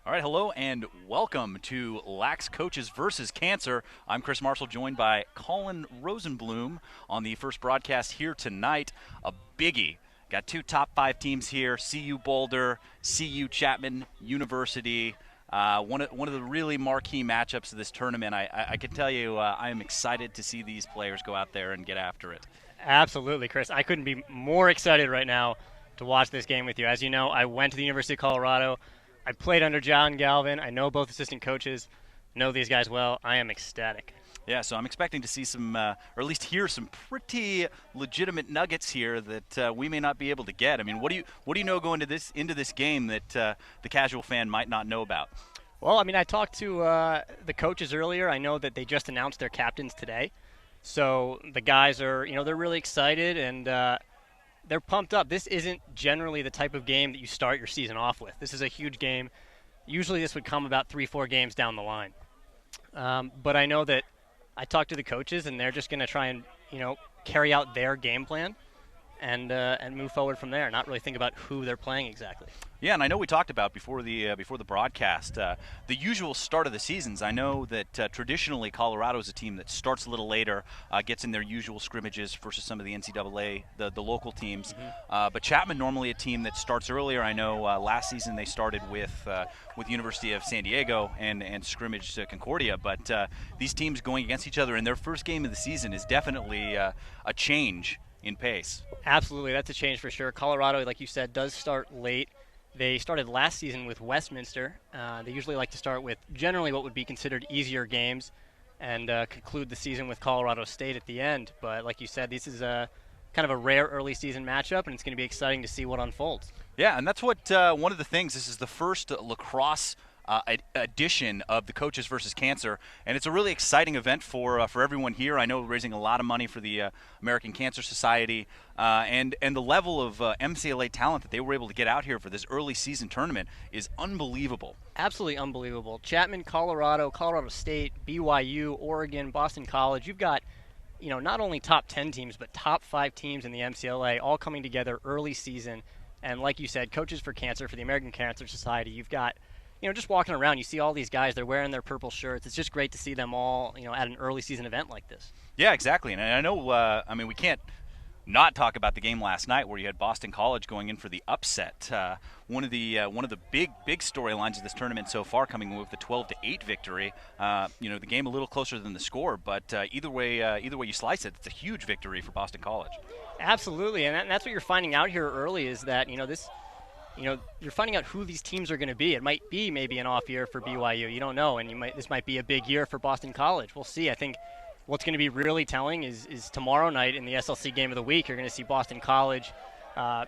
All right, hello and welcome to LAX Coaches versus Cancer. I'm Chris Marshall, joined by Colin Rosenblum on the first broadcast here tonight. A biggie. Got two top 5 teams here, CU Boulder, CU Chapman University. One of the really marquee matchups of this tournament. I can tell you I am excited to see these players go out there and get after it. Absolutely, Chris. I couldn't be more excited right now to watch this game with you. As you know, I went to the University of Colorado. I played under John Galvin. I know both assistant coaches, know these guys well. I am ecstatic. Yeah, so I'm expecting to see some, or at least hear some pretty legitimate nuggets here that we may not be able to get. I mean, what do you know going into this game that the casual fan might not know about? Well, I mean, I talked to the coaches earlier. I know that they just announced their captains today, so the guys are, they're really excited and they're pumped up. This isn't generally the type of game that you start your season off with. This is a huge game. Usually, this would come about 3-4 games down the line. But I know that I talked to the coaches, and they're just going to try and, carry out their game plan and move forward from there. Not really think about who they're playing exactly. Yeah, and I know we talked about before the broadcast the usual start of the seasons. I know that traditionally Colorado is a team that starts a little later, gets in their usual scrimmages versus some of the NCAA, the local teams. Mm-hmm. But Chapman normally a team that starts earlier. I know last season they started with University of San Diego and scrimmage to Concordia. But these teams going against each other in their first game of the season is definitely a change in pace. Absolutely, that's a change for sure. Colorado, like you said, does start late. They started last season with Westminster. They usually like to start with generally what would be considered easier games and conclude the season with Colorado State at the end. But like you said, this is a kind of a rare early season matchup, and it's going to be exciting to see what unfolds. Yeah, and that's what one of the things. This is the first lacrosse edition of the Coaches versus Cancer, and it's a really exciting event for everyone here. I know we're raising a lot of money for the American Cancer Society, and the level of MCLA talent that they were able to get out here for this early season tournament is unbelievable. Absolutely unbelievable. Chapman, Colorado, Colorado State, BYU, Oregon, Boston College. You've got not only top 10 teams, but top 5 teams in the MCLA all coming together early season. And like you said, Coaches for Cancer, for the American Cancer Society, you've got just walking around, you see all these guys, they're wearing their purple shirts. It's just great to see them all, at an early season event like this. Yeah, exactly. And I know, we can't not talk about the game last night where you had Boston College going in for the upset. One of the big storylines of this tournament so far, coming with the 12-8 victory. The game a little closer than the score, but either way you slice it, it's a huge victory for Boston College. Absolutely, and that's what you're finding out here early is that you're finding out who these teams are going to be. It might be maybe an off year for BYU. You don't know, and this might be a big year for Boston College. We'll see. I think what's going to be really telling is tomorrow night in the SLC game of the week, you're going to see Boston College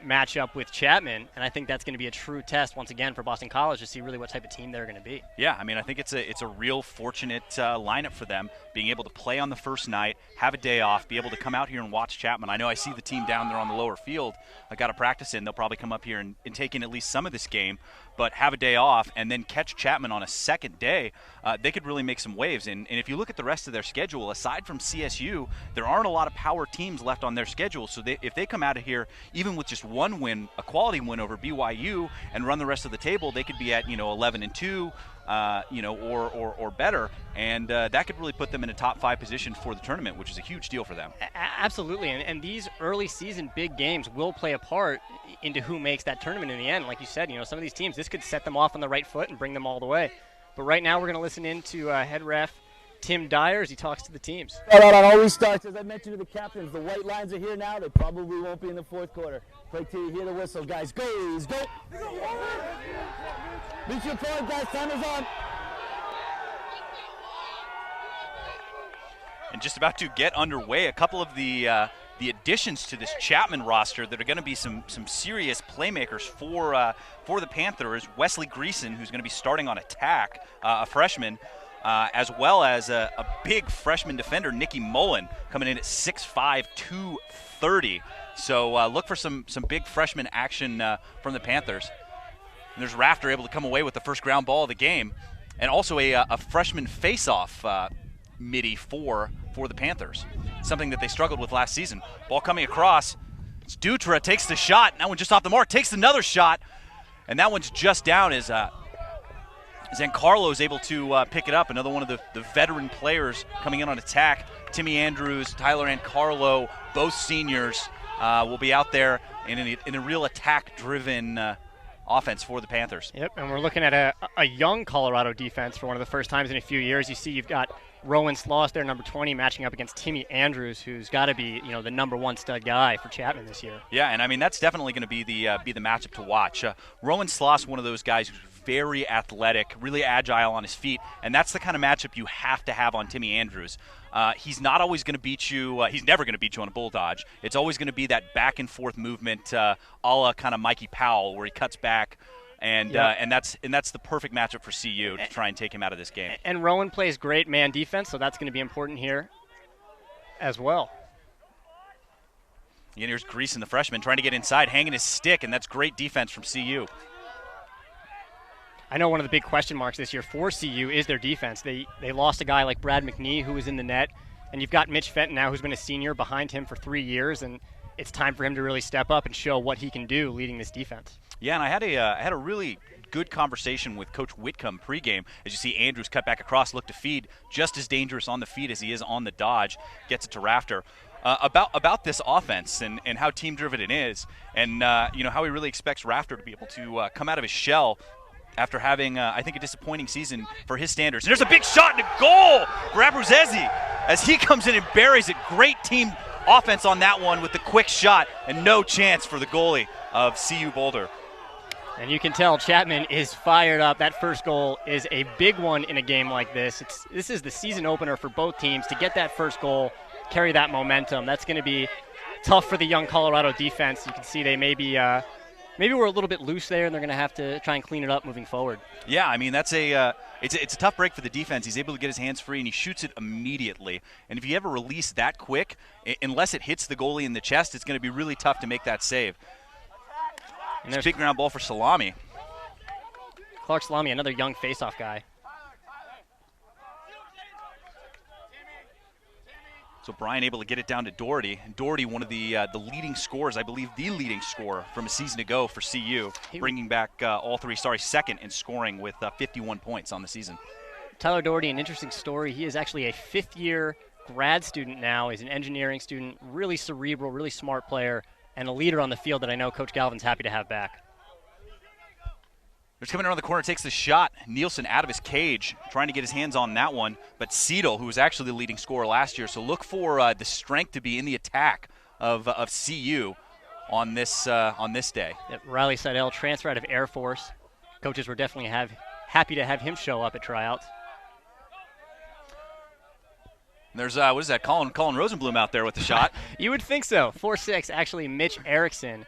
match up with Chapman, and I think that's going to be a true test once again for Boston College to see really what type of team they're going to be. Yeah, I think it's a real fortunate lineup for them, being able to play on the first night, have a day off, be able to come out here and watch Chapman. I know I see the team down there on the lower field. I got to practice in. They'll probably come up here and take in at least some of this game, but have a day off and then catch Chapman on a second day. They could really make some waves. And if you look at the rest of their schedule, aside from CSU, there aren't a lot of power teams left on their schedule. So if they come out of here even with just one win, a quality win over BYU, and run the rest of the table, they could be at 11-2. Or better, and that could really put them in a top 5 position for the tournament, which is a huge deal for them. Absolutely, and these early season big games will play a part into who makes that tournament in the end. Like you said, some of these teams, this could set them off on the right foot and bring them all the way. But right now we're going to listen in to head ref Tim Dyer as he talks to the teams. It always starts, as I mentioned to the captains, the white lines are here now. They probably won't be in the fourth quarter. Wait till you hear the whistle, guys. Goes, go! Reach your point, guys. Time is on. And just about to get underway, a couple of the additions to this Chapman roster that are going to be some serious playmakers for the Panthers. Wesley Greason, who's going to be starting on attack, a freshman, as well as a big freshman defender, Nicky Mullen, coming in at 6'5", 230. So look for some big freshman action from the Panthers. And there's Rafter able to come away with the first ground ball of the game, and also a freshman face-off midi for the Panthers, something that they struggled with last season. Ball coming across. It's Dutra takes the shot. That one just off the mark, takes another shot, and that one's just down as Zancarlo is able to pick it up. Another one of the veteran players coming in on attack. Timmy Andrews, Tyler Ancarlo, both seniors will be out there in a real attack-driven offense for the Panthers. Yep, and we're looking at a young Colorado defense for one of the first times in a few years. You see you've got Rowan Sloss there, number 20, matching up against Timmy Andrews, who's got to be, the number one stud guy for Chapman this year. Yeah, and I mean that's definitely going to be the matchup to watch. Rowan Sloss, one of those guys who's very athletic, really agile on his feet, and that's the kind of matchup you have to have on Timmy Andrews. He's not always going to beat you. He's never going to beat you on a bull dodge. It's always going to be that back and forth movement, a la kind of Mikey Powell, where he cuts back. And that's the perfect matchup for CU to try and take him out of this game. And Rowan plays great man defense, so that's going to be important here as well. And here's Greason, the freshman, trying to get inside, hanging his stick, and that's great defense from CU. I know one of the big question marks this year for CU is their defense. They lost a guy like Brad McNee, who was in the net, and you've got Mitch Fenton now, who's been a senior behind him for 3 years, and it's time for him to really step up and show what he can do leading this defense. Yeah, and I had a really good conversation with Coach Whitcomb pregame. As you see, Andrews cut back across, look to feed, just as dangerous on the feed as he is on the dodge, gets it to Rafter. About this offense and how team-driven it is, and how he really expects Rafter to be able to come out of his shell after having, I think, a disappointing season for his standards. And there's a big shot and a goal for Abruzzi as he comes in and buries it. Great team offense on that one with the quick shot and no chance for the goalie of CU Boulder. And you can tell Chapman is fired up. That first goal is a big one in a game like this. This is the season opener for both teams. To get that first goal, carry that momentum, that's going to be tough for the young Colorado defense. You can see they maybe we're a little bit loose there, and they're going to have to try and clean it up moving forward. Yeah, I mean it's a tough break for the defense. He's able to get his hands free, and he shoots it immediately. And if you ever release that quick, unless it hits the goalie in the chest, it's going to be really tough to make that save. And there's a big ground ball for Salami. Clark Salami, another young faceoff guy. So Brian able to get it down to Doherty. And Doherty, one of the leading scorers, I believe the leading scorer from a season ago for CU, bringing back second in scoring with 51 points on the season. Tyler Doherty, an interesting story. He is actually a fifth-year grad student now. He's an engineering student, really cerebral, really smart player, and a leader on the field that I know Coach Galvin's happy to have back. There's coming around the corner, takes the shot. Nielsen out of his cage, trying to get his hands on that one. But Seidel, who was actually the leading scorer last year, so look for the strength to be in the attack of CU on this day. Yep, Riley Seidel, transfer out of Air Force. Coaches were definitely happy to have him show up at tryouts. There's, what is that, Colin Rosenblum out there with the shot. You would think so. 4'6", actually Mitch Erickson,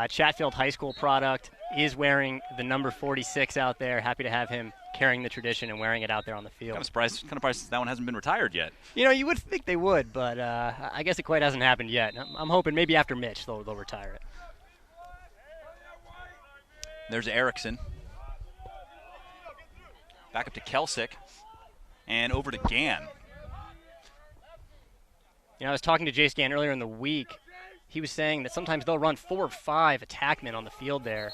Chatfield High School product, is wearing the number 46 out there. Happy to have him carrying the tradition and wearing it out there on the field. Kind of surprised that one hasn't been retired yet. You would think they would, but I guess it quite hasn't happened yet. I'm hoping maybe after Mitch they'll retire it. There's Erickson. Back up to Kelsick. And over to Gann. I was talking to Jace Gann earlier in the week. He was saying that sometimes they'll run 4 or 5 attackmen on the field there.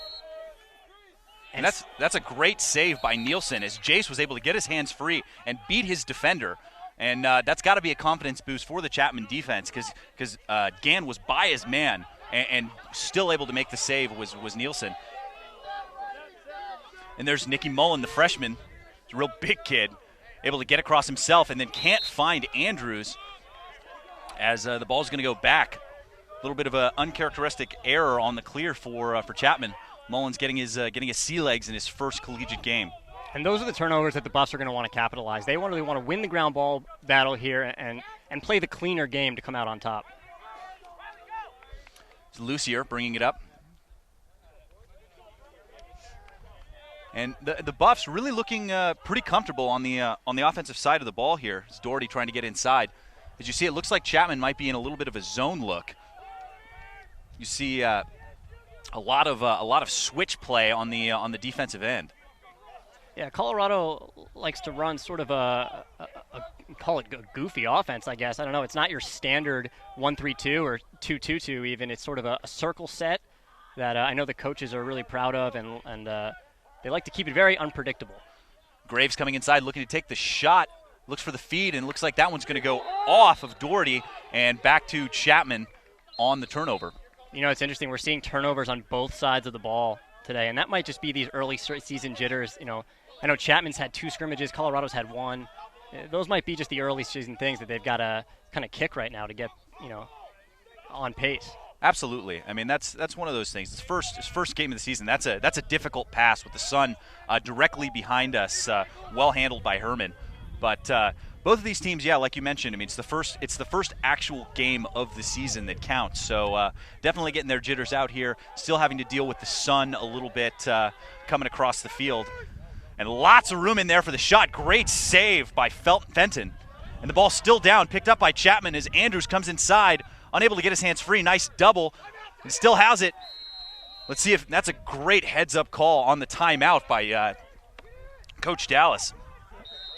And that's a great save by Nielsen as Jace was able to get his hands free and beat his defender. And that's got to be a confidence boost for the Chapman defense because Gann was by his man and still able to make the save was Nielsen. And there's Nicky Mullen, the freshman. He's a real big kid, able to get across himself and then can't find Andrews as the ball's going to go back. A little bit of an uncharacteristic error on the clear for Chapman. Mullen's getting his sea legs in his first collegiate game. And those are the turnovers that the Buffs are going to want to capitalize. They really want to win the ground ball battle here and play the cleaner game to come out on top. It's Lucier bringing it up. And the Buffs really looking pretty comfortable on the offensive side of the ball here. It's Doherty trying to get inside. As you see, it looks like Chapman might be in a little bit of a zone look. You see a lot of switch play on the defensive end. Yeah, Colorado likes to run sort of a call it a goofy offense, I guess. I don't know. It's not your standard 1-3-2 or 2-2-2 even. It's sort of a circle set that I know the coaches are really proud of, and they like to keep it very unpredictable. Graves coming inside, looking to take the shot. Looks for the feed, and looks like that one's going to go off of Doherty and back to Chapman on the turnover. You know, it's interesting. We're seeing turnovers on both sides of the ball today, and that might just be these early season jitters. You know, I know Chapman's had 2 scrimmages. Colorado's had 1. Those might be just the early season things that they've got to kind of kick right now to get, you know, on pace. Absolutely. I mean, that's one of those things. His first game of the season. That's a difficult pass with the sun directly behind us, well handled by Herman. But both of these teams, yeah, like you mentioned, I mean, it's the first actual game of the season that counts. So definitely getting their jitters out here. Still having to deal with the sun a little bit coming across the field, and lots of room in there for the shot. Great save by Fenton, and the ball's still down, picked up by Chapman as Andrews comes inside, unable to get his hands free. Nice double, and still has it. Let's see if that's a great heads-up call on the timeout by Coach Dallas.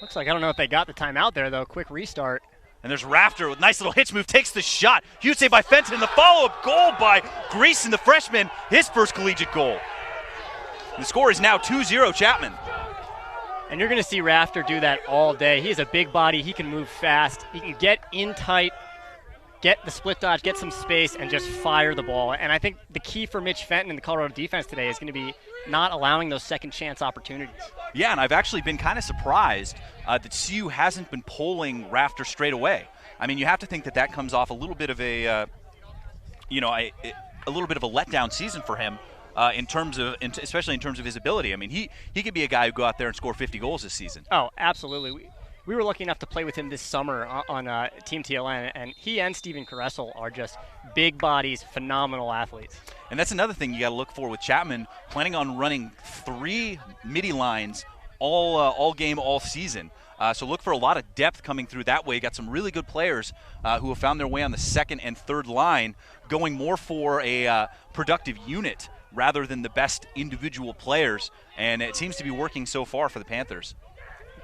Looks like I don't know if they got the timeout there, though. Quick restart. And there's Rafter with a nice little hitch move, takes the shot. Huge save by Fenton, and the follow-up goal by Greason, the freshman, his first collegiate goal. And the score is now 2-0 Chapman. And you're going to see Rafter do that all day. He has a big body. He can move fast. He can get in tight, get the split dodge, get some space, and just fire the ball. And I think the key for Mitch Fenton and the Colorado defense today is going to be not allowing those second chance opportunities. Yeah, and I've actually been kind of surprised that CU hasn't been polling Rafter straight away. I mean, you have to think that comes off a little bit of a little bit of a letdown season for him especially in terms of his ability. I mean, he could be a guy who go out there and score 50 goals this season. Oh, absolutely. We were lucky enough to play with him this summer on Team TLN, and he and Steven Caressel are just big bodies, phenomenal athletes. And that's another thing you got to look for with Chapman, planning on running 3 midi lines all game, all season. So look for a lot of depth coming through that way. You got some really good players who have found their way on the second and third line, going more for a productive unit rather than the best individual players. And it seems to be working so far for the Panthers.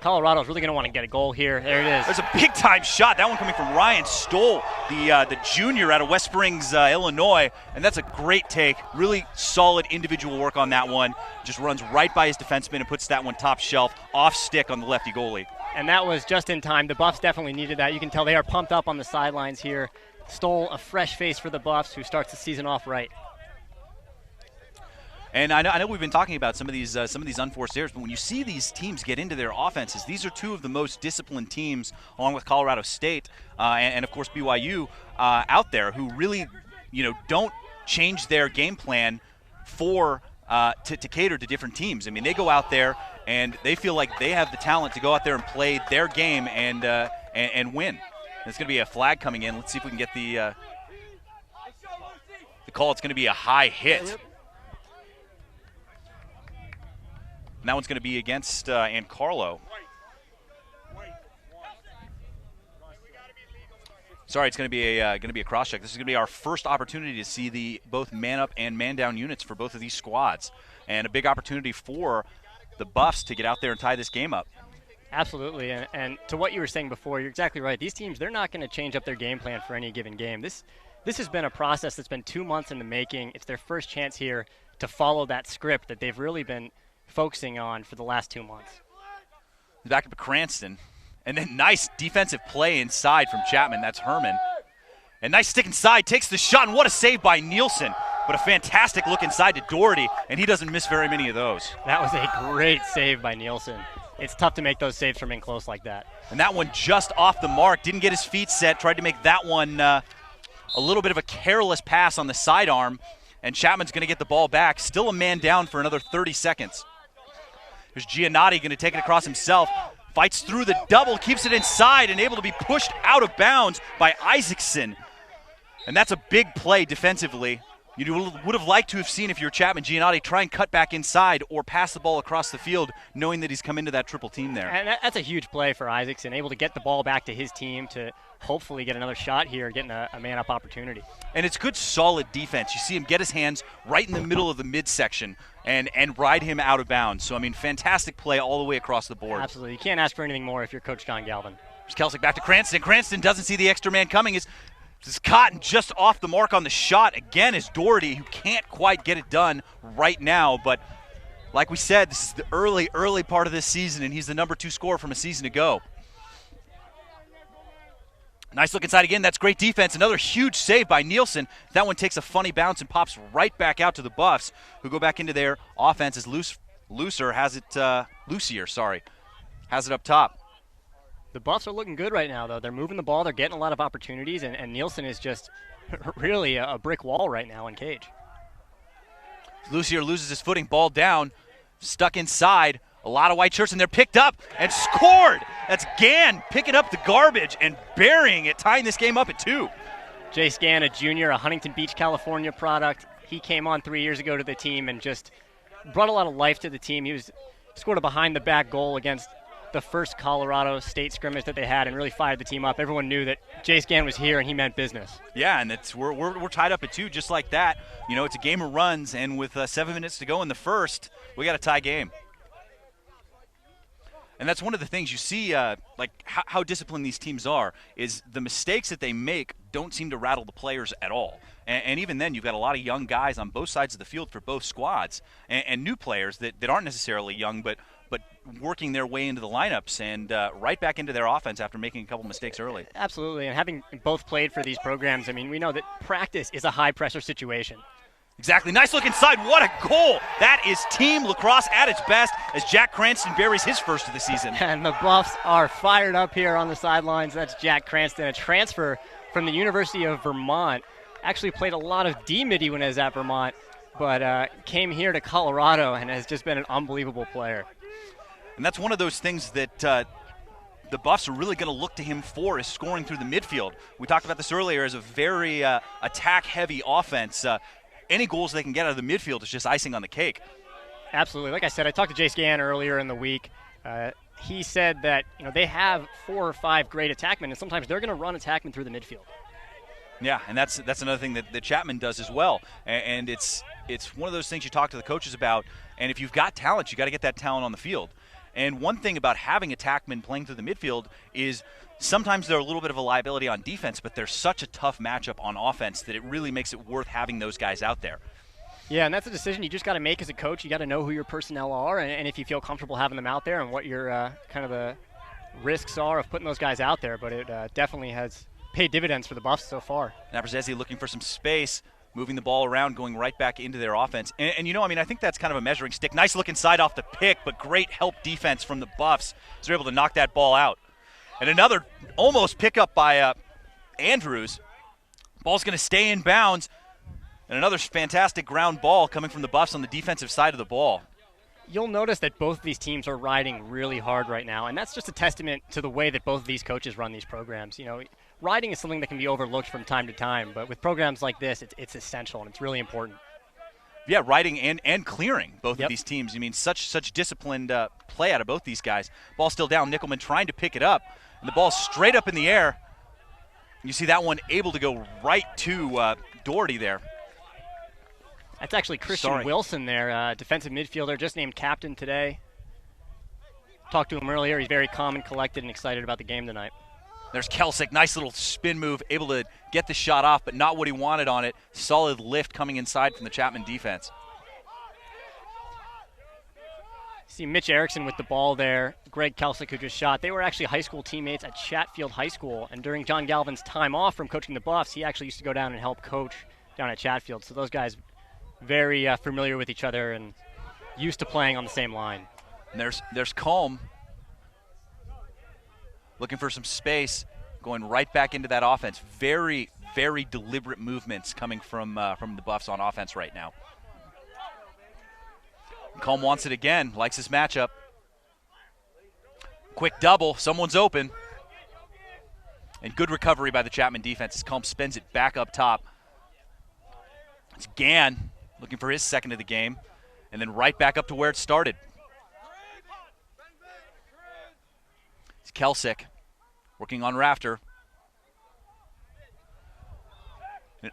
Colorado's really going to want to get a goal here. There it is. There's a big-time shot. That one coming from Ryan Stoll, the junior out of West Springs, Illinois. And that's a great take. Really solid individual work on that one. Just runs right by his defenseman and puts that one top shelf, off stick on the lefty goalie. And that was just in time. The Buffs definitely needed that. You can tell they are pumped up on the sidelines here. Stoll, a fresh face for the Buffs, who starts the season off right. And I know we've been talking about some of these unforced errors, but when you see these teams get into their offenses, these are 2 of the most disciplined teams, along with Colorado State and of course BYU out there, who really, don't change their game plan for to cater to different teams. I mean, they go out there and they feel like they have the talent to go out there and play their game and win. There's going to be a flag coming in. Let's see if we can get the call. It's going to be a high hit. And that one's going to be against Carlo. Sorry, it's going to be a cross check. This is going to be our first opportunity to see the both man up and man down units for both of these squads, and a big opportunity for the Buffs to get out there and tie this game up. Absolutely, and to what you were saying before, you're exactly right. These teams, they're not going to change up their game plan for any given game. This has been a process that's been 2 months in the making. It's their first chance here to follow that script that they've really been focusing on for the last 2 months. Back up to Cranston. And then nice defensive play inside from Chapman. That's Herman. And nice stick inside. Takes the shot. And what a save by Nielsen. But a fantastic look inside to Doherty. And he doesn't miss very many of those. That was a great save by Nielsen. It's tough to make those saves from in close like that. And that one just off the mark. Didn't get his feet set. Tried to make that one a little bit of a careless pass on the sidearm. And Chapman's going to get the ball back. Still a man down for another 30 seconds. There's Giannotti going to take it across himself. Fights through the double, keeps it inside, and able to be pushed out of bounds by Isaacson. And that's a big play defensively. You would have liked to have seen, if you're Chapman, Giannotti try and cut back inside or pass the ball across the field, knowing that he's come into that triple team there. And that's a huge play for Isaacson, able to get the ball back to his team to hopefully get another shot here, getting a man-up opportunity. And it's good, solid defense. You see him get his hands right in the middle of the midsection and ride him out of bounds. So, I mean, fantastic play all the way across the board. Absolutely. You can't ask for anything more if you're Coach John Galvin. There's Kelsick back to Cranston. Cranston doesn't see the extra man coming. Is caught and just off the mark on the shot. Again is Doherty, who can't quite get it done right now, but Like we said, this is the early part of this season, and he's the number 2 scorer from a season ago. Nice look inside again. That's great defense. Another huge save by Nielsen. That one takes a funny bounce and pops right back out to the Buffs, who go back into their offense as Lucier has it up top. The Buffs are looking good right now, though. They're moving the ball. They're getting a lot of opportunities, and Nielsen is just really a brick wall right now in cage. Lucier loses his footing, ball down, stuck inside. A lot of white shirts, and they're picked up and scored. That's Gann picking up the garbage and burying it, tying this game up at 2. Jace Gann, a junior, a Huntington Beach, California product. He came on 3 years ago to the team and just brought a lot of life to the team. He scored a behind-the-back goal against the first Colorado State scrimmage that they had and really fired the team up. Everyone knew that Jace Gann was here and he meant business. Yeah, and we're tied up at 2 just like that. You know, it's a game of runs, and with 7 minutes to go in the first, we got a tie game. And that's one of the things you see, like how disciplined these teams are, is the mistakes that they make don't seem to rattle the players at all. And even then, you've got a lot of young guys on both sides of the field for both squads, and new players that aren't necessarily young, but working their way into the lineups and right back into their offense after making a couple mistakes early. Absolutely, and having both played for these programs, I mean, we know that practice is a high-pressure situation. Exactly. Nice look inside. What a goal. That is Team Lacrosse at its best as Jack Cranston buries his first of the season. And the Buffs are fired up here on the sidelines. That's Jack Cranston, a transfer from the University of Vermont. Actually played a lot of D-Midi when he was at Vermont, but came here to Colorado and has just been an unbelievable player. And that's one of those things that the Buffs are really going to look to him for, is scoring through the midfield. We talked about this earlier as a very attack-heavy offense. Any goals they can get out of the midfield is just icing on the cake. Absolutely. Like I said, I talked to Jace Gann earlier in the week. He said that they have 4 or 5 great attackmen, and sometimes they're going to run attackmen through the midfield. Yeah, and that's another thing that Chapman does as well. And it's one of those things you talk to the coaches about, and if you've got talent, you got to get that talent on the field. And one thing about having attackmen playing through the midfield is sometimes they're a little bit of a liability on defense, but they're such a tough matchup on offense that it really makes it worth having those guys out there. Yeah, and that's a decision you just got to make as a coach. You got to know who your personnel are, and if you feel comfortable having them out there, and what your kind of the risks are of putting those guys out there. But it definitely has paid dividends for the Buffs so far. Naprasezi looking for some space, moving the ball around, going right back into their offense. And I think that's kind of a measuring stick. Nice look inside off the pick, but great help defense from the Buffs. They're able to knock that ball out. And another almost pickup by Andrews. Ball's going to stay in bounds. And another fantastic ground ball coming from the Buffs on the defensive side of the ball. You'll notice that both of these teams are riding really hard right now, and that's just a testament to the way that both of these coaches run these programs. Riding is something that can be overlooked from time to time, but with programs like this, it's essential, and it's really important. Yeah, riding and clearing both of these teams. I mean, such disciplined play out of both these guys. Ball still down. Nickelman trying to pick it up, and the ball's straight up in the air. You see that one able to go right to Doherty there. That's actually Christian Wilson there, defensive midfielder, just named captain today. Talked to him earlier. He's very calm and collected and excited about the game tonight. There's Kelsick, nice little spin move, able to get the shot off, but not what he wanted on it. Solid lift coming inside from the Chapman defense. See Mitch Erickson with the ball there. Greg Kelsick, who just shot. They were actually high school teammates at Chatfield High School, and during John Galvin's time off from coaching the Buffs, he actually used to go down and help coach down at Chatfield. So those guys very familiar with each other and used to playing on the same line. And there's Colm looking for some space, going right back into that offense. Very, very deliberate movements coming from the Buffs on offense right now. Colm wants it again, likes his matchup. Quick double, someone's open. And good recovery by the Chapman defense as Colm spins it back up top. It's Gann looking for his second of the game, and then right back up to where it started. It's Kelsick working on Rafter. And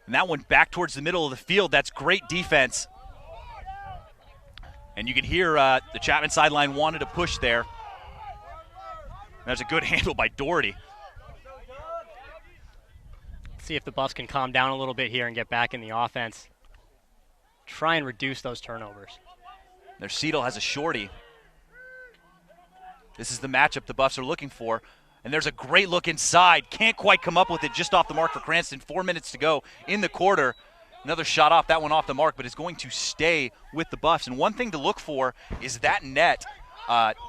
that one back towards the middle of the field. That's great defense. And you can hear the Chapman sideline wanted to push there. There's a good handle by Doherty. See if the Buffs can calm down a little bit here and get back in the offense. Try and reduce those turnovers. There's Seidel has a shorty. This is the matchup the Buffs are looking for. And there's a great look inside. Can't quite come up with it. Just off the mark for Cranston. 4 minutes to go in the quarter. Another shot off. That one off the mark, but it's going to stay with the Buffs. And one thing to look for is that net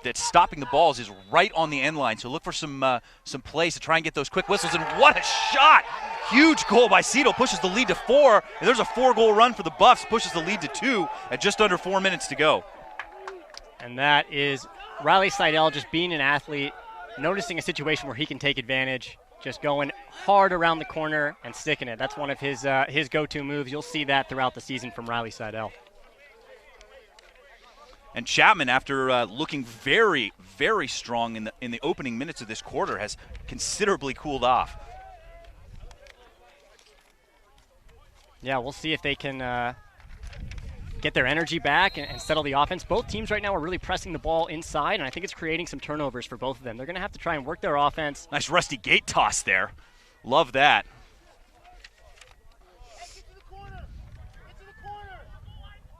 that's stopping the balls is right on the end line. So look for some plays to try and get those quick whistles. And what a shot! Huge goal by Seidel. Pushes the lead to 4. And there's a 4-goal run for the Buffs. Pushes the lead to 2 at just under 4 minutes to go. And that is Riley Seidel just being an athlete, noticing a situation where he can take advantage, just going hard around the corner and sticking it. That's one of his go-to moves. You'll see that throughout the season from Riley Seidel. And Chapman, after looking very, very strong in the opening minutes of this quarter, has considerably cooled off. Yeah, we'll see if they can get their energy back and settle the offense. Both teams right now are really pressing the ball inside, and I think it's creating some turnovers for both of them. They're going to have to try and work their offense. Nice Rusty Gate toss there. Love that.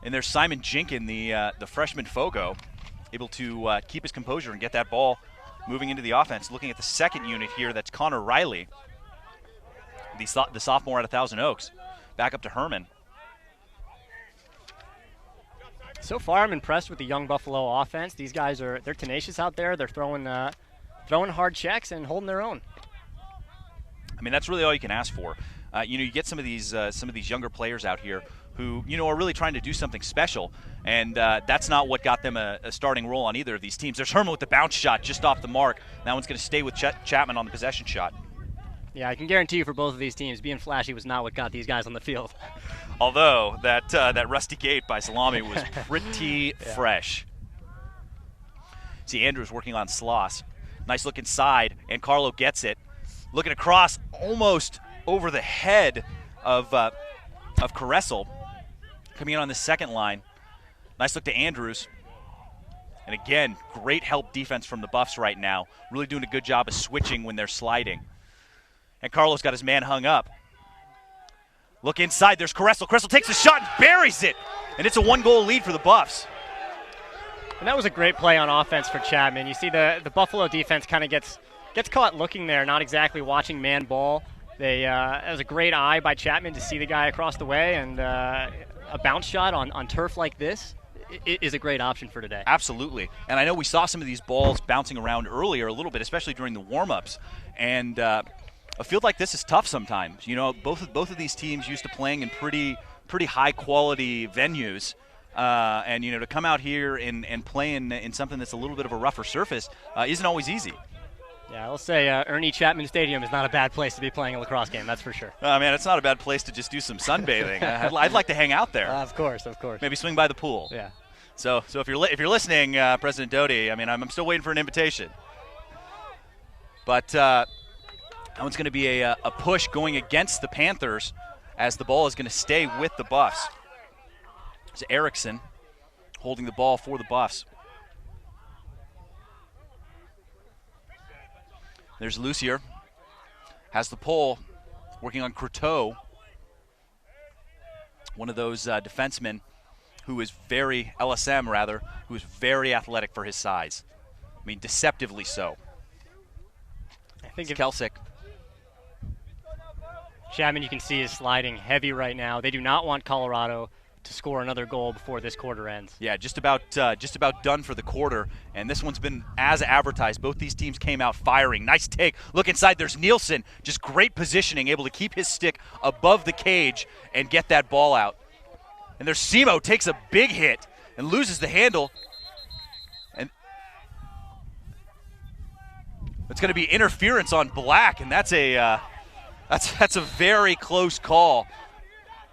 And there's Simon Jinkin, the freshman Fogo, able to keep his composure and get that ball moving into the offense. Looking at the second unit here, that's Connor Riley, the sophomore out of Thousand Oaks. Back up to Herman. So far, I'm impressed with the young Buffalo offense. These guys they're tenacious out there. They're throwing hard checks and holding their own. I mean, that's really all you can ask for. You get some of these younger players out here who are really trying to do something special, and that's not what got them a starting role on either of these teams. There's Herman with the bounce shot just off the mark. That one's going to stay with Chapman on the possession shot. Yeah, I can guarantee you for both of these teams, being flashy was not what got these guys on the field. Although that Rusty Gate by Salami was pretty fresh. See Andrews working on Sloss. Nice look inside, and Carlo gets it. Looking across, almost over the head of Caressel. Coming in on the second line. Nice look to Andrews. And again, great help defense from the Buffs right now. Really doing a good job of switching when they're sliding. And Carlos got his man hung up. Look inside, there's Caressel. Caressel takes a shot and buries it. And it's a 1-goal lead for the Buffs. And that was a great play on offense for Chapman. You see the Buffalo defense kind of gets caught looking there, not exactly watching man ball. It was a great eye by Chapman to see the guy across the way, and a bounce shot on turf like this is a great option for today. Absolutely. And I know we saw some of these balls bouncing around earlier a little bit, especially during the warm-ups. And a field like this is tough sometimes. Both of these teams used to playing in pretty high-quality venues. And to come out here and play in something that's a little bit of a rougher surface isn't always easy. Yeah, I'll say Ernie Chapman Stadium is not a bad place to be playing a lacrosse game, that's for sure. Man, it's not a bad place to just do some sunbathing. I'd like to hang out there. Of course. Maybe swing by the pool. Yeah. So if you're listening, President Doty, I mean, I'm still waiting for an invitation. But that one's going to be a push going against the Panthers, as the ball is going to stay with the Buffs. It's Erickson holding the ball for the Buffs. There's Lucier. Has the pull, working on Croteau. One of those defensemen who is LSM rather, who is very athletic for his size. I mean, deceptively so. I think it's Kelsick. Chapman, you can see, is sliding heavy right now. They do not want Colorado to score another goal before this quarter ends. Yeah, just about done for the quarter, and this one's been as advertised. Both these teams came out firing. Nice take. Look inside. There's Nielsen. Just great positioning, able to keep his stick above the cage and get that ball out. And there's Simo, takes a big hit and loses the handle. And it's going to be interference on Black, and that's a very close call.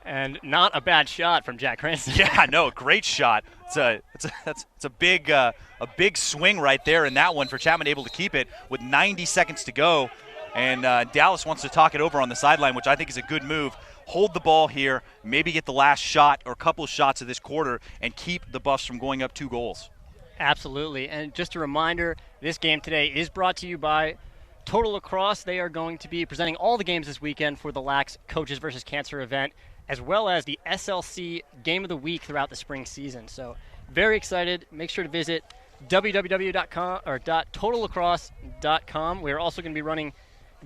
And not a bad shot from Jack Cranston. Yeah, no, great shot. It's a big swing right there in that one for Chapman, able to keep it with 90 seconds to go. And Dallas wants to talk it over on the sideline, which I think is a good move. Hold the ball here, maybe get the last shot or a couple of shots of this quarter, and keep the Buffs from going up 2 goals. Absolutely. And just a reminder, this game today is brought to you by Total Lacrosse. They are going to be presenting all the games this weekend for the LAX Coaches vs. Cancer event, as well as the SLC Game of the Week throughout the spring season. So Very excited. Make sure to visit www.com or .totallacrosse.com. We're also going to be running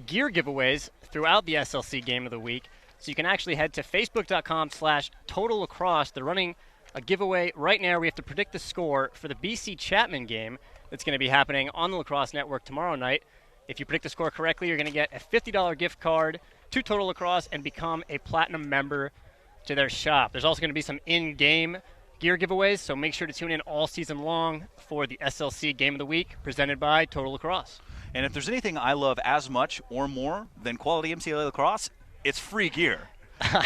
gear giveaways throughout the SLC Game of the Week. So you can actually head to facebook.com/totallacrosse. They're running a giveaway right now. We have to predict the score for the BC Chapman game that's going to be happening on the Lacrosse Network tomorrow night. If you predict the score correctly, you're going to get a $50 gift card to Total Lacrosse and become a platinum member to their shop. There's also going to be some in-game gear giveaways, so make sure to tune in all season long for the SLC Game of the Week presented by Total Lacrosse. And if there's anything I love as much or more than quality MCLA lacrosse, it's free gear.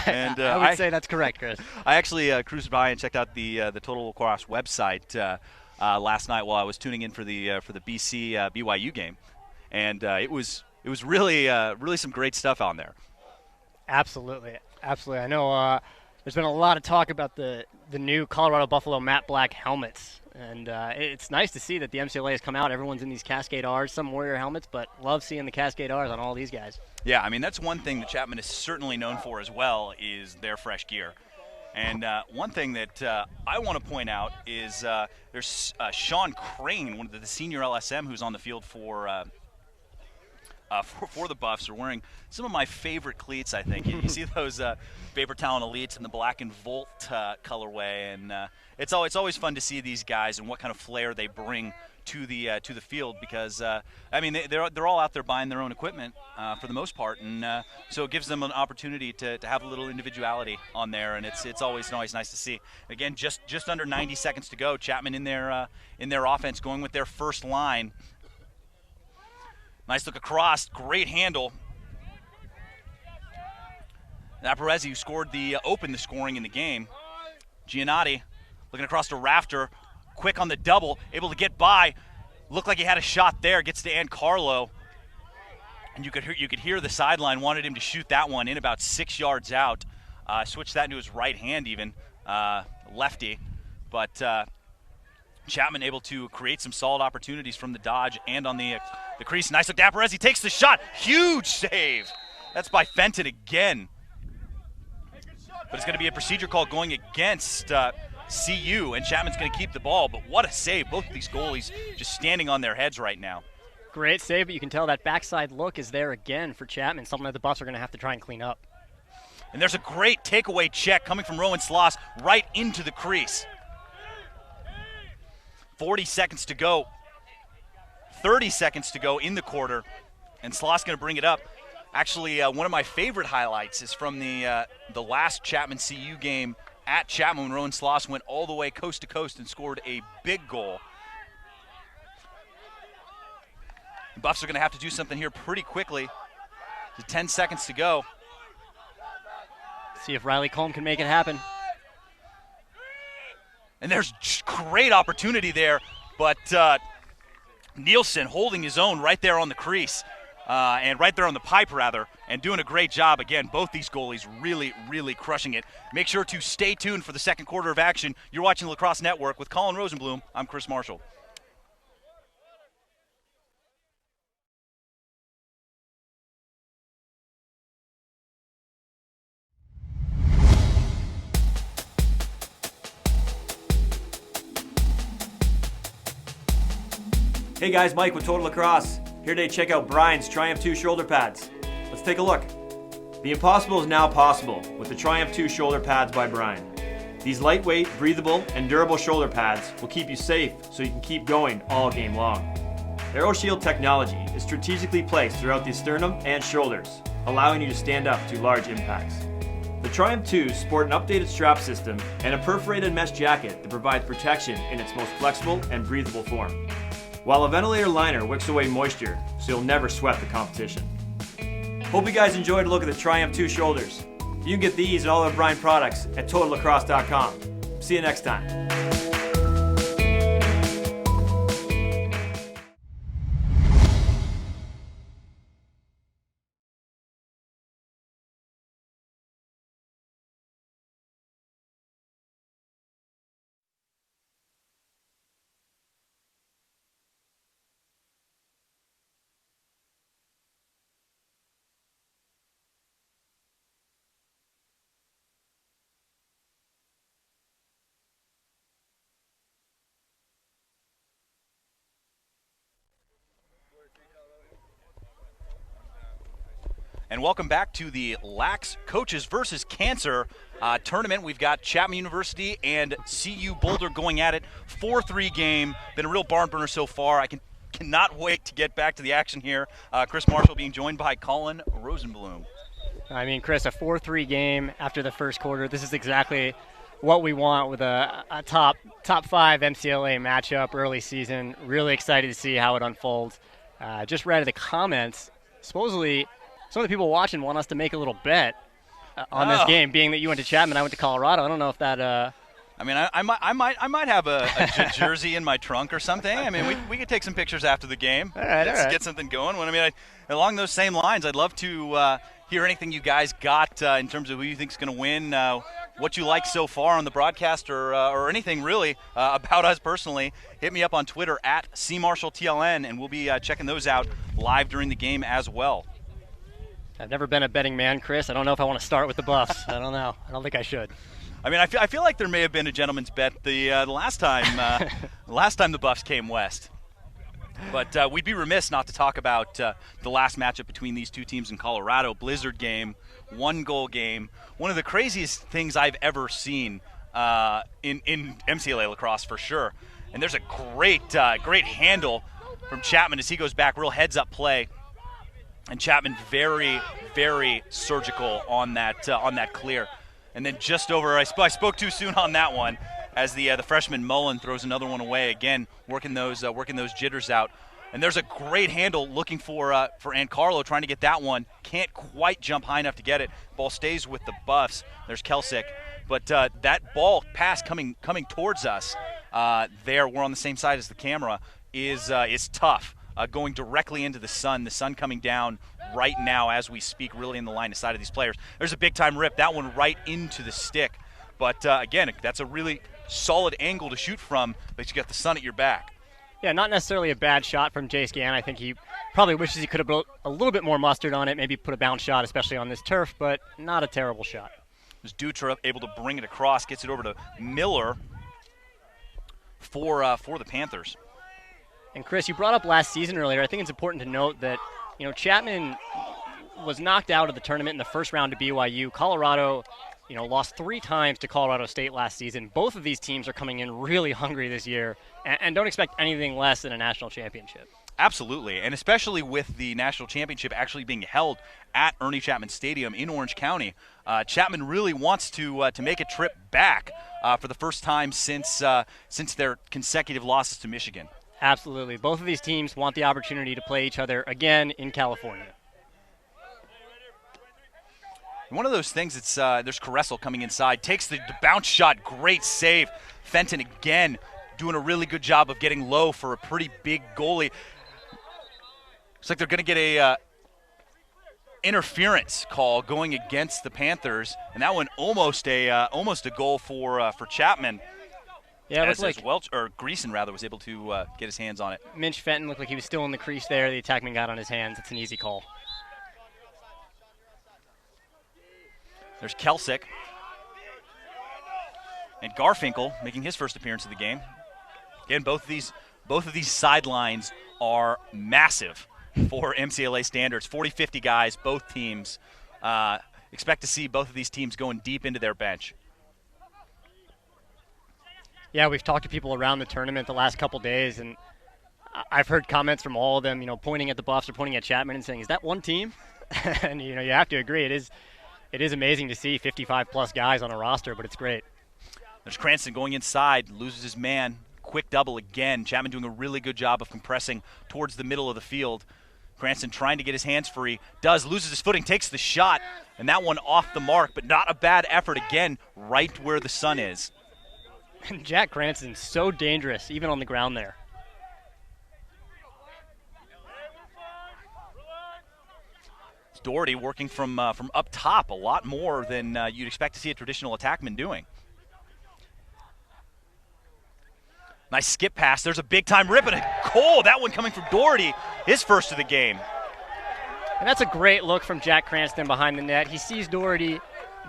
And I would say that's correct, Chris. I actually cruised by and checked out the Total Lacrosse website last night while I was tuning in for the BC BYU game, and it was really some great stuff on there. Absolutely. I know there's been a lot of talk about the new Colorado Buffalo matte black helmets, and it's nice to see that the MCLA has come out. Everyone's in these Cascade Rs, some Warrior helmets, but love seeing the Cascade Rs on all these guys. Yeah, I mean, that's one thing that Chapman is certainly known for as well, is their fresh gear. And one thing that I want to point out is there's Sean Crane, one of the senior LSM, who's on the field for the Buffs, are wearing some of my favorite cleats, I think. You see those Vapor Talon Elites in the black and Volt colorway, and it's always fun to see these guys and what kind of flair they bring to the field, because I mean, they're all out there buying their own equipment for the most part, and so it gives them an opportunity to have a little individuality on there, and it's always nice to see. Again, just under 90 seconds to go. Chapman in their offense, going with their first line. Nice look across, great handle. Naparezzi, who scored opened the scoring in the game. Giannotti looking across the rafter, quick on the double, able to get by. Looked like he had a shot there, gets to Carlo. And you could hear the sideline wanted him to shoot that one in about 6 yards out. Switched that into his right hand even, lefty. But Chapman able to create some solid opportunities from the dodge and on the crease. Nice look. Naparezzi takes the shot. Huge save. That's by Fenton again. But it's going to be a procedure call going against CU, and Chapman's going to keep the ball. But what a save. Both of these goalies just standing on their heads right now. Great save, but you can tell that backside look is there again for Chapman, something that the Buffs are going to have to try and clean up. And there's a great takeaway check coming from Rowan Sloss right into the crease. 40 seconds to go. 30 seconds to go in the quarter, and Sloss going to bring it up. Actually, one of my favorite highlights is from the last Chapman CU game at Chapman, when Rowan Sloss went all the way coast to coast and scored a big goal. The Buffs are going to have to do something here pretty quickly. 10 seconds to go. See if Riley Colm can make it happen. And there's great opportunity there, but Nielsen holding his own right there on the crease, and right there on the pipe, rather, and doing a great job. Again, both these goalies really crushing it. Make sure to stay tuned for the second quarter of action. You're watching the Lacrosse Network with Colin Rosenblum. I'm Chris Marshall. Hey guys, Mike with Total Lacrosse. Here today to check out Brian's Triumph 2 shoulder pads. Let's take a look. The impossible is now possible with the Triumph 2 shoulder pads by Brian. These lightweight, breathable, and durable shoulder pads will keep you safe so you can keep going all game long. AeroShield technology is strategically placed throughout the sternum and shoulders, allowing you to stand up to large impacts. The Triumph 2s sport an updated strap system and a perforated mesh jacket that provides protection in its most flexible and breathable form, while a ventilator liner wicks away moisture so you'll never sweat the competition. Hope you guys enjoyed a look at the Triumph 2 shoulders. You can get these and all other Brian products at totallacrosse.com. See you next time. and welcome back to the LAX Coaches versus Cancer tournament. We've got Chapman University and CU Boulder going at it. 4-3 game. Been a real barn burner so far. I cannot wait to get back to the action here. Chris Marshall being joined by Colin Rosenblum. I mean, Chris, a 4-3 game after the first quarter. This is exactly what we want with a top 5 MCLA matchup early season. Really excited to see how it unfolds. Just read the comments. Supposedly, some of the people watching want us to make a little bet on this game, being that you went to Chapman, I went to Colorado. I don't know if that. I mean, I might have a jersey in my trunk or something. I mean, we could take some pictures after the game. All right. Get something going. I mean, along those same lines, I'd love to hear anything you guys got in terms of who you think is going to win, what you like so far on the broadcast, or anything really about us personally. Hit me up on Twitter at CMarshallTLN, and we'll be checking those out live during the game as well. I've never been a betting man, Chris. I don't know if I want to start with the Buffs. I don't know. I don't think I should. I mean, I feel like there may have been a gentleman's bet the last time the Buffs came west. But we'd be remiss not to talk about the last matchup between these two teams in Colorado. Blizzard game, 1-goal game. One of the craziest things I've ever seen in MCLA lacrosse for sure. And there's a great handle from Chapman as he goes back, real heads-up play. And Chapman very, very surgical on that clear. And then just over, I spoke too soon on that one, as the freshman Mullen throws another one away again, working those jitters out. And there's a great handle looking for Ancarlo, trying to get that one. Can't quite jump high enough to get it. Ball stays with the Buffs. There's Kelsick, but that ball pass coming towards us. We're on the same side as the camera. Is tough. Going directly into the sun coming down right now as we speak, really in the line of sight of these players. There's a big-time rip, that one right into the stick. But, again, that's a really solid angle to shoot from, but you got the sun at your back. Yeah, not necessarily a bad shot from Jace Gann. I think he probably wishes he could have built a little bit more mustard on it, maybe put a bounce shot, especially on this turf, but not a terrible shot. There's Dutra able to bring it across, gets it over to Miller for the Panthers. And Chris, you brought up last season earlier. I think it's important to note that, Chapman was knocked out of the tournament in the first round to BYU. Colorado, lost 3 times to Colorado State last season. Both of these teams are coming in really hungry this year and don't expect anything less than a national championship. Absolutely, and especially with the national championship actually being held at Ernie Chapman Stadium in Orange County. Chapman really wants to make a trip back for the first time since their consecutive losses to Michigan. Absolutely. Both of these teams want the opportunity to play each other again in California. One of those things, there's Caressel coming inside, takes the bounce shot, great save. Fenton again doing a really good job of getting low for a pretty big goalie. Looks like they're going to get a interference call going against the Panthers, and that one almost a goal for Chapman. Yeah, it looked like Greason rather was able to get his hands on it. Minch Fenton looked like he was still in the crease there. The attackman got on his hands. It's an easy call. There's Kelsick. And Garfinkel making his first appearance of the game. Again, both of these sidelines are massive for MCLA standards. 40-50 guys, both teams. Expect to see both of these teams going deep into their bench. Yeah, we've talked to people around the tournament the last couple days, and I've heard comments from all of them, pointing at the Buffs or pointing at Chapman and saying, is that one team? And, you have to agree. It is amazing to see 55-plus guys on a roster, but it's great. There's Cranston going inside, loses his man. Quick double again. Chapman doing a really good job of compressing towards the middle of the field. Cranston trying to get his hands free. Loses his footing, takes the shot, and that one off the mark, but not a bad effort again, right where the sun is. And Jack Cranston's so dangerous, even on the ground there. It's Doherty working from up top a lot more than you'd expect to see a traditional attackman doing. Nice skip pass. There's a big-time rip and a goal. That one coming from Doherty, his first of the game. And that's a great look from Jack Cranston behind the net. He sees Doherty.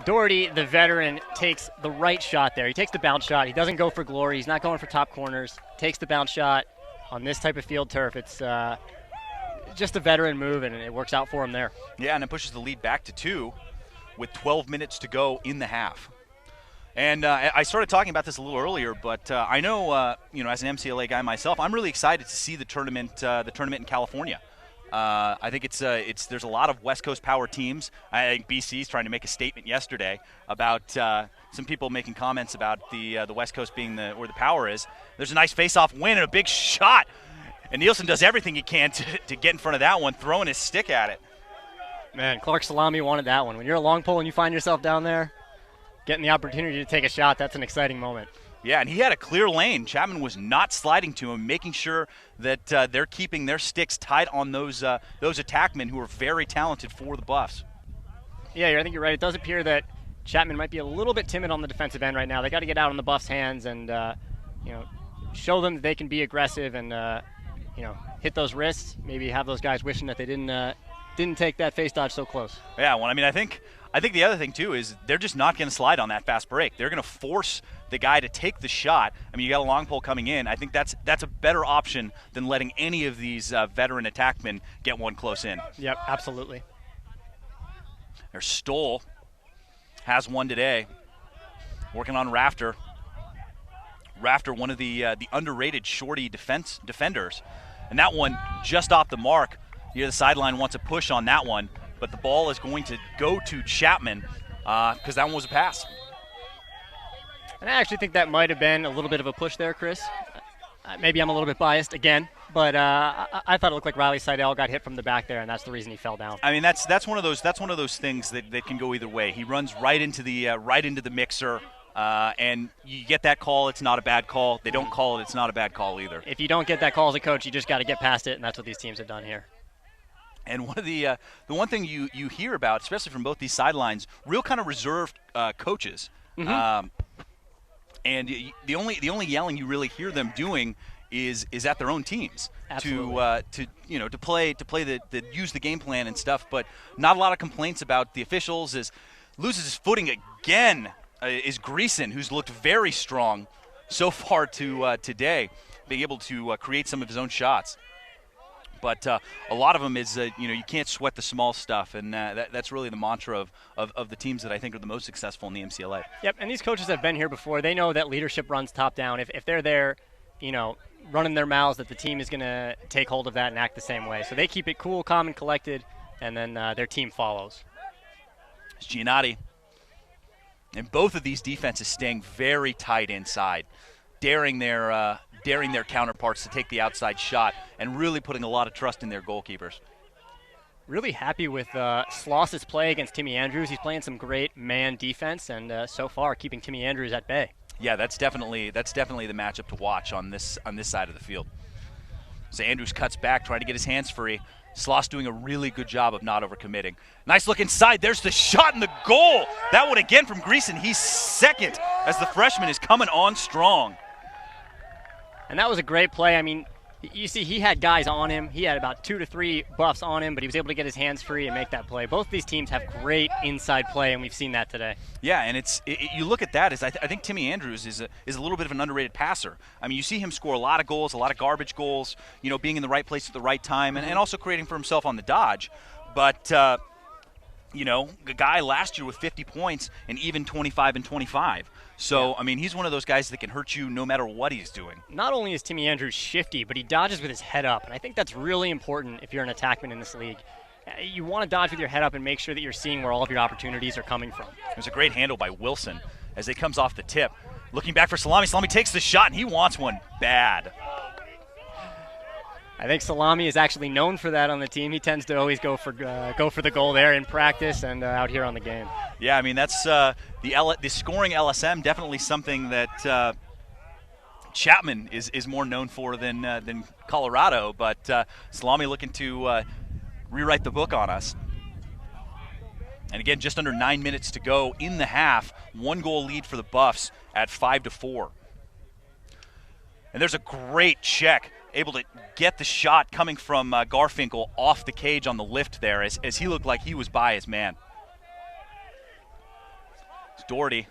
Doherty, the veteran, takes the right shot there. He takes the bounce shot. He doesn't go for glory. He's not going for top corners. Takes the bounce shot on this type of field turf. It's just a veteran move, and it works out for him there. Yeah, and it pushes the lead back to 2 with 12 minutes to go in the half. And I started talking about this a little earlier, but I know, as an MCLA guy myself, I'm really excited to see the tournament in California. I think there's a lot of West Coast power teams. I think BC's trying to make a statement yesterday about some people making comments about the West Coast being where the power is. There's a nice face-off win and a big shot, and Nielsen does everything he can to get in front of that one, throwing his stick at it. Man, Clark Salami wanted that one. When you're a long pole and you find yourself down there, getting the opportunity to take a shot, that's an exciting moment. Yeah, and he had a clear lane. Chapman was not sliding to him, making sure that they're keeping their sticks tight on those attackmen who are very talented for the Buffs. Yeah, I think you're right. It does appear that Chapman might be a little bit timid on the defensive end right now. They got to get out on the Buffs' hands and show them that they can be aggressive and hit those wrists. Maybe have those guys wishing that they didn't take that face dodge so close. Yeah, well, I mean, I think the other thing, too, is they're just not going to slide on that fast break. They're going to force the guy to take the shot. I mean, you got a long pole coming in. I think that's a better option than letting any of these veteran attackmen get one close in. Yep, absolutely. There's Stoll. Has one today. Working on Rafter. Rafter, one of the underrated shorty defenders. And that one just off the mark. The sideline wants a push on that one, but the ball is going to go to Chapman because that one was a pass. And I actually think that might have been a little bit of a push there, Chris. Maybe I'm a little bit biased again, but I thought it looked like Riley Seidel got hit from the back there, and that's the reason he fell down. I mean, that's one of those things that can go either way. He runs right into the mixer, and you get that call. It's not a bad call. They don't call it. It's not a bad call either. If you don't get that call as a coach, you just got to get past it, and that's what these teams have done here. And one of the one thing you hear about, especially from both these sidelines, real kind of reserved coaches. Mm-hmm. And the only yelling you really hear them doing is at their own teams. Absolutely. to play the use the game plan and stuff, but not a lot of complaints about the officials. Loses his footing again is Greason, who's looked very strong so far today, being able to create some of his own shots. But a lot of them is, you can't sweat the small stuff, and that's really the mantra of the teams that I think are the most successful in the MCLA. Yep, and these coaches have been here before. They know that leadership runs top down. If they're there, running their mouths, that the team is going to take hold of that and act the same way. So they keep it cool, calm, and collected, and then their team follows. It's Giannotti. And both of these defenses staying very tight inside, daring their counterparts to take the outside shot and really putting a lot of trust in their goalkeepers. Really happy with Sloss's play against Timmy Andrews. He's playing some great man defense, and so far keeping Timmy Andrews at bay. Yeah, that's definitely the matchup to watch on this side of the field. So Andrews cuts back, trying to get his hands free. Sloss doing a really good job of not overcommitting. Nice look inside. There's the shot and the goal. That one again from Greason. He's second as the freshman is coming on strong. And that was a great play. I mean, you see he had guys on him. He had about 2 to 3 Buffs on him, but he was able to get his hands free and make that play. Both of these teams have great inside play, and we've seen that today. Yeah, and you look at that, I think Timmy Andrews is a little bit of an underrated passer. I mean, you see him score a lot of goals, a lot of garbage goals, being in the right place at the right time, and also creating for himself on the dodge. But, the guy last year with 50 points and even 25 and 25. So, yeah. I mean, he's one of those guys that can hurt you no matter what he's doing. Not only is Timmy Andrews shifty, but he dodges with his head up. And I think that's really important if you're an attackman in this league. You want to dodge with your head up and make sure that you're seeing where all of your opportunities are coming from. There's a great handle by Wilson as it comes off the tip. Looking back for Salami. Salami takes the shot, and he wants one bad. I think Salami is actually known for that on the team. He tends to always go for the goal there in practice and out here on the game. Yeah, I mean, that's the scoring LSM, definitely something that Chapman is more known for than Colorado. But Salami looking to rewrite the book on us. And again, just under 9 minutes to go in the half. 1-goal lead for the Buffs at 5-4. And there's a great check. Able to get the shot coming from Garfinkel off the cage on the lift there as he looked like he was by his man. It's Doherty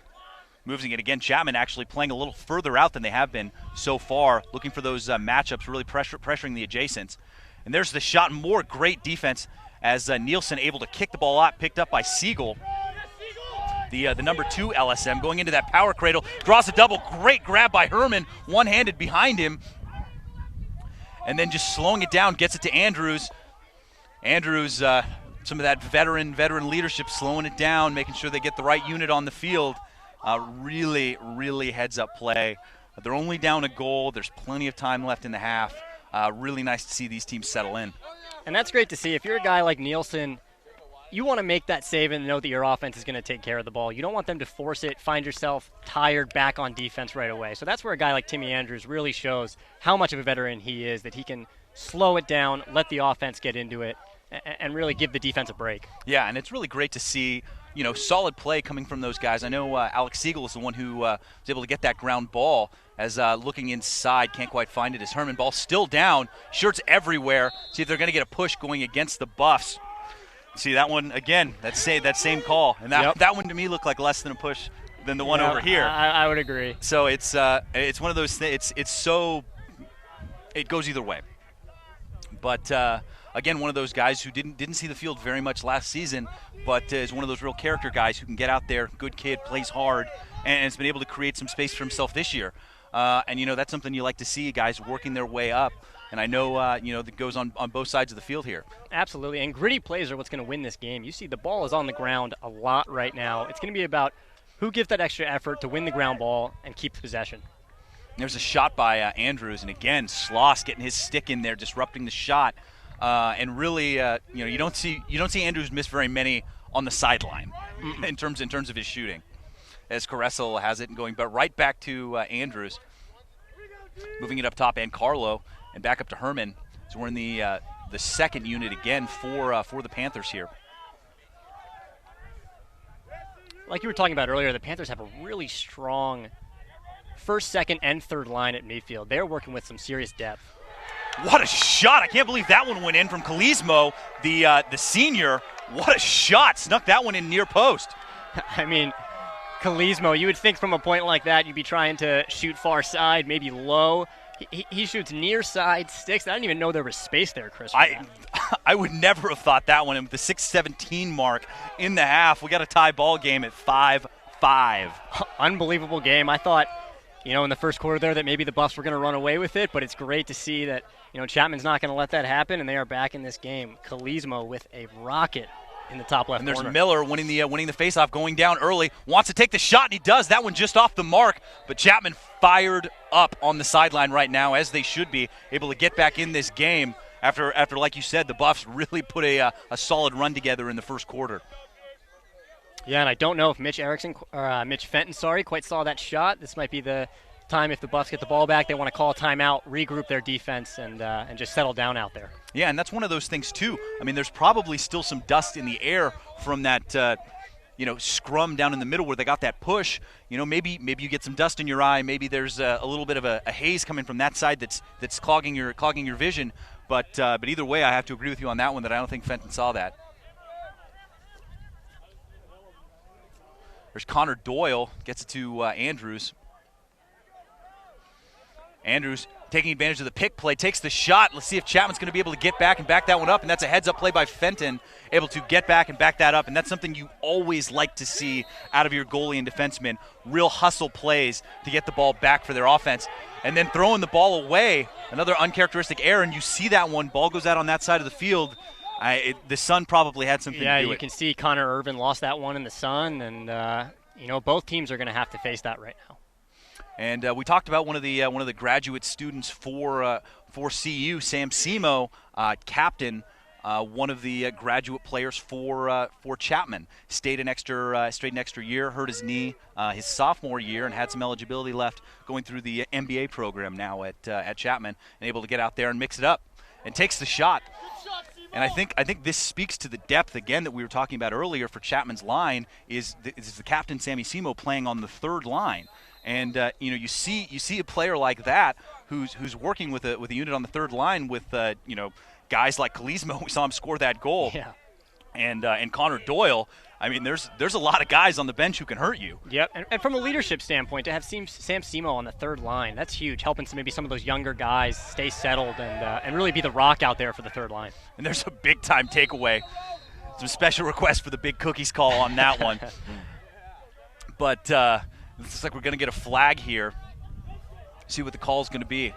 moving it again. Chapman actually playing a little further out than they have been so far, looking for those matchups, really pressuring the adjacents. And there's the shot. More great defense as Nielsen able to kick the ball out, picked up by Siegel. The number 2 LSM going into that power cradle, draws a double. Great grab by Herman, one-handed behind him. And then just slowing it down, gets it to Andrews. Andrews, some of that veteran leadership, slowing it down, making sure they get the right unit on the field. Really heads-up play. They're only down a goal. There's plenty of time left in the half. Really nice to see these teams settle in. And that's great to see. If you're a guy like Nielsen, you want to make that save and know that your offense is going to take care of the ball. You don't want them to force it, find yourself tired back on defense right away. So that's where a guy like Timmy Andrews really shows how much of a veteran he is, that he can slow it down, let the offense get into it, and really give the defense a break. Yeah, and it's really great to see, solid play coming from those guys. I know Alex Siegel is the one who was able to get that ground ball as looking inside, can't quite find it. As Herman, ball still down, shirts everywhere. See if they're going to get a push going against the Buffs. See that one again, that same call. And that one to me looked like less than a push than the one over here. I would agree. So it's one of those things, it goes either way. But again, one of those guys who didn't see the field very much last season, but is one of those real character guys who can get out there, good kid, plays hard, and has been able to create some space for himself this year. And that's something you like to see, guys working their way up. And I know, that goes on both sides of the field here. Absolutely. And gritty plays are what's going to win this game. You see the ball is on the ground a lot right now. It's going to be about who gives that extra effort to win the ground ball and keep possession. There's a shot by Andrews. And again, Sloss getting his stick in there, disrupting the shot. And really, you don't see Andrews miss very many on the sideline in terms of his shooting. As Caressel has it and going, but right back to Andrews. Moving it up top, and Carlo. And back up to Herman. So we're in the second unit again for the Panthers here. Like you were talking about earlier, the Panthers have a really strong first, second, and third line at midfield. They're working with some serious depth. What a shot! I can't believe that one went in from Kalismo, the senior. What a shot! Snuck that one in near post. I mean, Kalismo, you would think from a point like that you'd be trying to shoot far side, maybe low. He shoots near side sticks. I didn't even know there was space there, Chris. I would never have thought that one. And with the 6:17 mark in the half, we got a tie ball game at 5-5. Unbelievable game. I thought, in the first quarter there that maybe the Buffs were going to run away with it, but it's great to see that, Chapman's not going to let that happen, and they are back in this game. Kalismo with a rocket in the top left and there's corner. Miller winning the faceoff, going down early, wants to take the shot, and he does. That one just off the mark, but Chapman fired up on the sideline right now, as they should be, able to get back in this game after like you said, the Buffs really put a solid run together in the first quarter. Yeah, and I don't know if Mitch Fenton, quite saw that shot. This might be the time, if the Buffs get the ball back, they want to call a timeout, regroup their defense, and just settle down out there. Yeah, and that's one of those things too. I mean, there's probably still some dust in the air from that scrum down in the middle where they got that push. Maybe you get some dust in your eye. Maybe there's a little bit of a haze coming from that side that's clogging your vision. But either way, I have to agree with you on that one, that I don't think Fenton saw that. There's Connor Doyle, gets it to Andrews. Andrews taking advantage of the pick play, takes the shot. Let's see if Chapman's going to be able to get back and back that one up, and that's a heads-up play by Fenton, able to get back and back that up, and that's something you always like to see out of your goalie and defenseman, real hustle plays to get the ball back for their offense. And then throwing the ball away, another uncharacteristic error, and you see that one, ball goes out on that side of the field. The sun probably had something to do with it. Yeah, you can see Connor Irvin lost that one in the sun, and both teams are going to have to face that right now. And we talked about one of the graduate students for CU, Sam Simo, captain, one of the graduate players for Chapman. Stayed an extra year, hurt his knee his sophomore year, and had some eligibility left going through the MBA program now at Chapman, and able to get out there and mix it up, and takes the shot. And I think this speaks to the depth again that we were talking about earlier for Chapman's line is the captain Sammy Simo playing on the third line. And you see a player like that who's working with a unit on the third line with guys like Kalismo. We saw him score that goal. Yeah. And Connor Doyle, I mean, there's a lot of guys on the bench who can hurt you. Yep, and from a leadership standpoint, to have Sam Semo on the third line, that's huge, helping some of those younger guys stay settled and really be the rock out there for the third line. And there's a big-time takeaway. Some special requests for the big cookies call on that one. But it looks like we're going to get a flag here. See what the call is going to be.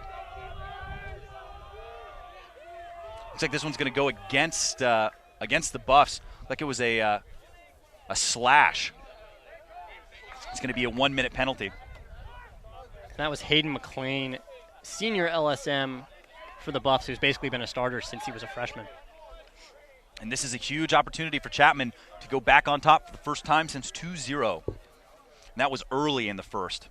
Looks like this one's going to go against the Buffs. Like it was a slash. It's going to be a 1-minute penalty. And that was Hayden McLean, senior LSM for the Buffs, who's basically been a starter since he was a freshman. And this is a huge opportunity for Chapman to go back on top for the first time since 2-0. And that was early in the first.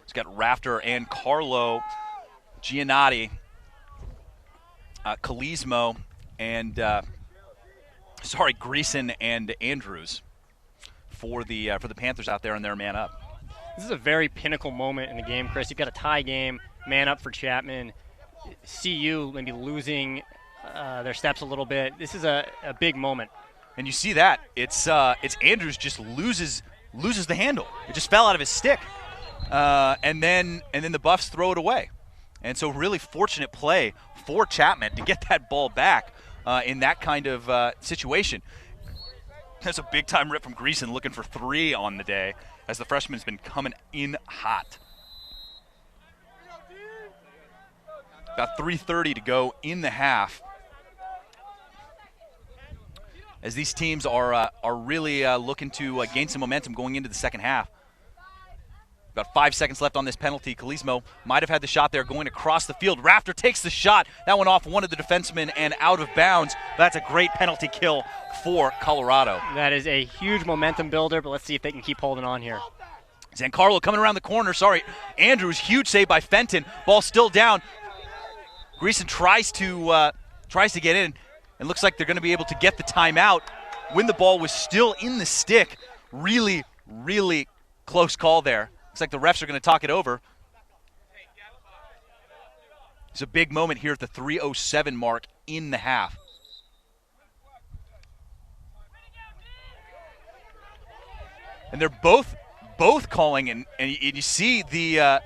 It's got Rafter and Carlo, Giannotti, Kalismo, and Greason and Andrews for the Panthers out there and their man up. This is a very pinnacle moment in the game, Chris. You've got a tie game, man up for Chapman. CU maybe losing their steps a little bit. This is a big moment. And you see that it's Andrews just loses the handle. It just fell out of his stick, and then the Buffs throw it away. And so really fortunate play for Chapman to get that ball back in that kind of situation. There's a big-time rip from Greason looking for 3 on the day as the freshman's been coming in hot. About 3:30 to go in the half. As these teams are really looking to gain some momentum going into the second half. About 5 seconds left on this penalty. Kalismo might have had the shot there going across the field. Rafter takes the shot. That went off one of the defensemen and out of bounds. That's a great penalty kill for Colorado. That is a huge momentum builder, but let's see if they can keep holding on here. Zancarlo coming around the corner. Andrews, huge save by Fenton. Ball still down. Greason tries to get in, and looks like they're going to be able to get the timeout when the ball was still in the stick. Really, really close call there. Looks like the refs are going to talk it over. It's a big moment here at the 3:07 mark in the half. And they're both calling, and you see the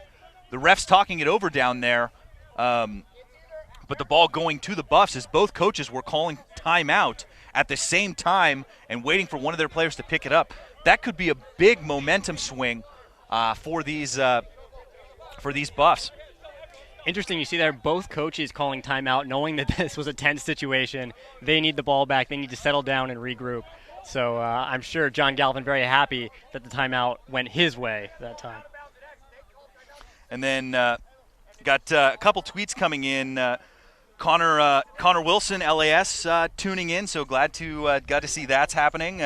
refs talking it over down there. But the ball going to the Buffs as both coaches were calling timeout at the same time and waiting for one of their players to pick it up. That could be a big momentum swing for these Buffs. Interesting, you see there both coaches calling timeout, knowing that this was a tense situation. They need the ball back. They need to settle down and regroup. So I'm sure John Galvin very happy that the timeout went his way that time. And then got a couple tweets coming in. Connor Wilson, LAS, tuning in, so glad to see that's happening.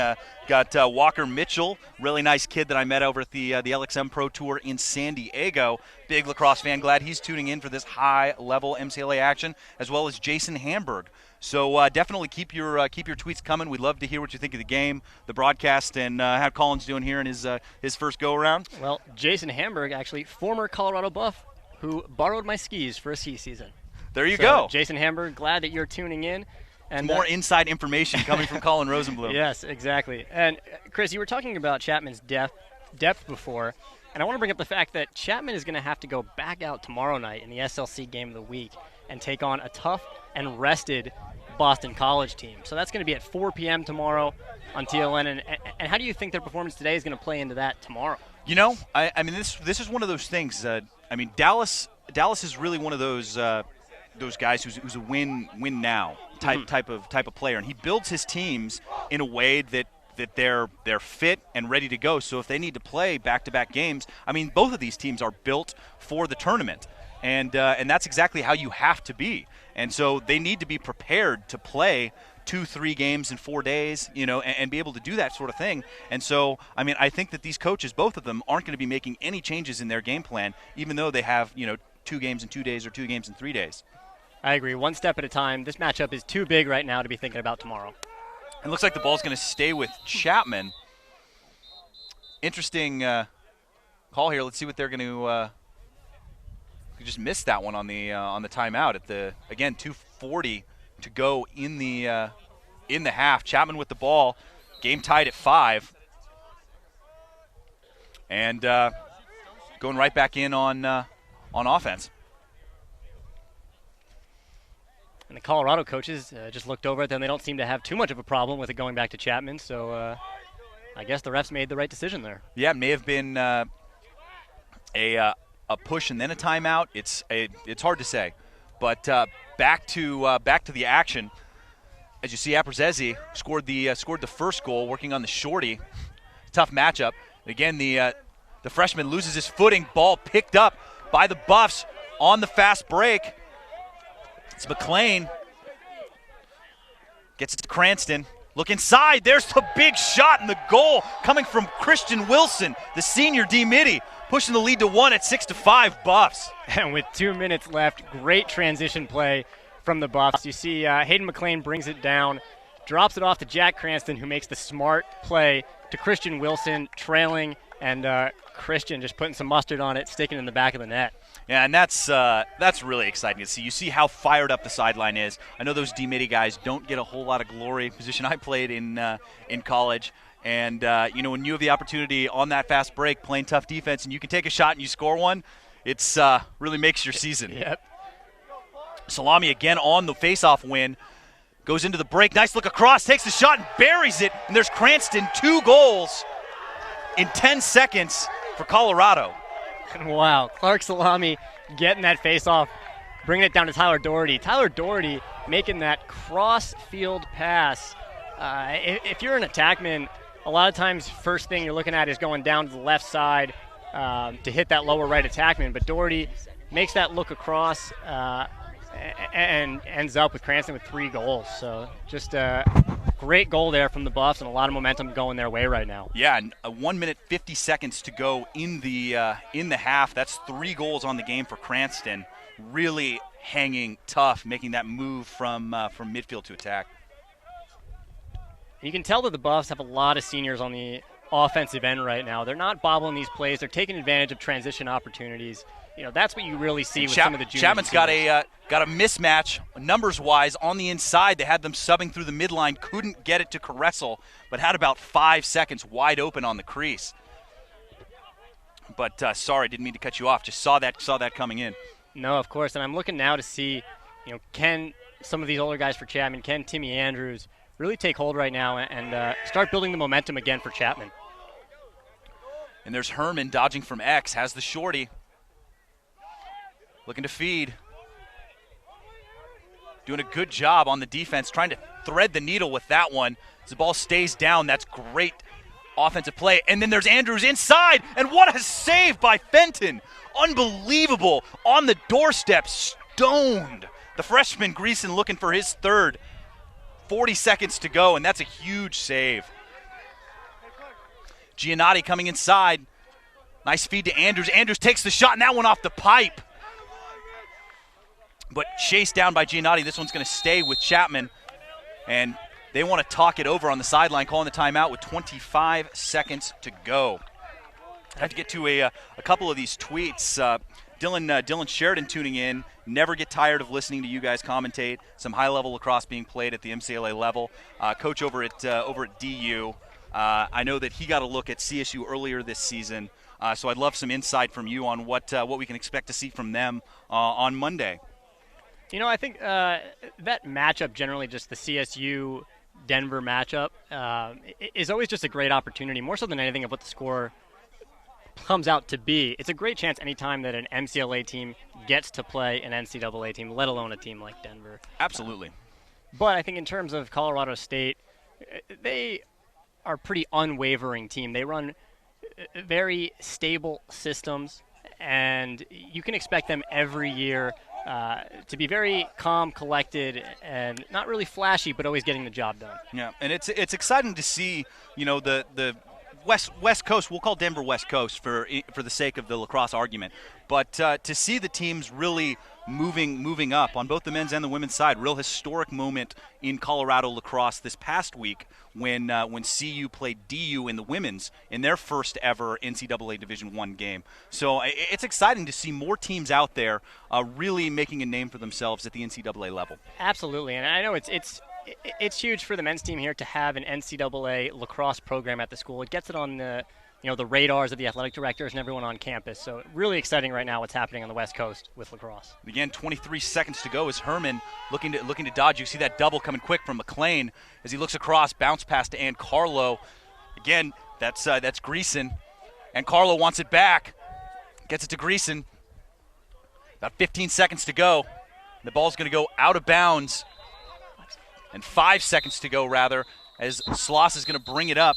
Got Walker Mitchell, really nice kid that I met over at the LXM Pro Tour in San Diego. Big lacrosse fan, glad he's tuning in for this high-level MCLA action, as well as Jason Hamburg. So definitely keep your tweets coming. We'd love to hear what you think of the game, the broadcast, and how Colin's doing here in his first go-around. Well, Jason Hamburg, actually, former Colorado Buff, who borrowed my skis for a ski season. There you go. Jason Hamburg, glad that you're tuning in. And more inside information coming from Colin Rosenblum. Yes, exactly. And Chris, you were talking about Chapman's depth before, and I want to bring up the fact that Chapman is going to have to go back out tomorrow night in the SLC game of the week and take on a tough and rested Boston College team. So that's going to be at 4 p.m. tomorrow on TLN. And how do you think their performance today is going to play into that tomorrow? You know, I mean, this is one of those things. I mean, Dallas is really one of those guys who's a win now type of player, and he builds his teams in a way that they're fit and ready to go. So if they need to play back-to-back games, I mean, both of these teams are built for the tournament, and that's exactly how you have to be. And so they need to be prepared to play 2-3 games in 4 days, and be able to do that sort of thing. And so, I mean, I think that these coaches, both of them, aren't going to be making any changes in their game plan, even though they have 2 games in 2 days or 2 games in 3 days. I agree. One step at a time. This matchup is too big right now to be thinking about tomorrow. It looks like the ball's going to stay with Chapman. Interesting call here. Let's see what they're going to You just missed that one on the timeout at the, again, 2:40 to go in the half. Chapman with the ball, game tied at 5, and going right back in on offense. And the Colorado coaches just looked over at them. They don't seem to have too much of a problem with it going back to Chapman, so I guess the refs made the right decision there. Yeah, it may have been a push and then a timeout. It's hard to say, but back to the action. As you see, Aprezezi scored the first goal, working on the shorty. Tough matchup. Again, the freshman loses his footing. Ball picked up by the Buffs on the fast break. It's McLean. Gets it to Cranston. Look inside. There's the big shot in the goal coming from Christian Wilson, the senior D-Midi, pushing the lead to 1 at 6-5 Buffs. And with 2 minutes left, great transition play from the Buffs. You see Hayden McLean brings it down, drops it off to Jack Cranston, who makes the smart play to Christian Wilson, trailing, and Christian just putting some mustard on it, sticking in the back of the net. Yeah, and that's really exciting to see. You see how fired up the sideline is. I know those D-Midi guys don't get a whole lot of glory. Position I played in college. And, when you have the opportunity on that fast break, playing tough defense, and you can take a shot and you score one, it's really makes your season. Yep. Salami again on the face-off win. Goes into the break. Nice look across. Takes the shot and buries it. And there's Cranston. 2 goals in 10 seconds for Colorado. Wow. Clark Salami getting that face-off, bringing it down to Tyler Doherty. Tyler Doherty making that cross-field pass. If you're an attackman, a lot of times first thing you're looking at is going down to the left side to hit that lower right attackman. But Doherty makes that look across and ends up with Cranston with 3 goals. So just a great goal there from the Buffs and a lot of momentum going their way right now. Yeah, and 1 minute 50 seconds to go in the half. That's 3 goals on the game for Cranston. Really hanging tough, making that move from midfield to attack. You can tell that the Buffs have a lot of seniors on the offensive end right now. They're not bobbling these plays. They're taking advantage of transition opportunities. That's what you really see with some of the juniors. Chapman's got a mismatch numbers-wise on the inside. They had them subbing through the midline, couldn't get it to Caressel, but had about 5 seconds wide open on the crease. But sorry, didn't mean to cut you off. Just saw that coming in. No, of course. And I'm looking now to see, can some of these older guys for Chapman, can Timmy Andrews really take hold right now and start building the momentum again for Chapman. And there's Herman dodging from X, has the shorty. Looking to feed. Doing a good job on the defense, trying to thread the needle with that one. As the ball stays down, that's great offensive play. And then there's Andrews inside, and what a save by Fenton. Unbelievable. On the doorstep, stoned. The freshman Greason looking for his third. 40 seconds to go, and that's a huge save. Giannotti coming inside. Nice feed to Andrews. Andrews takes the shot, and that one off the pipe. But chased down by Giannotti. This one's going to stay with Chapman. And they want to talk it over on the sideline, calling the timeout with 25 seconds to go. I have to get to a couple of these tweets. Dylan Sheridan tuning in. Never get tired of listening to you guys commentate. Some high-level lacrosse being played at the MCLA level. Coach over at DU. I know that he got a look at CSU earlier this season. So I'd love some insight from you on what we can expect to see from them on Monday. I think that matchup, generally just the CSU-Denver matchup, is always just a great opportunity, more so than anything of what the score comes out to be. It's a great chance anytime that an MCLA team gets to play an NCAA team, let alone a team like Denver. Absolutely. But I think in terms of Colorado State, they are a pretty unwavering team. They run very stable systems, and you can expect them every year to be very calm, collected, and not really flashy, but always getting the job done. Yeah, and it's exciting to see, the West Coast. We'll call Denver West Coast for the sake of the lacrosse argument. But to see the teams really moving up on both the men's and the women's side, real historic moment in Colorado lacrosse this past week when CU played DU in the women's in their first ever NCAA Division I game. So it's exciting to see more teams out there really making a name for themselves at the NCAA level. Absolutely, and I know it's huge for the men's team here to have an NCAA lacrosse program at the school. It gets it on the radars of the athletic directors and everyone on campus. So really exciting right now what's happening on the West Coast with lacrosse. Again, 23 seconds to go as Herman looking to dodge. You see that double coming quick from McLean as he looks across, bounce pass to Ann Carlo. Again, that's Greason. And Carlo wants it back. Gets it to Greason. About 15 seconds to go. The ball's going to go out of bounds. And 5 seconds to go, rather, as Sloss is going to bring it up.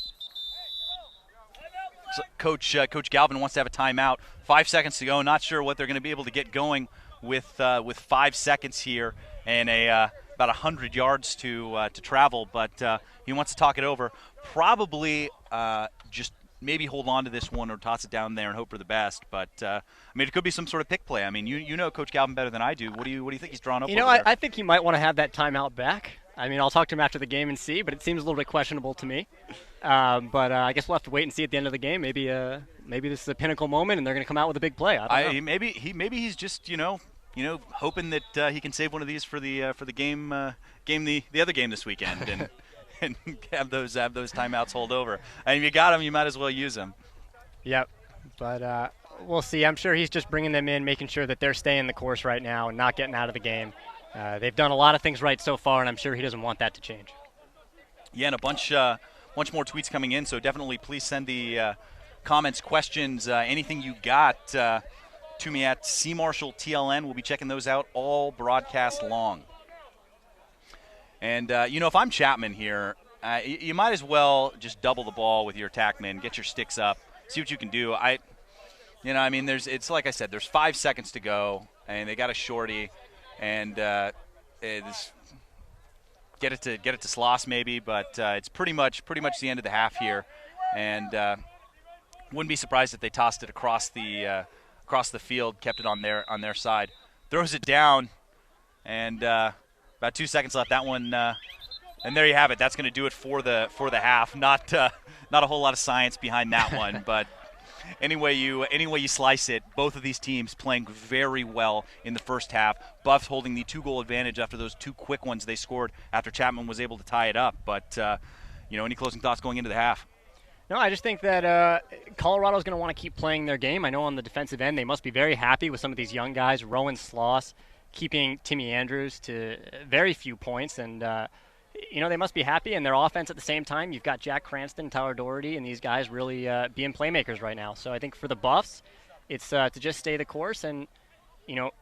So Coach Galvin wants to have a timeout. 5 seconds to go. Not sure what they're going to be able to get going with 5 seconds here and about 100 yards to travel. But he wants to talk it over. Probably just maybe hold on to this one or toss it down there and hope for the best. But it could be some sort of pick play. I mean, you know Coach Galvin better than I do. What do you think he's drawn up? I think he might want to have that timeout back. I mean, I'll talk to him after the game and see, but it seems a little bit questionable to me. But I guess we'll have to wait and see at the end of the game. Maybe this is a pinnacle moment, and they're going to come out with a big play. I don't know. Maybe he's just hoping that he can save one of these for the game the other game this weekend and and have those timeouts hold over. And if you got them, you might as well use them. Yep. But we'll see. I'm sure he's just bringing them in, making sure that they're staying the course right now and not getting out of the game. They've done a lot of things right so far, and I'm sure he doesn't want that to change. Yeah, and a bunch more tweets coming in, so definitely please send the comments, questions, anything you got to me at CMarshallTLN. We'll be checking those out all broadcast long. And, if I'm Chapman here, you might as well just double the ball with your attackmen, get your sticks up, see what you can do. It's like I said, there's 5 seconds to go, and they got a shorty. And get it to Sloss maybe, but it's pretty much the end of the half here, and wouldn't be surprised if they tossed it across the field, kept it on their side, throws it down, and about 2 seconds left. That one, and there you have it. That's going to do it for the half. Not a whole lot of science behind that one, but. Any way you slice it, both of these teams playing very well in the first half. Buffs holding the 2-goal advantage after those 2 quick ones they scored after Chapman was able to tie it up. But, any closing thoughts going into the half? No, I just think that Colorado's going to want to keep playing their game. I know on the defensive end they must be very happy with some of these young guys, Rowan Sloss, keeping Timmy Andrews to very few points. And, they must be happy. And their offense at the same time, you've got Jack Cranston, Tyler Doherty, and these guys really being playmakers right now. So I think for the Buffs, it's to just stay the course. And,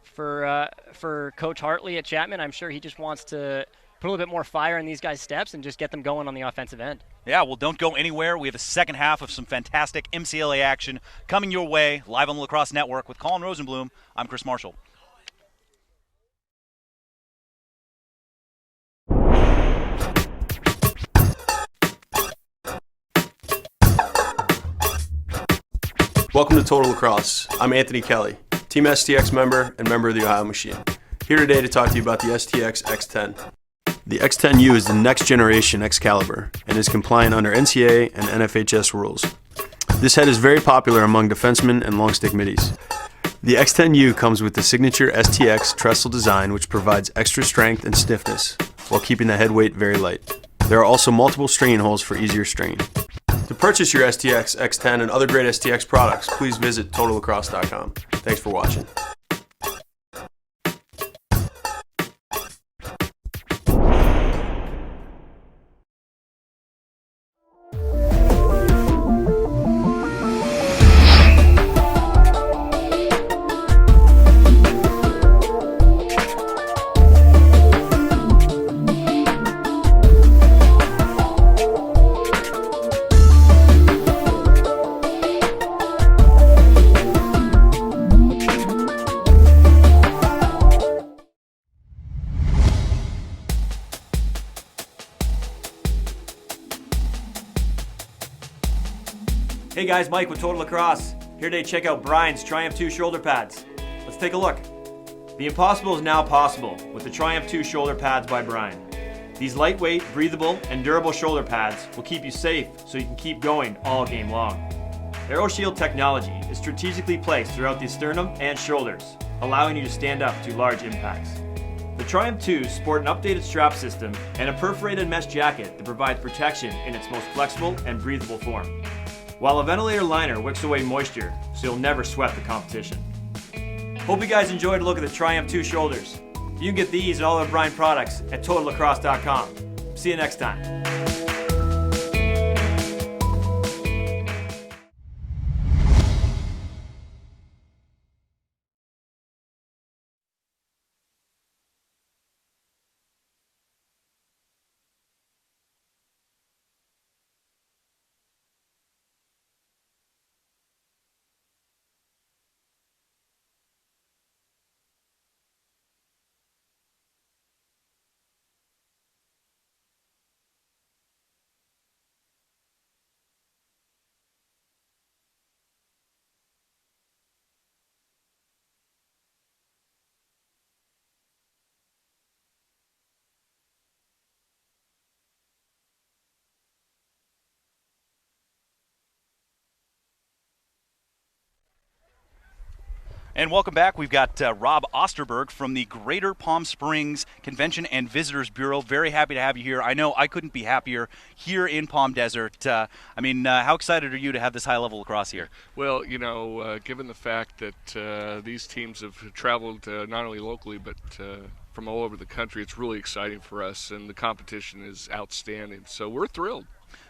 for Coach Hartley at Chapman, I'm sure he just wants to put a little bit more fire in these guys' steps and just get them going on the offensive end. Yeah, well, don't go anywhere. We have a second half of some fantastic MCLA action coming your way live on the Lacrosse Network with Colin Rosenblum. I'm Chris Marshall. Welcome to Total Lacrosse. I'm Anthony Kelly, Team STX member and member of the Ohio Machine. Here today to talk to you about the STX X10. The X10U is the next generation Excalibur and is compliant under NCAA and NFHS rules. This head is very popular among defensemen and long stick middies. The X10U comes with the signature STX trestle design, which provides extra strength and stiffness while keeping the head weight very light. There are also multiple stringing holes for easier stringing. To purchase your STX X10 and other great STX products, please visit TotalLacrosse.com. Thanks for watching. Hey guys, Mike with Total Lacrosse. Here today to check out Brian's Triumph 2 shoulder pads. Let's take a look. The impossible is now possible with the Triumph 2 shoulder pads by Brian. These lightweight, breathable, and durable shoulder pads will keep you safe so you can keep going all game long. AeroShield technology is strategically placed throughout the sternum and shoulders, allowing you to stand up to large impacts. The Triumph 2s sport an updated strap system and a perforated mesh jacket that provides protection in its most flexible and breathable form, while a ventilator liner wicks away moisture so you'll never sweat the competition. Hope you guys enjoyed a look at the Triumph 2 shoulders. You can get these and all other Brian products at TotalLacrosse.com. See you next time. And welcome back. We've got Rob Osterberg from the Greater Palm Springs Convention and Visitors Bureau. Very happy to have you here. I know I couldn't be happier here in Palm Desert. How excited are you to have this high-level lacrosse here? Well, given the fact that these teams have traveled not only locally but from all over the country, it's really exciting for us, and the competition is outstanding. So we're thrilled.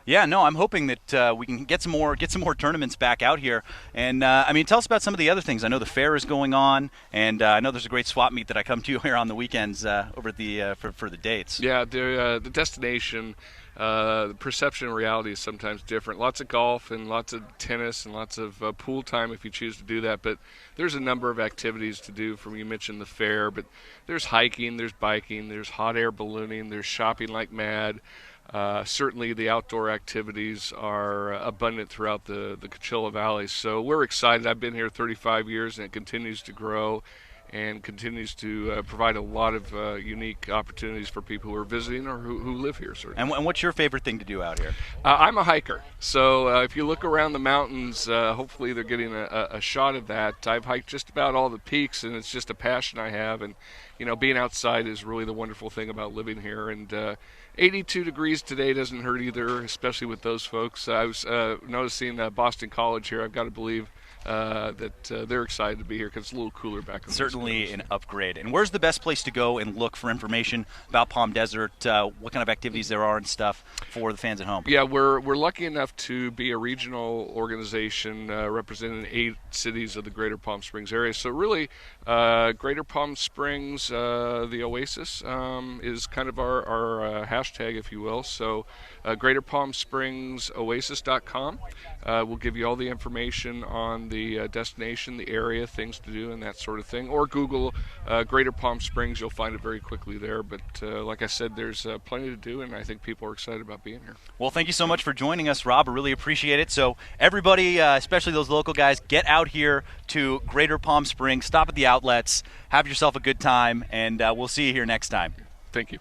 Yeah, no, I'm hoping that we can get some more tournaments back out here. And tell us about some of the other things. I know the fair is going on, and I know there's a great swap meet that I come to here on the weekends over at the for the dates. Yeah, the destination, the perception and reality is sometimes different. Lots of golf and lots of tennis and lots of pool time if you choose to do that. But there's a number of activities to do. You mentioned the fair, but there's hiking, there's biking, there's hot air ballooning, there's shopping like mad. Certainly the outdoor activities are abundant throughout the Coachella Valley. So we're excited. I've been here 35 years, and it continues to grow and continues to provide a lot of unique opportunities for people who are visiting or who live here. And what's your favorite thing to do out here? I'm a hiker. So if you look around the mountains, hopefully they're getting a shot of that. I've hiked just about all the peaks, and it's just a passion I have. And, being outside is really the wonderful thing about living here. And 82 degrees today doesn't hurt either, especially with those folks. I was noticing Boston College here. I've got to believe that they're excited to be here because it's a little cooler back in the Certainly an upgrade. And where's the best place to go and look for information about Palm Desert, what kind of activities there are and stuff for the fans at home? Yeah, we're lucky enough to be a regional organization representing 8 cities of the Greater Palm Springs area. So really, Greater Palm Springs, the Oasis, is kind of our hashtag, if you will. So GreaterPalmSpringsOasis.com will give you all the information on the destination, the area, things to do, and that sort of thing. Or Google Greater Palm Springs. You'll find it very quickly there. But like I said, there's plenty to do, and I think people are excited about being here. Well, thank you so much for joining us, Rob. I really appreciate it. So everybody, especially those local guys, get out here to Greater Palm Springs. Stop at the outlets. Have yourself a good time, and we'll see you here next time. Thank you.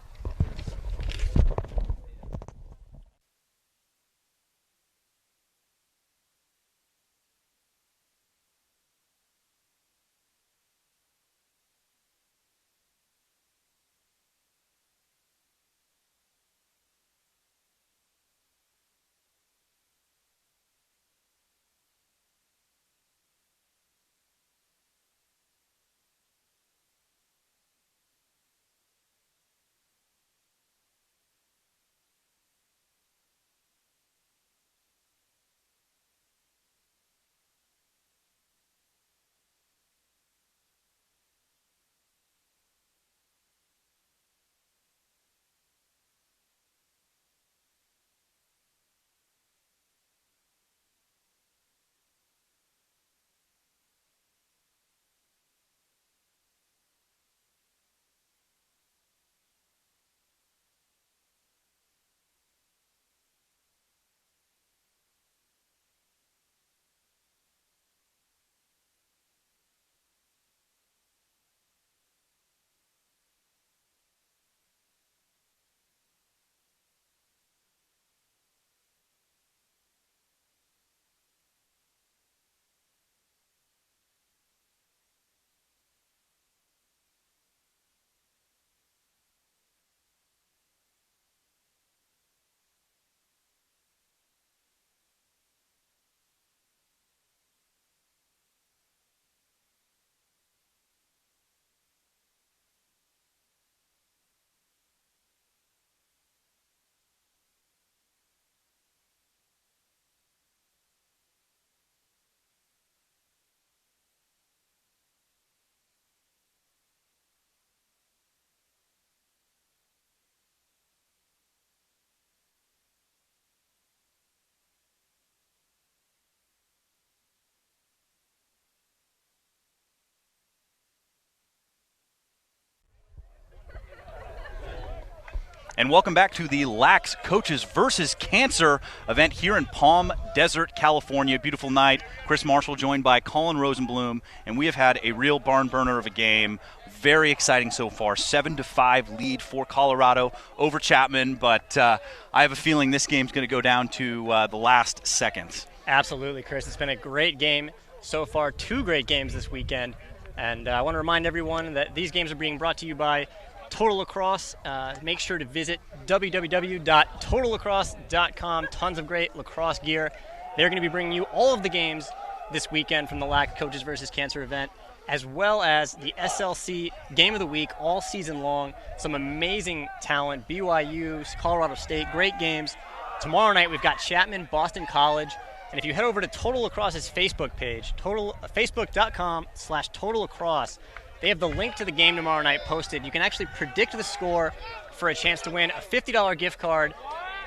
And welcome back to the LAX Coaches versus Cancer event here in Palm Desert, California. Beautiful night. Chris Marshall joined by Colin Rosenblum, and we have had a real barn burner of a game. Very exciting so far. 7-5 lead for Colorado over Chapman, but I have a feeling this game's going to go down to the last seconds. Absolutely, Chris. It's been a great game so far. 2 great games this weekend. And I want to remind everyone that these games are being brought to you by Total Lacrosse. Make sure to visit www.totallacrosse.com. Tons of great lacrosse gear. They're going to be bringing you all of the games this weekend from the LAC Coaches versus Cancer event, as well as the SLC Game of the Week all season long. Some amazing talent, BYU, Colorado State, great games. Tomorrow night we've got Chapman, Boston College. And if you head over to Total Lacrosse's Facebook page, facebook.com/Total Lacrosse, they have the link to the game tomorrow night posted. You can actually predict the score for a chance to win a $50 gift card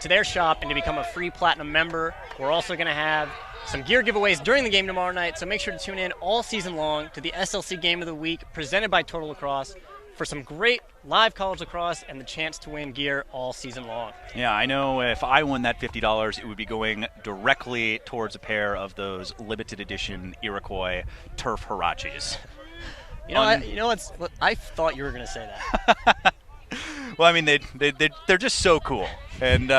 to their shop and to become a free Platinum member. We're also going to have some gear giveaways during the game tomorrow night, so make sure to tune in all season long to the SLC Game of the Week presented by Total Lacrosse for some great live college lacrosse and the chance to win gear all season long. Yeah, I know if I won that $50, it would be going directly towards a pair of those limited edition Iroquois turf Hirachis. I thought you were going to say that. Well, I mean, they're just so cool. And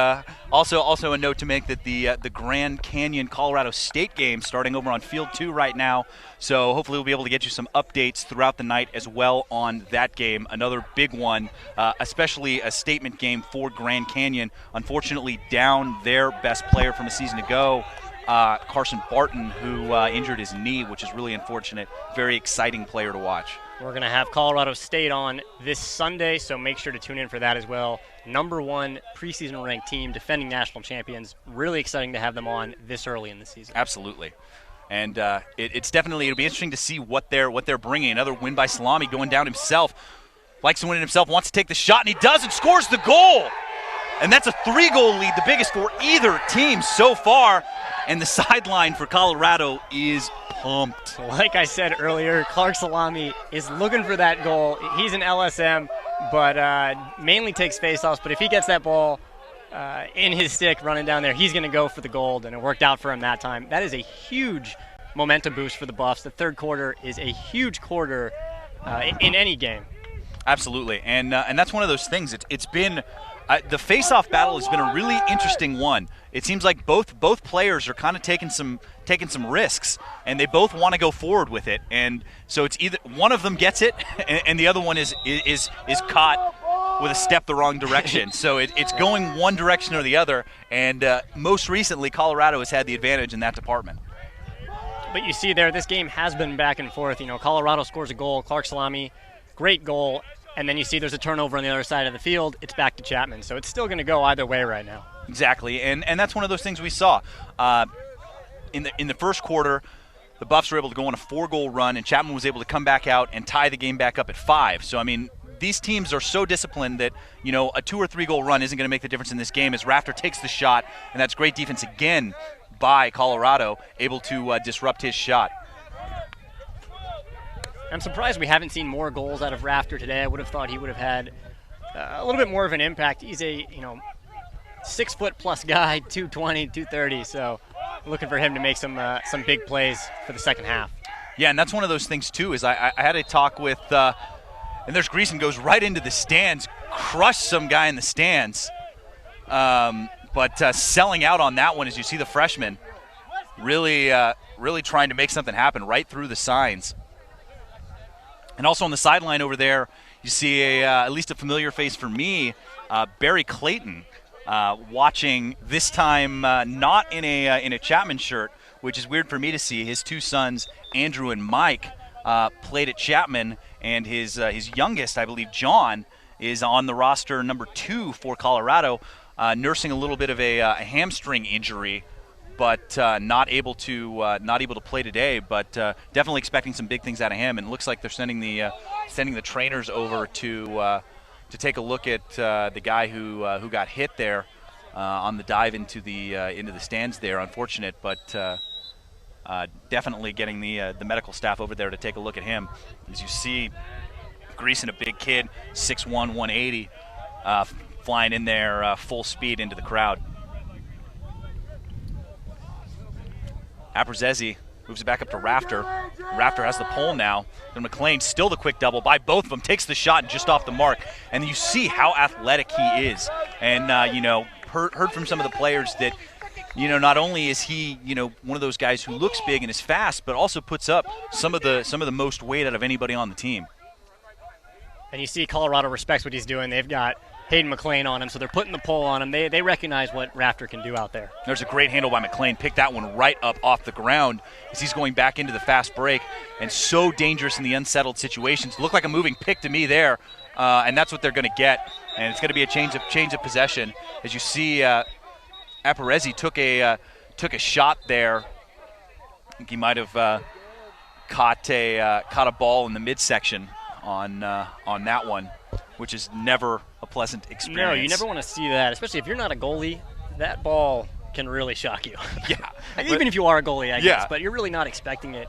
also a note to make that the Grand Canyon Colorado State game starting over on Field 2 right now. So hopefully we'll be able to get you some updates throughout the night as well on that game. Another big one, especially a statement game for Grand Canyon. Unfortunately, down their best player from a season ago, Carson Barton, who injured his knee, which is really unfortunate. Very exciting player to watch. We're going to have Colorado State on this Sunday, so make sure to tune in for that as well. Number 1 preseason ranked team, defending national champions. Really exciting to have them on this early in the season. Absolutely. And it's definitely, it'll be interesting to see what they're bringing. Another win by Salami, going down himself. Likes to win it himself, wants to take the shot, and he does, and scores the goal. And that's a 3-goal lead, the biggest for either team so far. And the sideline for Colorado is pumped. Like I said earlier, Clark Salami is looking for that goal. He's an LSM, but mainly takes faceoffs. But if he gets that ball in his stick running down there, he's going to go for the gold, and it worked out for him that time. That is a huge momentum boost for the Buffs. The third quarter is a huge quarter in any game. Absolutely, and that's one of those things. It's been the face-off battle has been a really interesting one. It seems like both players are kind of taking some risks, and they both want to go forward with it. And so it's either one of them gets it, and the other one is caught with a step the wrong direction. So it's going one direction or the other. And most recently, Colorado has had the advantage in that department. But you see there, this game has been back and forth. Colorado scores a goal, Clark Salami, great goal. And then you see there's a turnover on the other side of the field. It's back to Chapman. So it's still going to go either way right now. Exactly, and that's one of those things we saw. In the first quarter, the Buffs were able to go on a 4-goal run, and Chapman was able to come back out and tie the game back up at 5. So, I mean, these teams are so disciplined that, a 2 or 3 goal run isn't going to make the difference in this game as Rafter takes the shot, and that's great defense again by Colorado, able to disrupt his shot. I'm surprised we haven't seen more goals out of Rafter today. I would have thought he would have had a little bit more of an impact. He's a 6-foot-plus guy, 220, 230. So looking for him to make some big plays for the second half. Yeah, and that's one of those things too. Is I had a talk with, and there's Greason goes right into the stands, crushed some guy in the stands, but selling out on that one as you see the freshman really trying to make something happen right through the signs. And also on the sideline over there, you see at least a familiar face for me, Barry Clayton, watching this time not in a Chapman shirt, which is weird for me to see. His 2 sons, Andrew and Mike, played at Chapman, and his youngest, I believe, John, is on the roster number 2 for Colorado, nursing a little bit of a hamstring injury, but not able to play today. But definitely expecting some big things out of him. And it looks like they're sending the trainers over to take a look at the guy who got hit there on the dive into the stands there. Unfortunate, but definitely getting the medical staff over there to take a look at him. As you see, Greason, a big kid, 6'1", 180. flying in there full speed into the crowd. Abruzzese moves it back up to Rafter. Rafter has the pole now. And McLean, still the quick double by both of them, takes the shot just off the mark. And you see how athletic he is. And, heard from some of the players that, not only is he, one of those guys who looks big and is fast, but also puts up some of the most weight out of anybody on the team. And you see Colorado respects what he's doing. They've got Hayden McLean on him, so they're putting the pole on him. They recognize what Rafter can do out there. There's a great handle by McLean. Picked that one right up off the ground as he's going back into the fast break, and so dangerous in the unsettled situations. Looked like a moving pick to me there, and that's what they're going to get. And it's going to be a change of possession. As you see, Abruzzese took a shot there. I think he might have caught a ball in the midsection on that one, which is never a pleasant experience. No, you never want to see that, especially if you're not a goalie. That ball can really shock you. Yeah. Even if you are a goalie, I guess, but you're really not expecting it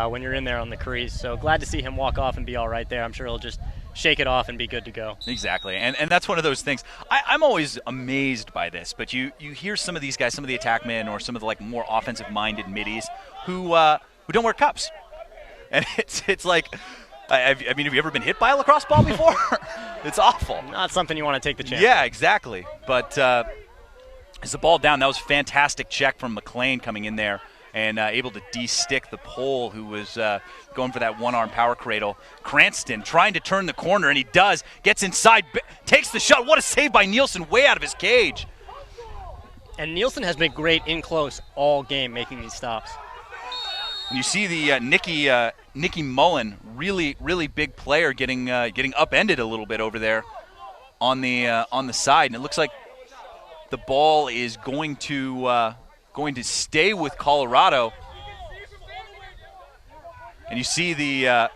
when you're in there on the crease. So glad to see him walk off and be all right there. I'm sure he'll just shake it off and be good to go. Exactly, and that's one of those things. I'm always amazed by this, but you hear some of these guys, some of the attackmen or some of the more offensive-minded middies who don't wear cups. And it's like, have you ever been hit by a lacrosse ball before? It's awful. Not something you want to take the chance. Yeah, exactly. But as the ball down, that was a fantastic check from McLean coming in there and able to de-stick the pole who was going for that one-arm power cradle. Cranston trying to turn the corner, and he does. Gets inside, takes the shot. What a save by Nielsen, way out of his cage. And Nielsen has been great in close all game making these stops. And you see the Nicky Mullen, really, really big player, getting upended a little bit over there on the side, and it looks like the ball is going to stay with Colorado. And you see the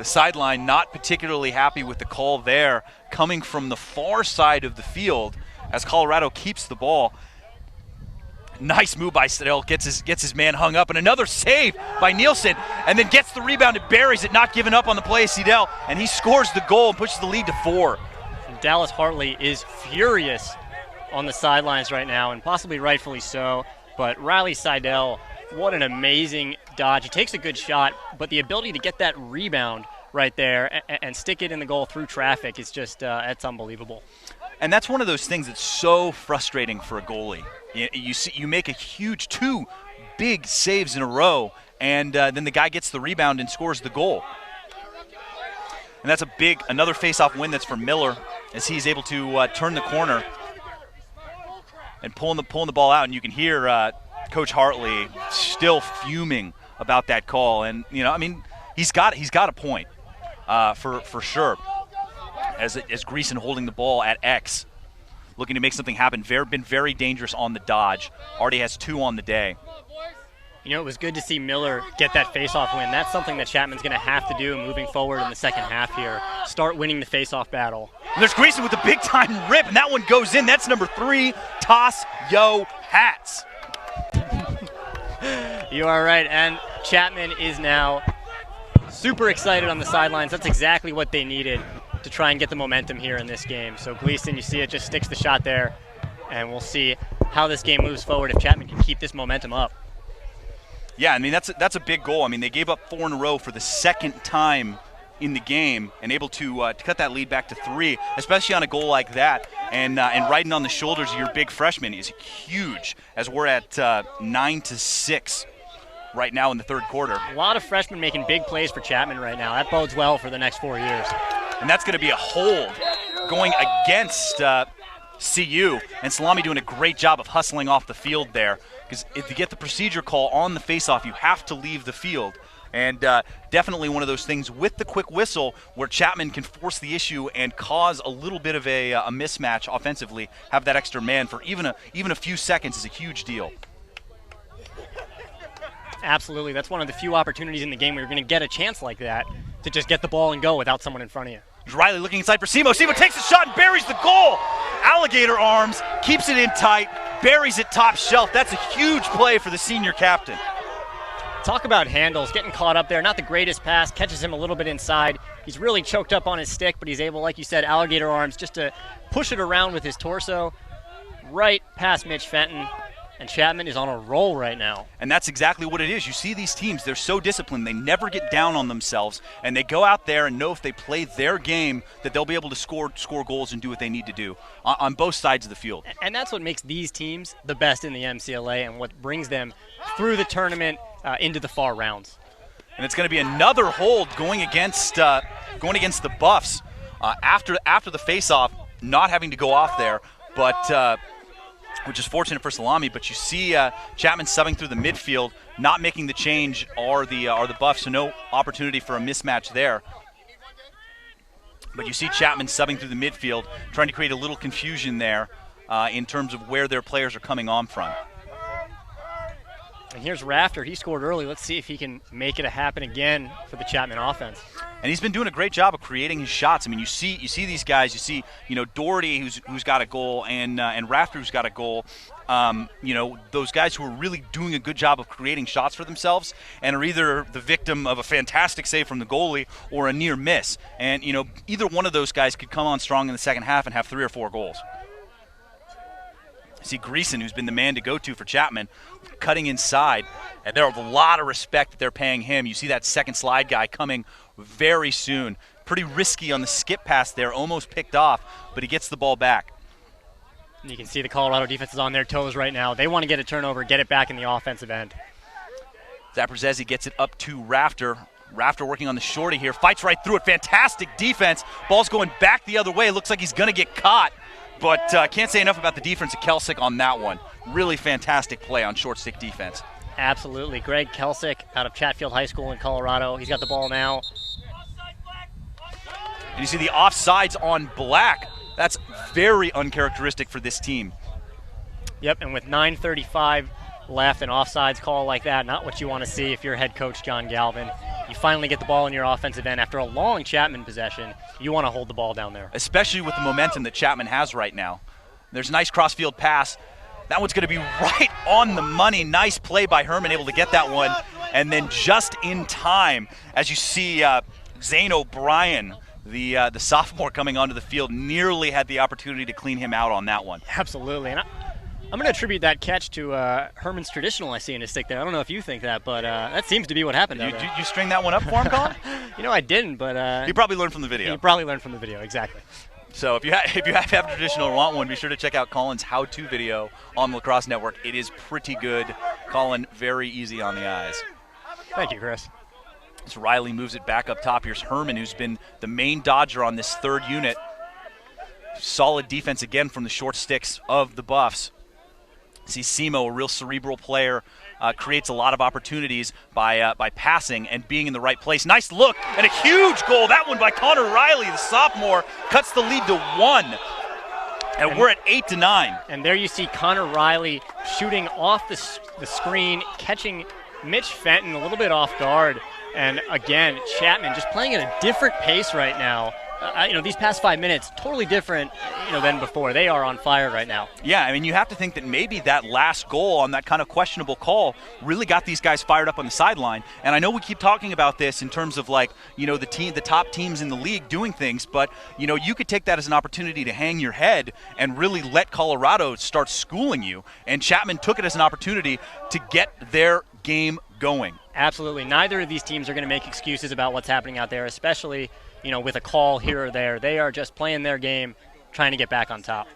sideline not particularly happy with the call there, coming from the far side of the field as Colorado keeps the ball. Nice move by Siddell, gets his man hung up, and another save by Nielsen, and then gets the rebound and buries it, not giving up on the play of Siddell, and he scores the goal and pushes the lead to 4. And Dallas Hartley is furious on the sidelines right now, and possibly rightfully so, but Riley Siddell, what an amazing dodge. He takes a good shot, but the ability to get that rebound right there and stick it in the goal through traffic is just, that's unbelievable. And that's one of those things that's so frustrating for a goalie. You make a huge 2 big saves in a row, and then the guy gets the rebound and scores the goal. And that's another face-off win that's for Miller as he's able to turn the corner and pulling the ball out. And you can hear Coach Hartley still fuming about that call. And he's got a point for sure. As Greason holding the ball at X, looking to make something happen. Been very dangerous on the dodge. Already has 2 on the day. It was good to see Miller get that face-off win. That's something that Chapman's going to have to do moving forward in the second half here. Start winning the face-off battle. And there's Greason with a big-time rip, and that one goes in. That's number 3, Toss Yo Hats. You are right, and Chapman is now super excited on the sidelines. That's exactly what they needed to try and get the momentum here in this game. So Gleason, you see it just sticks the shot there, and we'll see how this game moves forward if Chapman can keep this momentum up. Yeah, that's a big goal. They gave up 4 in a row for the second time in the game, and able to cut that lead back to 3, especially on a goal like that. And riding on the shoulders of your big freshman is huge, as we're at 9-6 right now in the third quarter. A lot of freshmen making big plays for Chapman right now. That bodes well for the next 4 years. And that's going to be a hold going against CU. And Salami doing a great job of hustling off the field there. Because if you get the procedure call on the faceoff, you have to leave the field. And definitely one of those things with the quick whistle where Chapman can force the issue and cause a little bit of a mismatch offensively. Have that extra man for even a few seconds is a huge deal. Absolutely. That's one of the few opportunities in the game where you're going to get a chance like that to just get the ball and go without someone in front of you. Riley looking inside for Simo. Simo takes the shot and buries the goal. Alligator arms, keeps it in tight, buries it top shelf. That's a huge play for the senior captain. Talk about handles, getting caught up there. Not the greatest pass, catches him a little bit inside, He's really choked up on his stick, but he's able, like you said, alligator arms, just to push it around with his torso right past Mitch Fenton. And Chapman is on a roll right now. And that's exactly what it is. You see these teams, they're so disciplined. They never get down on themselves, and they go out there and know if they play their game that they'll be able to score goals and do what they need to do on both sides of the field. And that's what makes these teams the best in the MCLA and what brings them through the tournament into the far rounds. And it's going to be another hold going against the Buffs after the face-off, not having to go off there, but which is fortunate for Salami. But you see Chapman subbing through the midfield, not making the change are the Buffs, so no opportunity for a mismatch there. But you see Chapman subbing through the midfield, trying to create a little confusion there in terms of where their players are coming on from. And here's Rafter. He scored early. Let's see if he can make it happen again for the Chapman offense. And he's been doing a great job of creating his shots. I mean, you see these guys. You see, Doherty who's got a goal, and Rafter who's got a goal. Those guys who are really doing a good job of creating shots for themselves, and are either the victim of a fantastic save from the goalie or a near miss. And either one of those guys could come on strong in the second half and have 3 or 4 goals. See Greason, who's been the man to go to for Chapman, cutting inside, and there's a lot of respect that they're paying him. You see that second slide guy coming very soon. Pretty risky on the skip pass there, almost picked off, but he gets the ball back. You can see the Colorado defense is on their toes right now. They want to get a turnover, get it back in the offensive end. Zaprozezi gets it up to Rafter. Rafter working on the shorty here, fights right through it. Fantastic defense. Ball's going back the other way. Looks like he's going to get caught. But can't say enough about the defense of Kelsick on that one. Really fantastic play on short stick defense. Absolutely. Greg Kelsick out of Chatfield High School in Colorado. He's got the ball now. And you see the offsides on Black. That's very uncharacteristic for this team. Yep, and with 9:35 left, an offsides call like that, not what you want to see if you're head coach John Galvin. You finally get the ball in your offensive end after a long Chapman possession. You want to hold the ball down there. Especially with the momentum that Chapman has right now. There's a nice cross-field pass. That one's going to be right on the money. Nice play by Herman, able to get that one. And then just in time, as you see Zane O'Brien, the sophomore coming onto the field, nearly had the opportunity to clean him out on that one. Absolutely. And I'm going to attribute that catch to Herman's traditional I see in his stick there. I don't know if you think that, but that seems to be what happened. Did you string that one up for him, Colin? I didn't, but you probably learned from the video. You probably learned from the video, exactly. So if you have a traditional or want one, be sure to check out Colin's how-to video on the Lacrosse Network. It is pretty good. Colin, very easy on the eyes. Thank you, Chris. As Riley moves it back up top, here's Herman, who's been the main dodger on this third unit. Solid defense again from the short sticks of the Buffs. See Simo, a real cerebral player, creates a lot of opportunities by passing and being in the right place. Nice look and a huge goal. That one by Connor Riley, the sophomore, cuts the lead to 1. And we're at 8-9. And there you see Connor Riley shooting off the screen, catching Mitch Fenton a little bit off guard. And again, Chapman just playing at a different pace right now. These past 5 minutes, totally different, than before. They are on fire right now. Yeah, I mean, you have to think that maybe that last goal on that kind of questionable call really got these guys fired up on the sideline. And I know we keep talking about this in terms of the top teams in the league doing things, but you could take that as an opportunity to hang your head and really let Colorado start schooling you. And Chapman took it as an opportunity to get their game going. Absolutely. Neither of these teams are going to make excuses about what's happening out there, especially with a call here or there. They are just playing their game, trying to get back on top.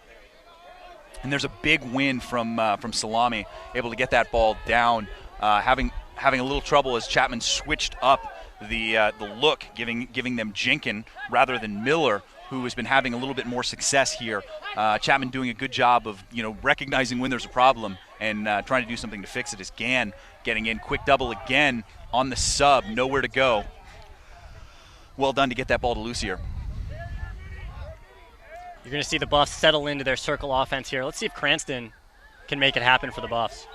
And there's a big win from Salami, able to get that ball down, having a little trouble as Chapman switched up the look, giving them Jenkin rather than Miller, who has been having a little bit more success here. Chapman doing a good job of recognizing when there's a problem and trying to do something to fix it. As Gann getting in, quick double again on the sub, nowhere to go. Well done to get that ball to Lucier. You're going to see the Buffs settle into their circle offense here. Let's see if Cranston can make it happen for the Buffs.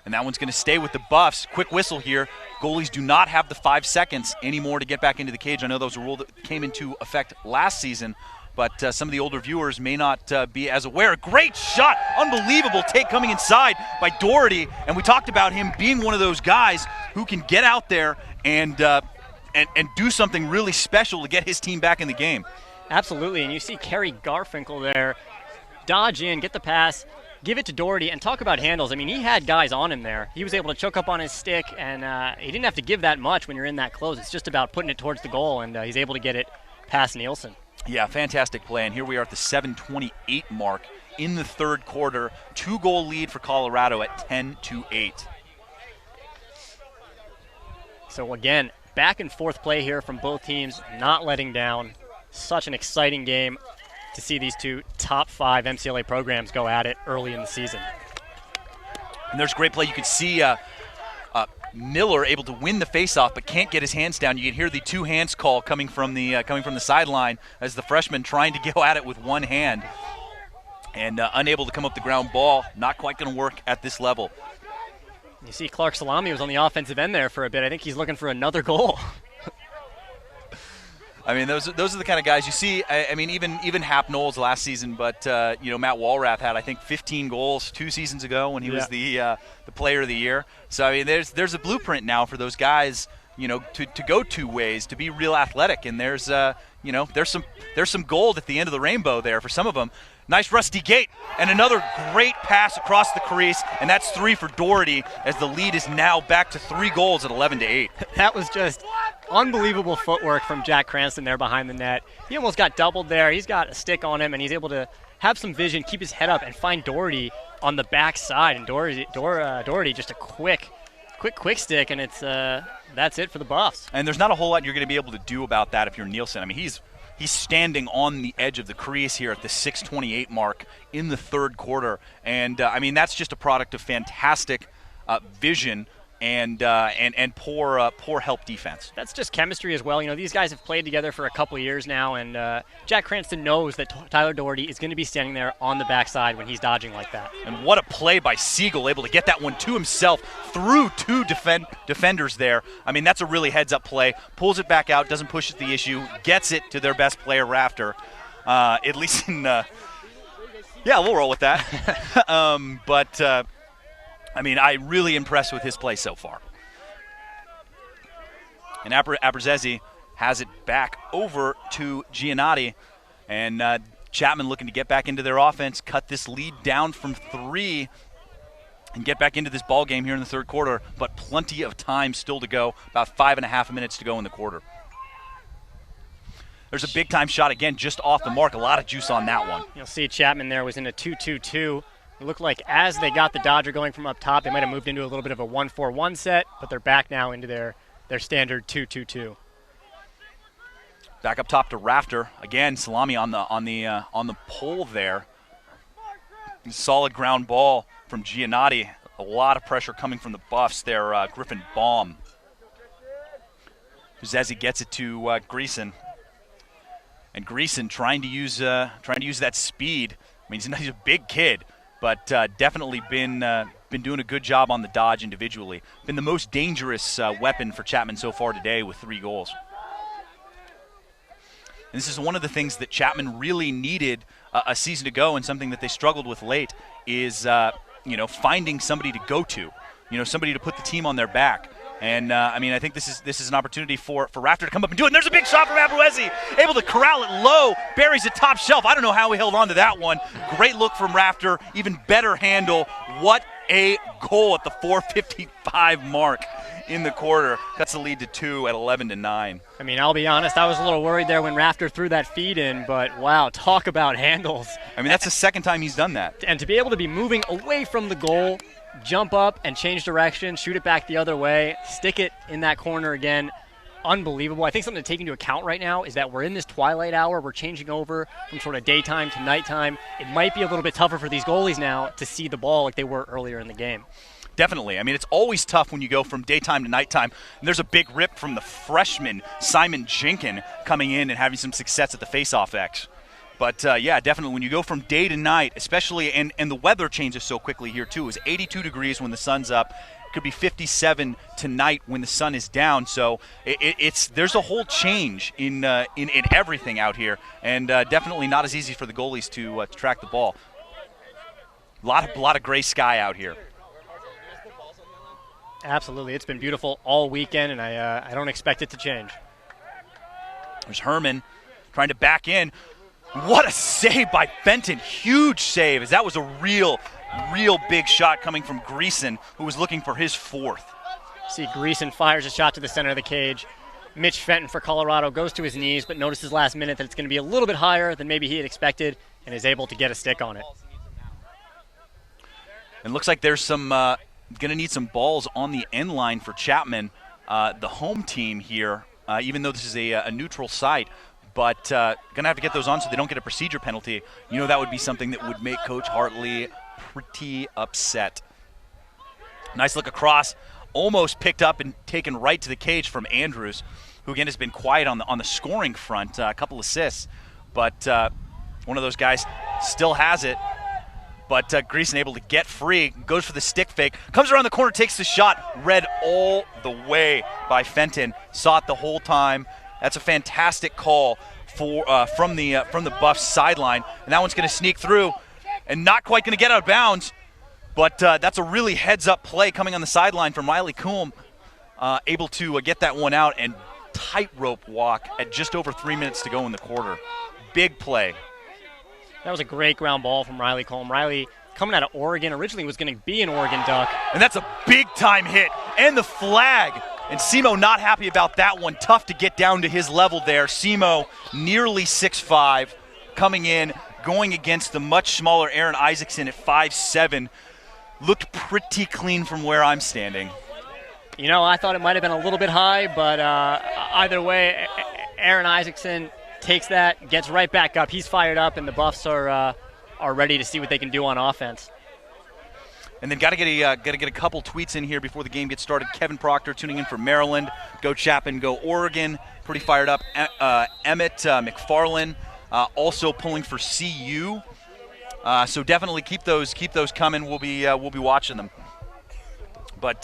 And that one's going to stay with the Buffs. Quick whistle here. Goalies do not have the 5 seconds anymore to get back into the cage. I know that was a rule that came into effect last season, but some of the older viewers may not be as aware. Great shot. Unbelievable take coming inside by Doherty. And we talked about him being one of those guys who can get out there and and do something really special to get his team back in the game. Absolutely, and you see Kerry Garfinkel there dodge in, get the pass, give it to Doherty, and talk about handles. I mean, he had guys on him there. He was able to choke up on his stick, and he didn't have to give that much when you're in that close. It's just about putting it towards the goal, and he's able to get it past Nielsen. Yeah, fantastic play, and here we are at the 7:28 mark in the third quarter. 2-goal lead for Colorado at 10-8. So again, back and forth play here from both teams, not letting down. Such an exciting game to see these two top 5 MCLA programs go at it early in the season. And there's great play. You could see Miller able to win the faceoff, but can't get his hands down. You can hear the 2 hands call coming from the sideline as the freshman trying to go at it with one hand, and unable to come up the ground ball. Not quite going to work at this level. You see Clark Salami was on the offensive end there for a bit. I think he's looking for another goal. I mean, those are the kind of guys you see. I mean, even Hap Knowles last season, but Matt Walrath had, I think, 15 goals 2 seasons ago when he was the player of the year. So I mean, there's a blueprint now for those guys, to go 2 ways, to be real athletic, and there's some gold at the end of the rainbow there for some of them. Nice Rusty Gate, and another great pass across the crease, and that's 3 for Doherty as the lead is now back to 3 goals at 11-8. That was just unbelievable footwork from Jack Cranston there behind the net. He almost got doubled there. He's got a stick on him, and he's able to have some vision, keep his head up, and find Doherty on the backside. And Doherty just a quick stick, and that's it for the Buffs. And there's not a whole lot you're going to be able to do about that if you're Nielsen. I mean, he's standing on the edge of the crease here at the 6:28 mark in the third quarter, and I mean, that's just a product of fantastic vision and poor help defense. That's just chemistry as well. These guys have played together for a couple years now, and Jack Cranston knows that Tyler Doherty is going to be standing there on the backside when he's dodging like that. And what a play by Siegel, able to get that one to himself through 2 defenders there. I mean, that's a really heads-up play. Pulls it back out, doesn't push the issue, gets it to their best player, Rafter. At least in we'll roll with that. I mean, I'm really impressed with his play so far. And Abruzzese has it back over to Giannotti. And Chapman looking to get back into their offense, cut this lead down from 3, and get back into this ball game here in the third quarter. But plenty of time still to go, about 5.5 minutes to go in the quarter. There's a big-time shot again, just off the mark. A lot of juice on that one. You'll see Chapman there was in a 2-2-2. It looked like as they got the Dodger going from up top, they might have moved into a little bit of a 1-4-1 set, but they're back now into their standard 2-2-2. Back up top to Rafter again. Salami on the pole there. Solid ground ball from Giannotti. A lot of pressure coming from the Buffs there. Griffin Baum. Zezzi gets it to Greason, and Greason trying to use that speed. I mean, he's a big kid, but definitely been doing a good job on the dodge individually. Been the most dangerous weapon for Chapman so far today with 3 goals. And this is one of the things that Chapman really needed a season ago, and something that they struggled with late is finding somebody to go to, somebody to put the team on their back. And I mean, I think this is an opportunity for Rafter to come up and do it. And there's a big shot from Abruzzese, able to corral it low, buries it top shelf. I don't know how he held on to that one. Great look from Rafter, even better handle. What a goal at the 4:55 mark in the quarter. Cuts the lead to 2 at 11-9. I mean, I'll be honest, I was a little worried there when Rafter threw that feed in, but wow, talk about handles. I mean, that's the second time he's done that. And to be able to be moving away from the goal, jump up and change direction, shoot it back the other way, stick it in that corner again. Unbelievable. I think something to take into account right now is that we're in this twilight hour. We're changing over from sort of daytime to nighttime. It might be a little bit tougher for these goalies now to see the ball like they were earlier in the game. Definitely. I mean, it's always tough when you go from daytime to nighttime. And there's a big rip from the freshman, Simon Jenkin, coming in and having some success at the faceoff X. But, yeah, definitely when you go from day to night, especially, and the weather changes so quickly here, too. It's 82 degrees when the sun's up. It could be 57 tonight when the sun is down. So there's a whole change in everything out here, and definitely not as easy for the goalies to track the ball. A lot of gray sky out here. Absolutely. It's been beautiful all weekend, and I don't expect it to change. There's Herman trying to back in. What a save by Fenton. Huge save, as that was a real big shot coming from Greason, who was looking for his fourth. See, Greason fires a shot to the center of the cage. Mitch Fenton for Colorado goes to his knees, but notices last minute that it's going to be a little bit higher than maybe he had expected, and is able to get a stick on it. And looks like there's some going to need some balls on the end line for Chapman, the home team here, even though this is a neutral site. But going to have to get those on so they don't get a procedure penalty. You know, that would be something that would make Coach Hartley pretty upset. Nice look across. Almost picked up and taken right to the cage from Andrews, who again has been quiet on the scoring front. A couple assists, but one of those guys still has it. But Greason able to get free, goes for the stick fake, comes around the corner, takes the shot, read all the way by Fenton. Saw it the whole time. That's a fantastic call from the Buffs sideline, and that one's going to sneak through, and not quite going to get out of bounds. But that's a really heads-up play coming on the sideline from Riley Coombe, able to get that one out and tightrope walk at just over 3 minutes to go in the quarter. Big play. That was a great ground ball from Riley Coombe. Riley, coming out of Oregon, originally was going to be an Oregon Duck. And that's a big-time hit. And the flag. And Simo not happy about that one. Tough to get down to his level there. Simo nearly 6'5", coming in, going against the much smaller Aaron Isaacson at 5'7". Looked pretty clean from where I'm standing. You know, I thought it might have been a little bit high, but either way, Aaron Isaacson takes that, gets right back up. He's fired up, and the Buffs are ready to see what they can do on offense. And then got to get a couple tweets in here before the game gets started. Kevin Proctor tuning in for Maryland. Go Chapman, go Oregon. Pretty fired up. Emmett McFarland also pulling for CU. So definitely keep those coming. We'll be watching them. But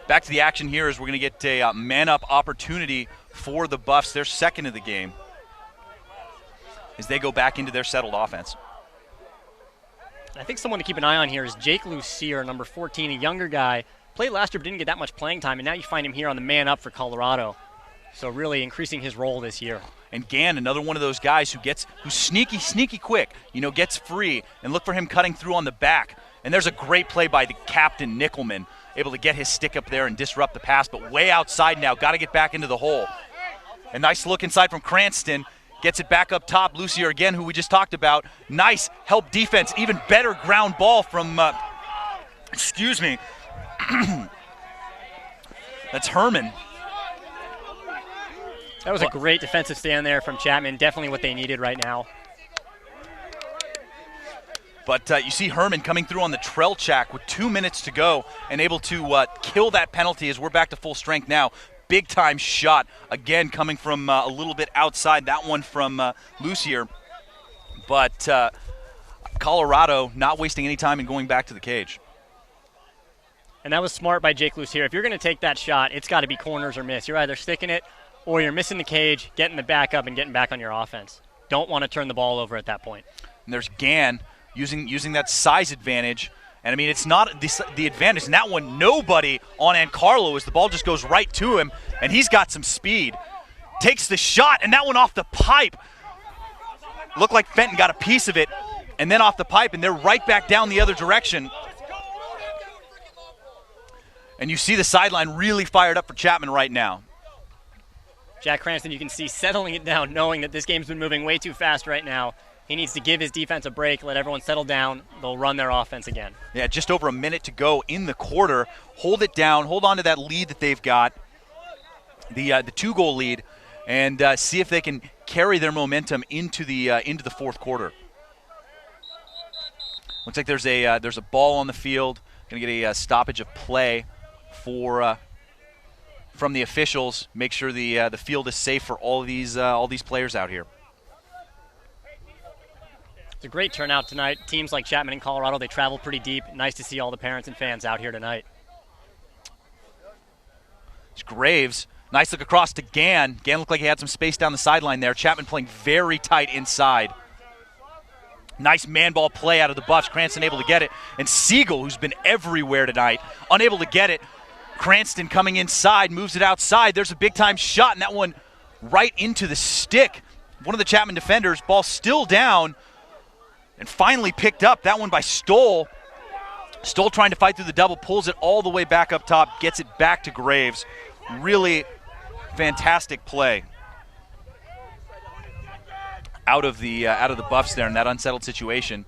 back to the action here as we're going to get a man-up opportunity for the Buffs. Their second of the game as they go back into their settled offense. I think someone to keep an eye on here is Jake Lucier, number 14, a younger guy. Played last year but didn't get that much playing time, and now you find him here on the man-up for Colorado. So really increasing his role this year. And Gann, another one of those guys who's sneaky quick, gets free, and look for him cutting through on the back. And there's a great play by the captain, Nickelman, able to get his stick up there and disrupt the pass, but way outside now, got to get back into the hole. A nice look inside from Cranston, gets it back up top. Lucier again, who we just talked about. Nice help defense, even better ground ball from, that's Herman. That was a great defensive stand there from Chapman. Definitely what they needed right now. But you see Herman coming through on the Trelchak with 2 minutes to go and able to kill that penalty as we're back to full strength now. Big-time shot, again, coming from a little bit outside. That one from Lucier. But Colorado not wasting any time in going back to the cage. And that was smart by Jake Lucier. If you're going to take that shot, it's got to be corners or miss. You're either sticking it or you're missing the cage, getting the back up, and getting back on your offense. Don't want to turn the ball over at that point. And there's Gann using that size advantage. And, I mean, it's not the advantage. In that one, nobody on Ancarlo as the ball just goes right to him, and he's got some speed. Takes the shot, and that one off the pipe. Looked like Fenton got a piece of it, and then off the pipe, and they're right back down the other direction. And you see the sideline really fired up for Chapman right now. Jack Cranston, you can see settling it down, knowing that this game's been moving way too fast right now. He needs to give his defense a break, let everyone settle down. They'll run their offense again. Yeah, just over a minute to go in the quarter. Hold it down. Hold on to that lead that they've got, the 2-goal lead, and see if they can carry their momentum into the fourth quarter. Looks like there's a ball on the field. Going to get a stoppage of play from the officials. Make sure the field is safe for all these players out here. It's a great turnout tonight. Teams like Chapman and Colorado, they travel pretty deep. Nice to see all the parents and fans out here tonight. It's Graves. Nice look across to Gann. Gann looked like he had some space down the sideline there. Chapman playing very tight inside. Nice man ball play out of the Buffs. Cranston able to get it. And Siegel, who's been everywhere tonight, unable to get it. Cranston coming inside, moves it outside. There's a big-time shot, and that one right into the stick. One of the Chapman defenders, ball still down, and finally picked up. That one by Stoll. Stoll trying to fight through the double, pulls it all the way back up top, gets it back to Graves. Really fantastic play out of the Buffs there in that unsettled situation.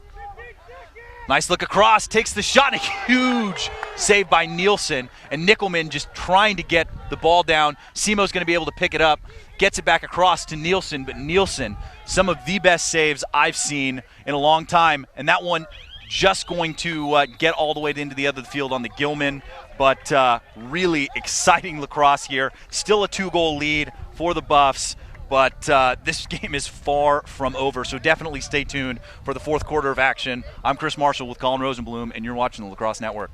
Nice look across, takes the shot, and a huge save by Nielsen. And Nickelman just trying to get the ball down. Simo's going to be able to pick it up, gets it back across to Nielsen. But Nielsen, some of the best saves I've seen in a long time. And that one just going to get all the way into the other field on the Gilman. But really exciting lacrosse here. Still a 2-goal lead for the Buffs. But this game is far from over, so definitely stay tuned for the fourth quarter of action. I'm Chris Marshall with Colin Rosenblum, and you're watching the Lacrosse Network.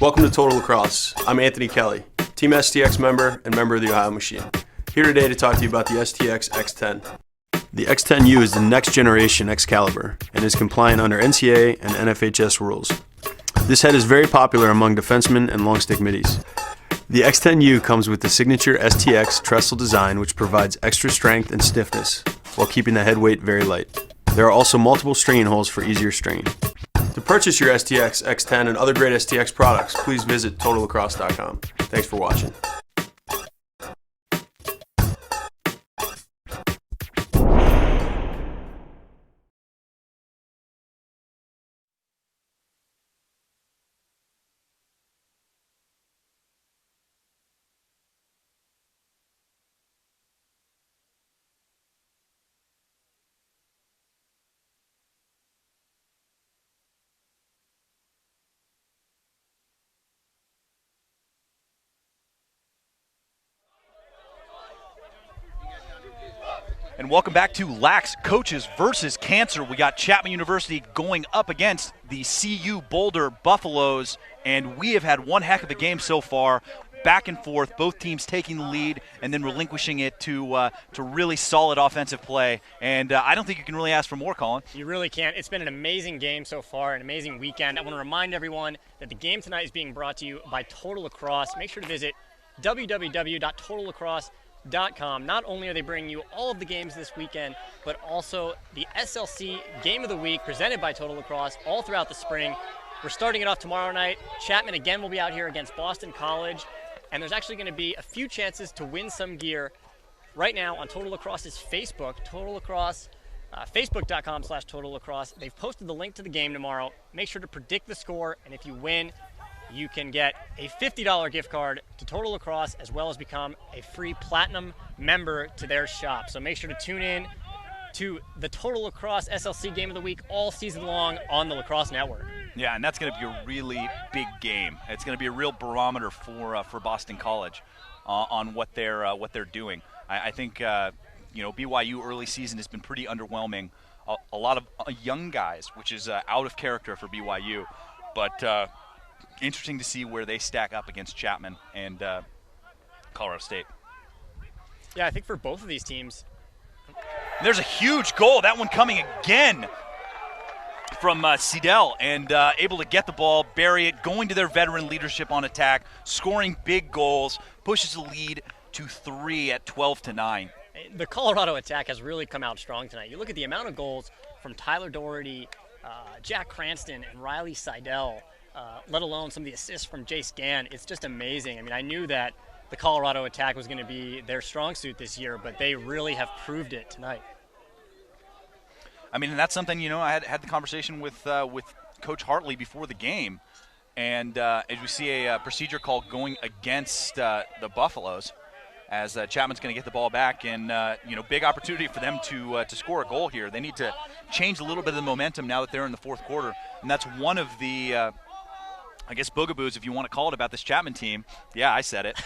Welcome to Total Lacrosse. I'm Anthony Kelly, Team STX member and member of the Ohio Machine. Here today to talk to you about the STX X10. The X10U is the next generation Excalibur and is compliant under NCAA and NFHS rules. This head is very popular among defensemen and long stick middies. The X10U comes with the signature STX trestle design, which provides extra strength and stiffness while keeping the head weight very light. There are also multiple stringing holes for easier stringing. To purchase your STX X10 and other great STX products, please visit totallacrosse.com. Thanks for watching. And welcome back to LAX Coaches versus Cancer. We got Chapman University going up against the CU Boulder Buffaloes, and we have had one heck of a game so far. Back and forth, both teams taking the lead and then relinquishing it to really solid offensive play. And I don't think you can really ask for more, Colin. You really can't. It's been an amazing game so far, an amazing weekend. I want to remind everyone that the game tonight is being brought to you by Total Lacrosse. Make sure to visit www.totallacrosse.com. Not only are they bringing you all of the games this weekend, but also the SLC Game of the Week presented by Total Lacrosse all throughout the spring. We're starting it off tomorrow night. Chapman again will be out here against Boston College, and there's actually going to be a few chances to win some gear right now on Total Lacrosse's Facebook, Total Lacrosse, facebook.com/Total Lacrosse. They've posted the link to the game tomorrow. Make sure to predict the score, and if you win, you can get a $50 gift card to Total Lacrosse, as well as become a free platinum member to their shop. So make sure to tune in to the Total Lacrosse SLC Game of the Week all season long on the Lacrosse Network. Yeah, and that's going to be a really big game. It's going to be a real barometer for Boston College on what they're doing. I think BYU early season has been pretty underwhelming. A lot of young guys, which is out of character for BYU, but. Interesting to see where they stack up against Chapman and Colorado State. Yeah, I think for both of these teams. There's a huge goal. That one coming again from Seidel, and able to get the ball, bury it, going to their veteran leadership on attack, scoring big goals, pushes the lead to 3 at 12-9. The Colorado attack has really come out strong tonight. You look at the amount of goals from Tyler Doherty, Jack Cranston, and Riley Seidel. Let alone some of the assists from Jay Scan. It's just amazing. I mean, I knew that the Colorado attack was going to be their strong suit this year, but they really have proved it tonight. I mean, and that's something, I had the conversation with Coach Hartley before the game, and as we see a procedure call going against the Buffaloes, as Chapman's going to get the ball back, and big opportunity for them to score a goal here. They need to change a little bit of the momentum now that they're in the fourth quarter, and that's one of the boogaboos, if you want to call it, about this Chapman team. Yeah, I said it.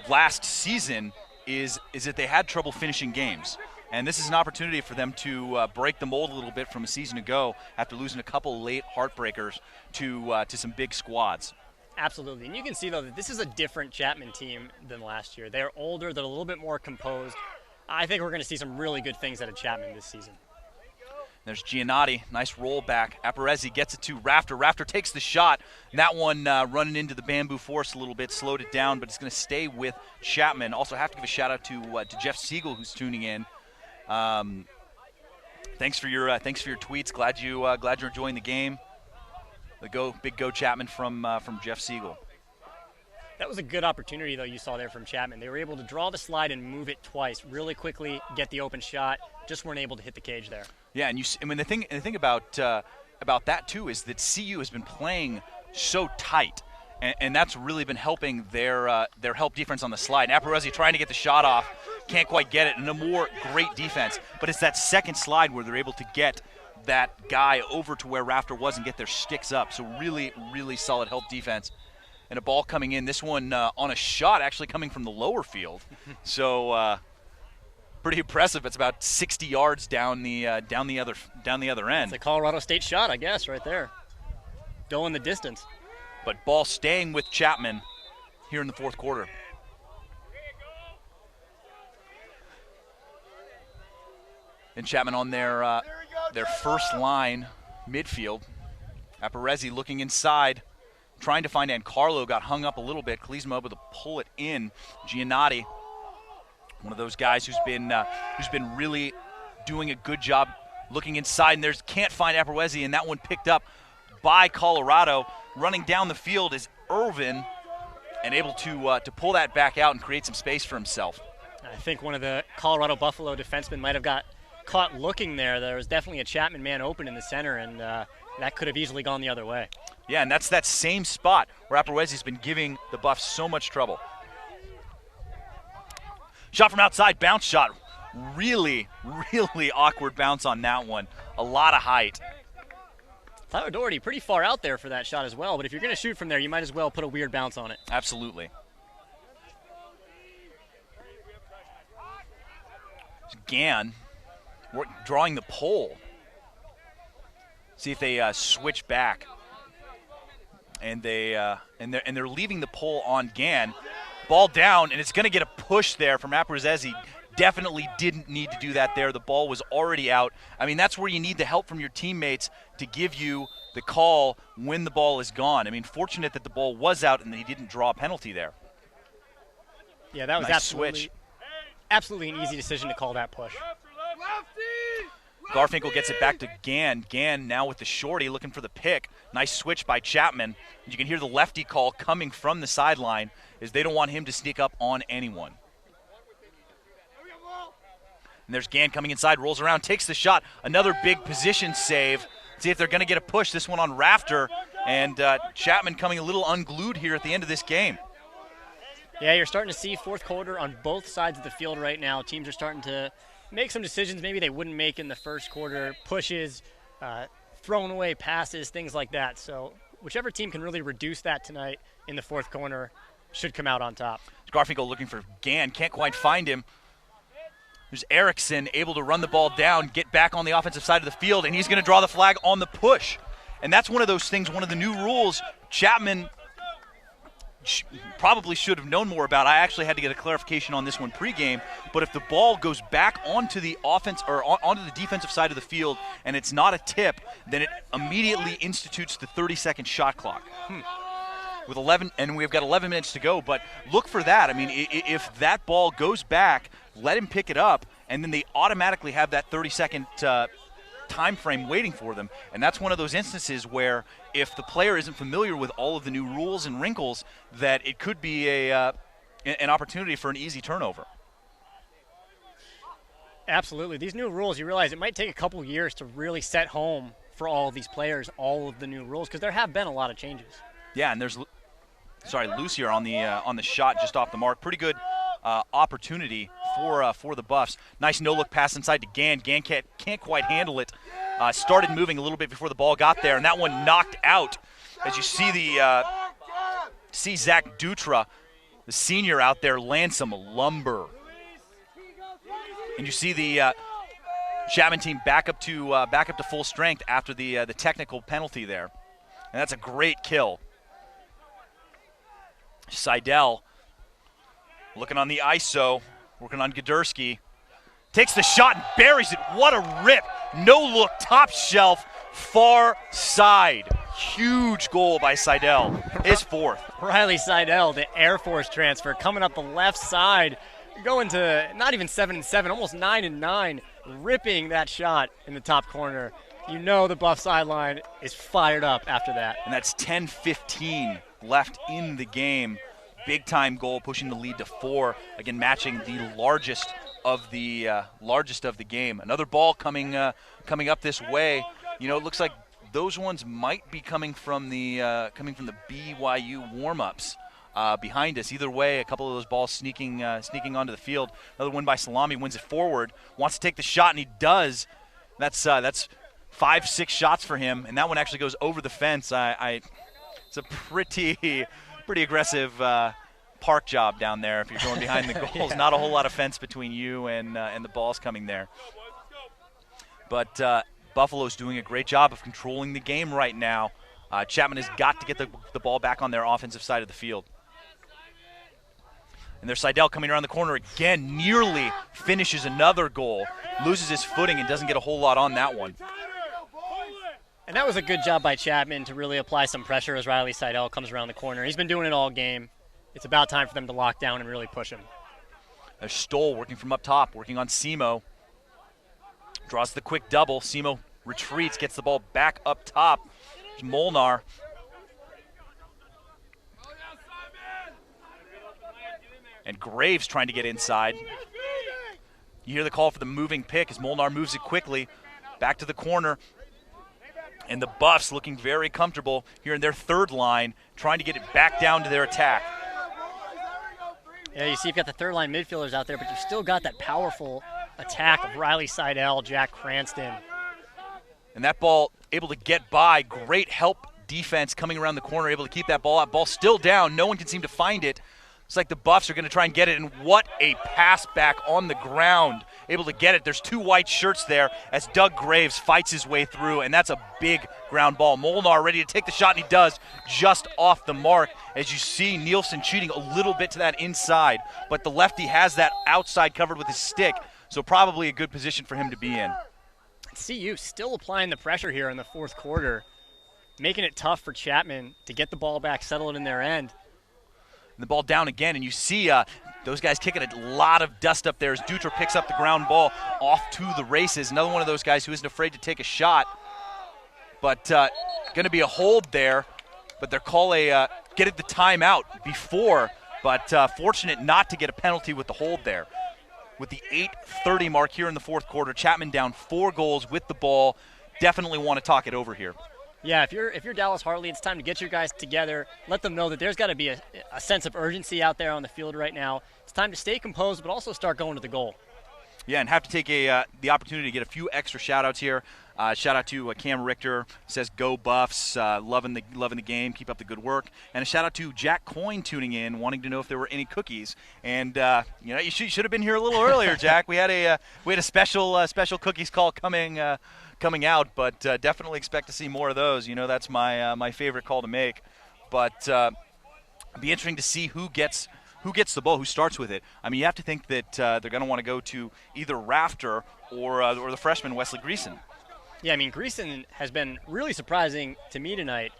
Last season is that they had trouble finishing games. And this is an opportunity for them to break the mold a little bit from a season ago after losing a couple late heartbreakers to some big squads. Absolutely. And you can see, though, that this is a different Chapman team than last year. They're older. They're a little bit more composed. I think we're going to see some really good things out of Chapman this season. There's Giannotti. Nice roll back. Aparezzi gets it to Rafter. Rafter takes the shot. And that one running into the bamboo force a little bit, slowed it down, but it's going to stay with Chapman. Also have to give a shout-out to Jeff Siegel, who's tuning in. Thanks for your tweets. Glad you're enjoying the game. Big go Chapman from Jeff Siegel. That was a good opportunity, though, you saw there from Chapman. They were able to draw the slide and move it twice really quickly, get the open shot. Just weren't able to hit the cage there. Yeah, and the thing about that too is that CU has been playing so tight, and that's really been helping their help defense on the slide. Aparezzi trying to get the shot off, can't quite get it, and a more great defense. But it's that second slide where they're able to get that guy over to where Rafter was and get their sticks up. So really, really solid help defense. And a ball coming in. This one on a shot actually coming from the lower field. So pretty impressive. It's about 60 yards down the other end. It's a Colorado State shot, I guess, right there. Going the distance. But ball staying with Chapman here in the fourth quarter. And Chapman on their first line midfield. Aparezzi looking inside, trying to find Ancarlo, got hung up a little bit. Kalizma able to pull it in. Giannotti, one of those guys who's been really doing a good job looking inside, and can't find Aparezzi, and that one picked up by Colorado. Running down the field is Irvin, and able to pull that back out and create some space for himself. I think one of the Colorado Buffalo defensemen might have got caught looking there. There was definitely a Chapman man open in the center, and that could have easily gone the other way. Yeah, and that's that same spot where Aparezzi's been giving the Buffs so much trouble. Shot from outside, bounce shot. Really, really awkward bounce on that one. A lot of height. Tyler Doherty pretty far out there for that shot as well, but if you're going to shoot from there, you might as well put a weird bounce on it. Absolutely. Gann drawing the pole. See if they switch back, and they're leaving the pole on Gann. Ball down, and it's going to get a push there from Aparezzi. Definitely didn't need to do that there. The ball was already out. I mean, that's where you need the help from your teammates to give you the call when the ball is gone. I mean, fortunate that the ball was out and that he didn't draw a penalty there. Yeah, that was nice switch. Absolutely an easy decision to call that push. Garfinkel gets it back to Gann. Gann now with the shorty looking for the pick. Nice switch by Chapman. You can hear the lefty call coming from the sideline as they don't want him to sneak up on anyone. And there's Gann coming inside, rolls around, takes the shot. Another big position save. See if they're going to get a push. This one on Rafter. And Chapman coming a little unglued here at the end of this game. Yeah, you're starting to see fourth quarter on both sides of the field right now. Teams are starting to make some decisions maybe they wouldn't make in the first quarter. Pushes, thrown away passes, things like that. So whichever team can really reduce that tonight in the fourth corner should come out on top. Garfinkel looking for Gann. Can't quite find him. There's Erickson able to run the ball down, get back on the offensive side of the field, and he's going to draw the flag on the push. And that's one of those things, one of the new rules Chapman probably should have known more about. I actually had to get a clarification on this one pregame, but if the ball goes back onto the offense or onto the defensive side of the field and it's not a tip, then it immediately institutes the 30-second shot clock. With 11, and we've got 11 minutes to go, but look for that. I mean, if that ball goes back, let him pick it up, and then they automatically have that 30-second time frame waiting for them. And that's one of those instances where if the player isn't familiar with all of the new rules and wrinkles, that it could be an opportunity for an easy turnover. Absolutely. These new rules, you realize it might take a couple years to really set home for all of these players, all of the new rules, because there have been a lot of changes. Yeah, and there's Lucier on the shot just off the mark. Pretty good opportunity for the Buffs. Nice no-look pass inside to Gann. Gann can't quite handle it. Started moving a little bit before the ball got there, and that one knocked out. As you see Zach Dutra, the senior out there, land some lumber. And you see the Chapman team back up to full strength after the technical penalty there. And that's a great kill. Seidel looking on the ISO, working on Gadursky. Takes the shot and buries it. What a rip. No look, top shelf, far side. Huge goal by Seidel. His fourth. Riley Seidel, the Air Force transfer, coming up the left side, going to not even 7-7, almost 9-9, ripping that shot in the top corner. You know the Buff sideline is fired up after that. And that's 10-15 left in the game. Big time goal, pushing the lead to 4. Again, matching the largest of the game. Another ball coming up this way. You know, it looks like those ones might be coming from the BYU warm-ups behind us. Either way, a couple of those balls sneaking onto the field. Another win by Salami, wins it forward, wants to take the shot, and he does. That's 5-6 shots for him, and that one actually goes over the fence. It's a pretty aggressive park job down there if you're going behind the goals. Yeah. Not a whole lot of fence between you and the balls coming there. But Buffalo's doing a great job of controlling the game right now. Chapman has got to get the ball back on their offensive side of the field. And there's Seidel coming around the corner again, nearly finishes another goal, loses his footing and doesn't get a whole lot on that one. And that was a good job by Chapman to really apply some pressure as Riley Seidel comes around the corner. He's been doing it all game. It's about time for them to lock down and really push him. There's Stoll working from up top, working on Simo. Draws the quick double. Simo retreats, gets the ball back up top. There's Molnar. And Graves trying to get inside. You hear the call for the moving pick as Molnar moves it quickly. Back to the corner. And the Buffs looking very comfortable here in their third line, trying to get it back down to their attack. Yeah, you see you've got the third line midfielders out there, but you've still got that powerful attack of Riley Seidel, Jack Cranston. And that ball able to get by. Great help defense coming around the corner, able to keep that ball out. Ball still down. No one can seem to find it. It's like the Buffs are going to try and get it, and what a pass back on the ground. Able to get it. There's two white shirts there as Doug Graves fights his way through, and that's a big ground ball. Molnar ready to take the shot, and he does, just off the mark. As you see, Nielsen cheating a little bit to that inside, but the lefty has that outside covered with his stick, so probably a good position for him to be in. CU still applying the pressure here in the fourth quarter, making it tough for Chapman to get the ball back, settle it in their end. And the ball down again, and you see those guys kicking a lot of dust up there as Dutra picks up the ground ball off to the races. Another one of those guys who isn't afraid to take a shot. But going to be a hold there, but they're getting the timeout before, but fortunate not to get a penalty with the hold there. With the 8:30 mark here in the fourth quarter, Chapman down 4 goals with the ball. Definitely want to talk it over here. Yeah, if you're Dallas Hartley, it's time to get your guys together. Let them know that there's got to be a sense of urgency out there on the field right now. It's time to stay composed, but also start going to the goal. Yeah, and have to take the opportunity to get a few extra shout-outs here. Shout out to Cam Richter, says go Buffs, loving the game, keep up the good work. And a shout out to Jack Coyne tuning in, wanting to know if there were any cookies. And you should have been here a little earlier, Jack. We had a special cookies call coming out, but definitely expect to see more of those. You know, that's my favorite call to make. But it'd be interesting to see who gets the ball, who starts with it. I mean, you have to think that they're going to want to go to either Rafter or the freshman Wesley Greason. Yeah, I mean, Greason has been really surprising to me tonight.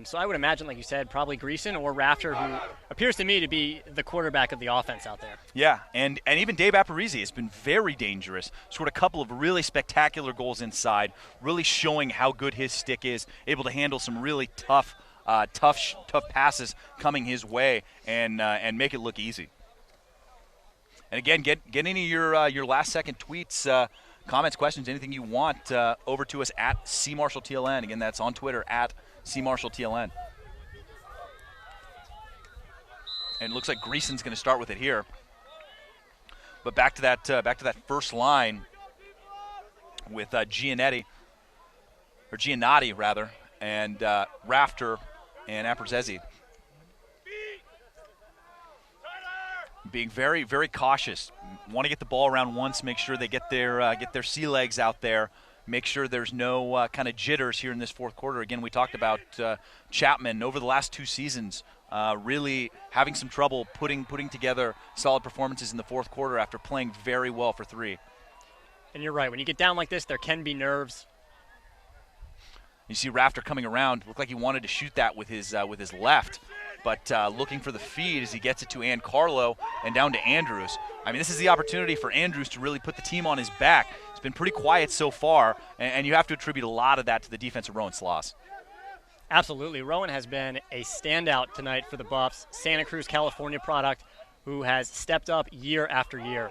So I would imagine, like you said, probably Greason or Rafter, who appears to me to be the quarterback of the offense out there. Yeah, and even Dave Aparizi has been very dangerous. Scored a couple of really spectacular goals inside, really showing how good his stick is, able to handle some really tough passes coming his way and make it look easy. And again, get any of your last second tweets, comments, questions, anything you want over to us at CMarshallTLN. Again, that's on Twitter at CMarshallTLN. And it looks like Greason's going to start with it here. But back to that first line with Giannotti rather, and Rafter and Apperzezi. Being very, very cautious. Want to get the ball around once, make sure they get their sea legs out there, make sure there's no kind of jitters here in this fourth quarter. Again, we talked about Chapman over the last 2 seasons, really having some trouble putting together solid performances in the fourth quarter after playing very well for 3. And you're right. When you get down like this, there can be nerves. You see Rafter coming around. Looked like he wanted to shoot that with his left, but looking for the feed as he gets it to Ann Carlo and down to Andrews. I mean, this is the opportunity for Andrews to really put the team on his back. It's been pretty quiet so far, and you have to attribute a lot of that to the defense of Rowan Sloss. Absolutely. Rowan has been a standout tonight for the Buffs. Santa Cruz, California product who has stepped up year after year.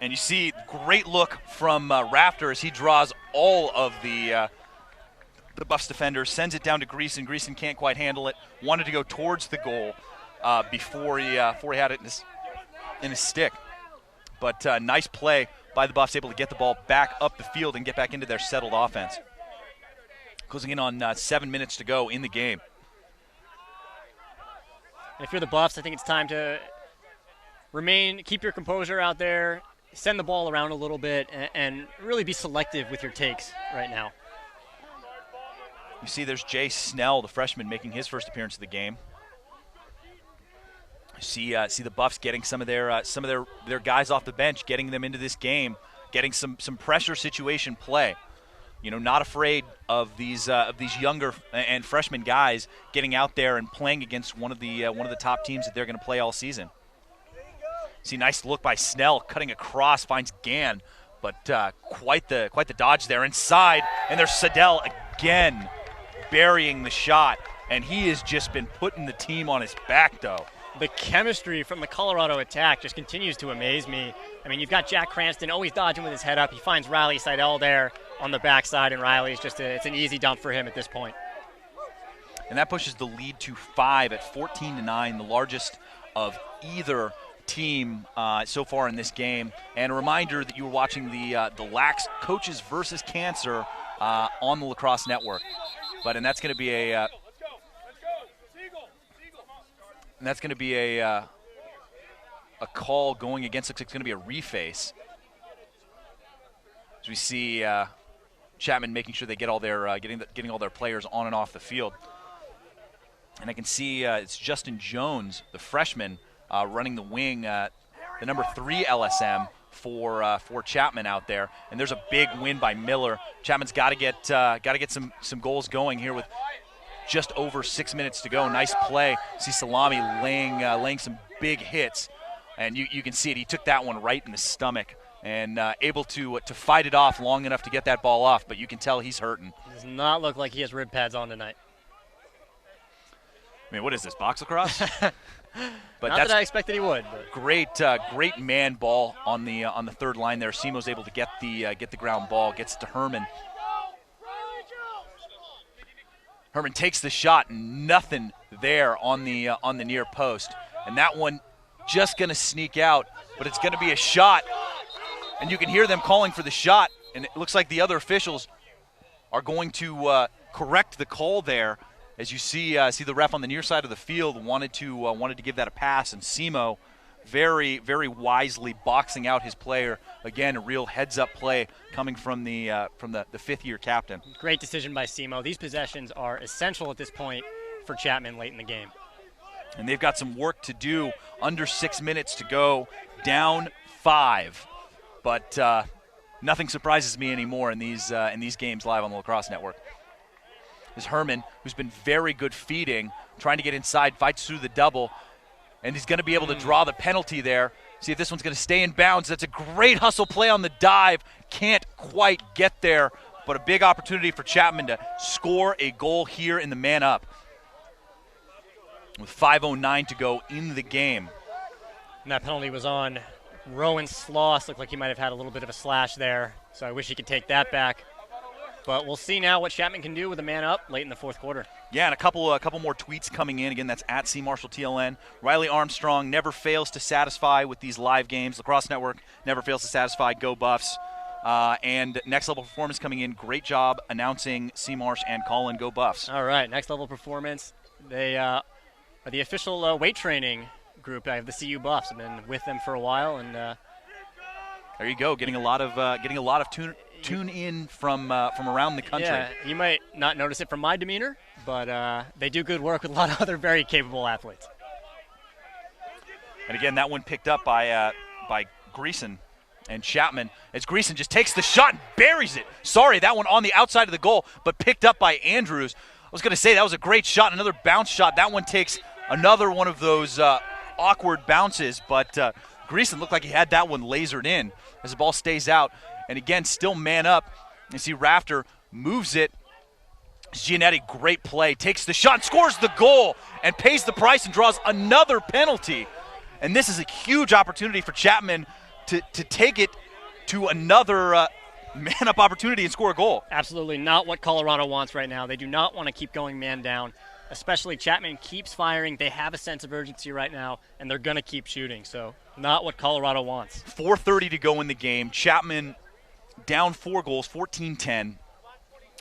And you see great look from Rafter as he draws all of the Buffs defenders, sends it down to Greason. Greason can't quite handle it. Wanted to go towards the goal before he had it in his stick. But nice play by the Buffs, able to get the ball back up the field and get back into their settled offense. Closing in on 7 minutes to go in the game. And if you're the Buffs, I think it's time to keep your composure out there, send the ball around a little bit, and really be selective with your takes right now. You see there's Jay Snell, the freshman, making his first appearance of the game. See the Buffs getting some of their guys off the bench, getting them into this game, getting some pressure situation play. You know, not afraid of these younger and freshman guys getting out there and playing against one of the top teams that they're going to play all season. See, nice look by Snell, cutting across, finds Gann, but quite the dodge there inside, and there's Siddell again burying the shot, and he has just been putting the team on his back, though. The chemistry from the Colorado attack just continues to amaze me. I mean, you've got Jack Cranston always dodging with his head up. He finds Riley Siddell there on the backside, and Riley's it's an easy dump for him at this point. And that pushes the lead to 5 at 14-9, the largest of either team so far in this game. And a reminder that you were watching the LAX Coaches versus Cancer on the Lacrosse Network. And that's going to be a call going against. Looks like it's going to be a reface. As we see Chapman making sure they get all their getting all their players on and off the field. And I can see it's Justin Jones, the freshman, running the wing, the number 3 LSM for Chapman out there. And there's a big win by Miller. Chapman's got to get some goals going here with just over 6 minutes to go. Nice play. See Salami laying some big hits, and you can see it. He took that one right in the stomach and able to fight it off long enough to get that ball off, but you can tell he's hurting. Does not look like he has rib pads on tonight. I mean, what is this, box lacrosse? But not that I expected he would. But. Great man ball on the third line there. Simo's able to get the ground ball, gets it to Herman. Herman takes the shot, nothing there on the near post, and that one just going to sneak out, but it's going to be a shot, and you can hear them calling for the shot, and it looks like the other officials are going to correct the call there. As you see the ref on the near side of the field wanted to give that a pass, and Simo very, very wisely boxing out his player. Again, a real heads-up play coming from the fifth-year captain. Great decision by Simo. These possessions are essential at this point for Chapman late in the game. And they've got some work to do. Under 6 minutes to go, down 5. But nothing surprises me anymore in these games live on the Lacrosse Network. Is Herman, who's been very good feeding, trying to get inside, fights through the double, and he's going to be able to draw the penalty there. See if this one's going to stay in bounds. That's a great hustle play on the dive. Can't quite get there, but a big opportunity for Chapman to score a goal here in the man-up. With 5:09 to go in the game. And that penalty was on Rowan Sloss. Looked like he might have had a little bit of a slash there, so I wish he could take that back. But we'll see now what Chapman can do with a man up late in the fourth quarter. Yeah, and a couple more tweets coming in. Again, that's at C Marshall TLN. Riley Armstrong never fails to satisfy with these live games. Lacrosse Network never fails to satisfy. Go Buffs. And Next Level Performance coming in. Great job announcing C Marsh and Colin. Go Buffs. All right, Next Level Performance. They are the official weight training group. I have the CU Buffs. I've been with them for a while, and there you go. Getting a lot of tune in from around the country. Yeah, you might not notice it from my demeanor, but they do good work with a lot of other very capable athletes. And again, that one picked up by Greason and Chapman, as Greason just takes the shot and buries it. Sorry, that one on the outside of the goal, but picked up by Andrews. I was going to say that was a great shot, another bounce shot. That one takes another one of those awkward bounces, but Greason looked like he had that one lasered in as the ball stays out. And again, still man up. You see Rafter moves it. Giannetti, great play, takes the shot, scores the goal, and pays the price and draws another penalty. And this is a huge opportunity for Chapman to take it to another man-up opportunity and score a goal. Absolutely not what Colorado wants right now. They do not want to keep going man down, especially Chapman keeps firing. They have a sense of urgency right now, and they're going to keep shooting. So not what Colorado wants. 4:30 to go in the game. Chapman down 4 goals, 14-10,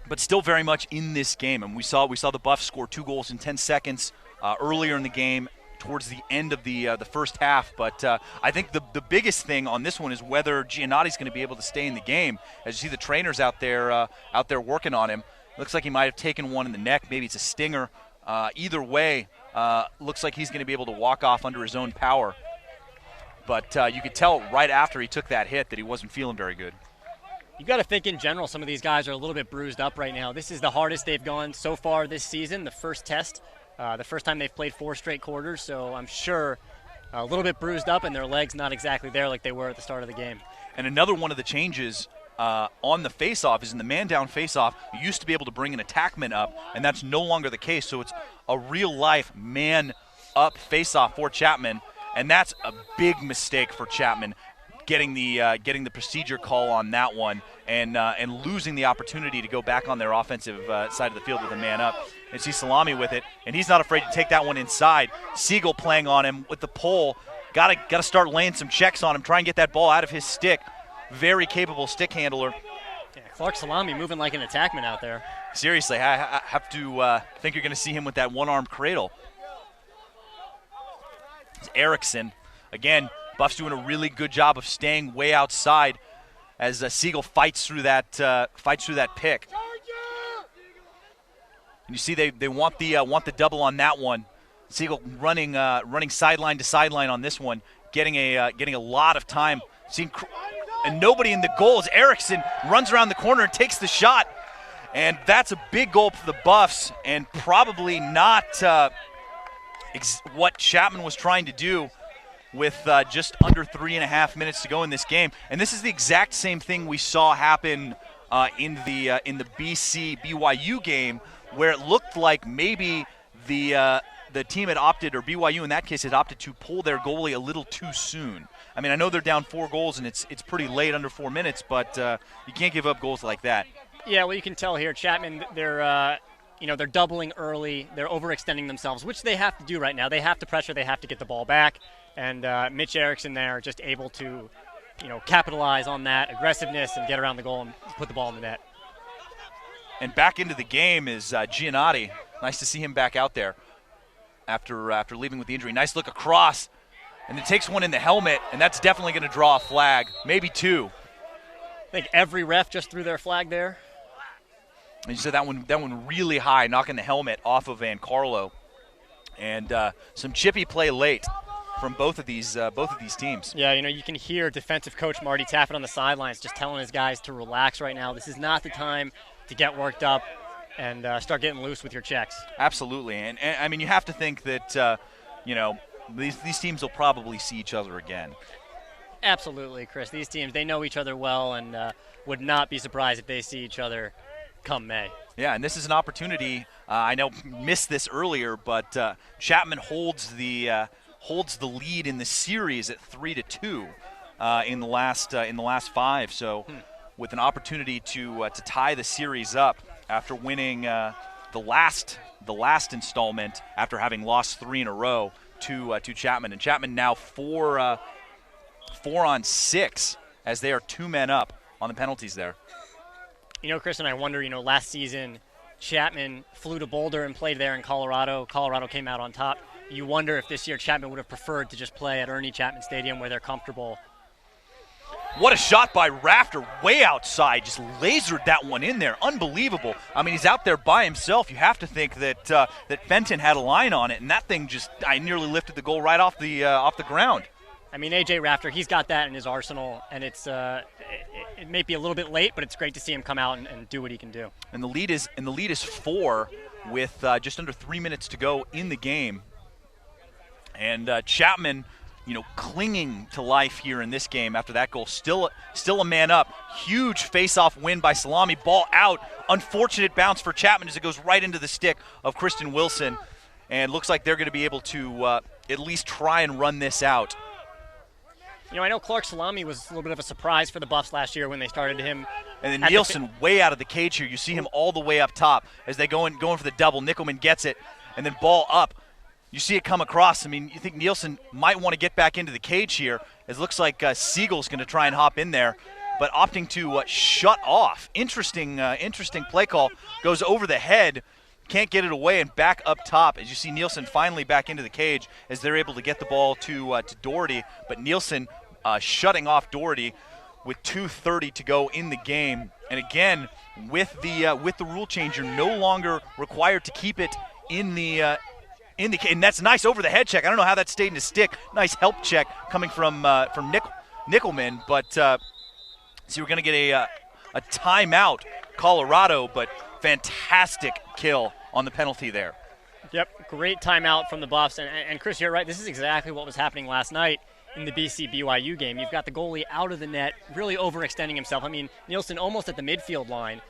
but still very much in this game. And we saw the Buffs score 2 goals in 10 seconds earlier in the game, towards the end of the first half. But I think the biggest thing on this one is whether Giannotti's going to be able to stay in the game. As you see the trainers out there working on him. Looks like he might have taken one in the neck. Maybe it's a stinger. Either way, looks like he's going to be able to walk off under his own power. But you could tell right after he took that hit that he wasn't feeling very good. You got to think in general some of these guys are a little bit bruised up right now. This is the hardest they've gone so far this season, the first test. The first time they've played 4 straight quarters, so I'm sure a little bit bruised up and their legs not exactly there like they were at the start of the game. And another one of the changes on the face-off is in the man-down face-off, you used to be able to bring an attackman up, and that's no longer the case. So it's a real-life man-up face-off for Chapman, and that's a big mistake for Chapman, getting the procedure call on that one and losing the opportunity to go back on their offensive side of the field with a man-up. And see Salami with it, and he's not afraid to take that one inside. Siegel playing on him with the pole. Got to start laying some checks on him, try and get that ball out of his stick. Very capable stick handler. Yeah, Clark Salami moving like an attackman out there. Seriously, I have to think you're going to see him with that one-armed cradle. It's Erickson. Again, Buff's doing a really good job of staying way outside as Siegel fights through that pick. And you see they want the double on that one. Siegel running sideline to sideline on this one, getting a lot of time. And nobody in the goal as Erickson runs around the corner and takes the shot. And that's a big goal for the Buffs, and probably not what Chapman was trying to do with just under 3.5 minutes to go in this game. And this is the exact same thing we saw happen in the BYU game, where it looked like maybe the team had opted, or BYU in that case had opted to pull their goalie a little too soon. I mean, I know they're down 4 goals and it's pretty late, under 4 minutes, but you can't give up goals like that. Yeah, well, you can tell here, Chapman, they're doubling early, they're overextending themselves, which they have to do right now. They have to pressure, they have to get the ball back, and Mitch Erickson there just able to, capitalize on that aggressiveness and get around the goal and put the ball in the net. And back into the game is Giannotti. Nice to see him back out there after leaving with the injury. Nice look across, and it takes one in the helmet, and that's definitely going to draw a flag, maybe 2. I think every ref just threw their flag there. And you said that one really high, knocking the helmet off of Van Carlo, and some chippy play late from both of these teams. Yeah, you can hear defensive coach Marty Taffet on the sidelines just telling his guys to relax right now. This is not the time to get worked up and start getting loose with your checks. Absolutely, and I mean, you have to think that these teams will probably see each other again. Absolutely, Chris. These teams, they know each other well, and would not be surprised if they see each other come May. Yeah, and this is an opportunity. I know missed this earlier, but Chapman holds the lead in the series at 3-2 in the last 5. So. With an opportunity to tie the series up after winning the last installment after having lost 3 in a row to Chapman. And Chapman now 4 on 6 as they are 2 men up on the penalties there. Chris, and I wonder, last season Chapman flew to Boulder and played there in Colorado. Colorado came out on top. You wonder if this year Chapman would have preferred to just play at Ernie Chapman Stadium where they're comfortable. What a shot by Rafter, way outside, just lasered that one in there. Unbelievable. I mean, he's out there by himself. You have to think that that Fenton had a line on it, and that thing I nearly lifted the goal right off the ground. I mean, A.J. Rafter, he's got that in his arsenal, and it may be a little bit late, but it's great to see him come out and do what he can do. And the lead is 4 with just under 3 minutes to go in the game. And Chapman, clinging to life here in this game after that goal. Still a man up. Huge face-off win by Salami. Ball out. Unfortunate bounce for Chapman as it goes right into the stick of Kristen Wilson. And looks like they're going to be able to at least try and run this out. I know Clark Salami was a little bit of a surprise for the Buffs last year when they started him. And then Nielsen way out of the cage here. You see him all the way up top as they going for the double. Nickelman gets it, and then ball up. You see it come across. I mean, you think Nielsen might want to get back into the cage here. It looks like Siegel's going to try and hop in there, but opting to shut off. Interesting play call. Goes over the head. Can't get it away and back up top as you see Nielsen finally back into the cage as they're able to get the ball to Doherty. But Nielsen shutting off Doherty with 2:30 to go in the game. And again, with the rule change, you're no longer required to keep it in the and that's nice over the head check. I don't know how that stayed in his stick. Nice help check coming from Nickelman, but so we're going to get a timeout, Colorado, but fantastic kill on the penalty there. Yep, great timeout from the Buffs. And Chris, you're right. This is exactly what was happening last night in the BC-BYU game. You've got the goalie out of the net, really overextending himself. I mean, Nielsen almost at the midfield line,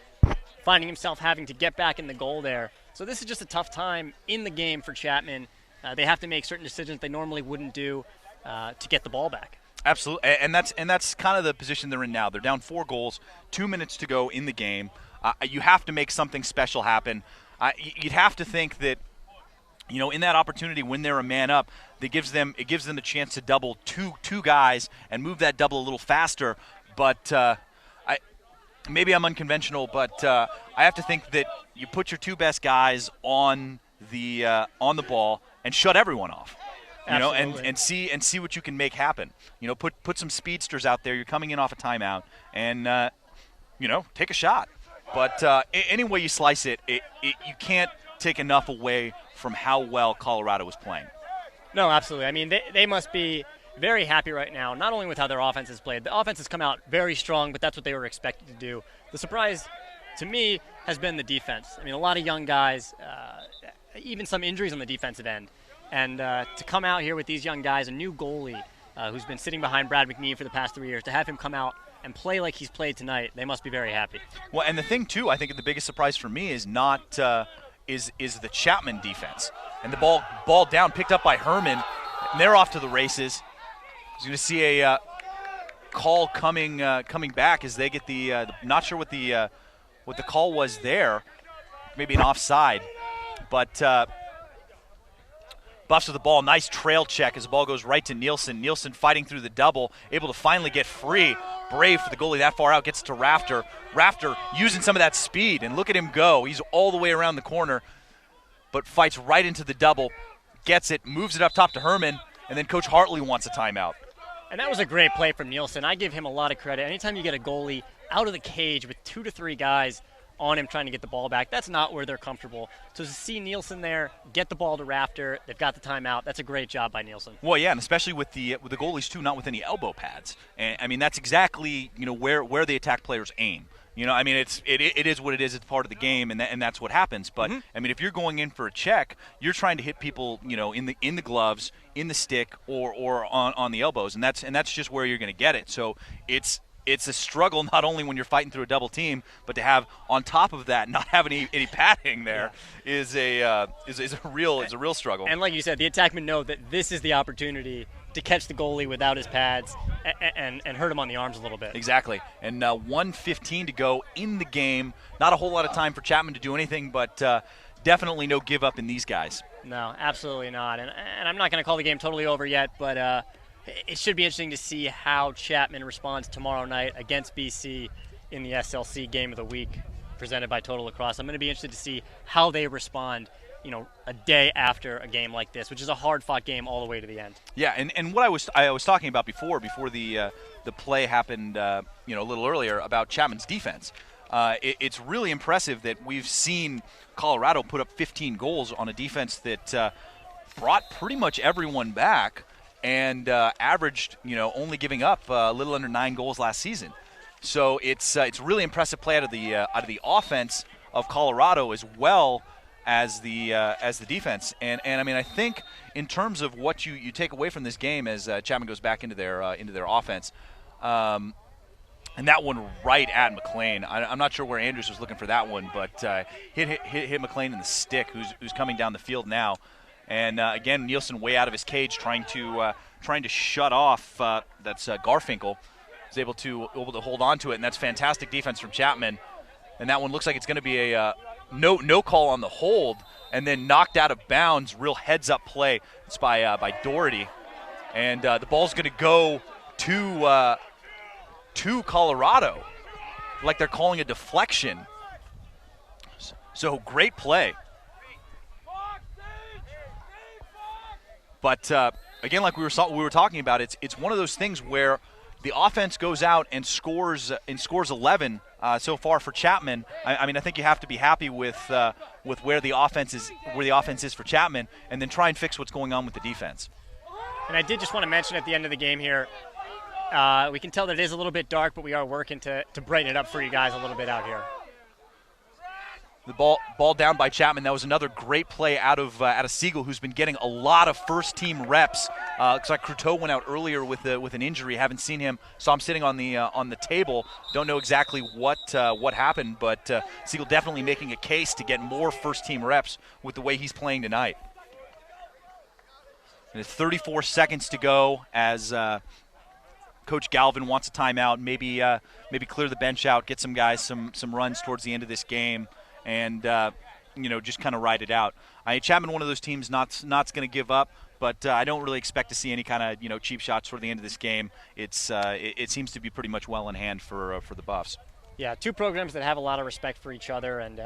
finding himself having to get back in the goal there. So this is just a tough time in the game for Chapman. They have to make certain decisions they normally wouldn't do to get the ball back. Absolutely, and that's kind of the position they're in now. They're down 4 goals, 2 minutes to go in the game. You have to make something special happen. You'd have to think that, in that opportunity when they're a man up, it gives them the chance to double two guys and move that double a little faster. But maybe I'm unconventional, but I have to think that you put your 2 best guys on the ball and shut everyone off. And see what you can make happen. Put some speedsters out there. You're coming in off a timeout, and take a shot. But any way you slice it, you can't take enough away from how well Colorado was playing. No, absolutely. I mean, they must be very happy right now, not only with how their offense has played. The offense has come out very strong, but that's what they were expected to do. The surprise, to me, has been the defense. I mean, a lot of young guys, even some injuries on the defensive end. And to come out here with these young guys, a new goalie who's been sitting behind Brad McNee for the past 3 years, to have him come out and play like he's played tonight, they must be very happy. Well, and the thing, too, I think the biggest surprise for me is not is the Chapman defense. And the ball down, picked up by Herman, and they're off to the races. I was going to see a call coming back as they get the not sure what the call was there, maybe an offside, but Buffs with the ball, nice trail check as the ball goes right to Nielsen. Nielsen fighting through the double, able to finally get free. Brave for the goalie that far out, gets to Rafter. Rafter using some of that speed, and look at him go. He's all the way around the corner, but fights right into the double, gets it, moves it up top to Herman, and then Coach Hartley wants a timeout. And that was a great play from Nielsen. I give him a lot of credit. Anytime you get a goalie out of the cage with 2 to 3 guys on him trying to get the ball back, that's not where they're comfortable. So to see Nielsen there, get the ball to Rafter, they've got the timeout, that's a great job by Nielsen. Well, yeah, and especially with the goalies too, not with any elbow pads. And I mean, that's exactly where the attack players aim. I mean, it is what it is. It's part of the game, and that's what happens. But I mean, if you're going in for a check, you're trying to hit people, in the gloves, in the stick, or on the elbows, and that's just where you're going to get it. So it's a struggle not only when you're fighting through a double team, but to have on top of that not have any padding there is a real struggle. And like you said, the attackmen know that this is the opportunity to catch the goalie without his pads and hurt him on the arms a little bit. Exactly. And 1:15 to go in the game. Not a whole lot of time for Chapman to do anything, but definitely no give up in these guys. No, absolutely not. And I'm not going to call the game totally over yet, but it should be interesting to see how Chapman responds tomorrow night against BC in the SLC Game of the Week presented by Total Lacrosse. I'm going to be interested to see how they respond a day after a game like this, which is a hard-fought game all the way to the end. Yeah, and what I was talking about before the play happened, a little earlier about Chapman's defense. It's really impressive that we've seen Colorado put up 15 goals on a defense that brought pretty much everyone back and averaged, only giving up a little under 9 goals last season. So it's really impressive play out of the offense of Colorado as well as the defense. And I mean, I think in terms of what you take away from this game as Chapman goes back into their offense. And that one right at McLean. I'm not sure where Andrews was looking for that one, but hit McLean in the stick, who's coming down the field now. And again, Nielsen way out of his cage, trying to shut off. That's Garfinkel. Is able to hold on to it, and that's fantastic defense from Chapman. And that one looks like it's going to be a no call on the hold, and then knocked out of bounds. Real heads up play. It's by Doherty, and the ball's going to go to Colorado, like they're calling a deflection. So great play. But again, like we were talking about, it's one of those things where the offense goes out and scores 11 so far for Chapman. I mean, I think you have to be happy with where the offense is for Chapman, and then try and fix what's going on with the defense. And I did just want to mention at the end of the game here, we can tell that it is a little bit dark, but we are working to brighten it up for you guys a little bit out here. The ball down by Chapman. That was another great play out of Siegel, who's been getting a lot of first-team reps. Looks like Croteau went out earlier with an injury. Haven't seen him. Saw him sitting on the table. Don't know exactly what happened, but Siegel definitely making a case to get more first-team reps with the way he's playing tonight. And it's 34 seconds to go as Coach Galvin wants a timeout. Maybe clear the bench out, get some guys some runs towards the end of this game. And, just kind of ride it out. Chapman, one of those teams not going to give up, but I don't really expect to see any kind of, cheap shots toward the end of this game. It seems to be pretty much well in hand for the Buffs. Yeah, two programs that have a lot of respect for each other. And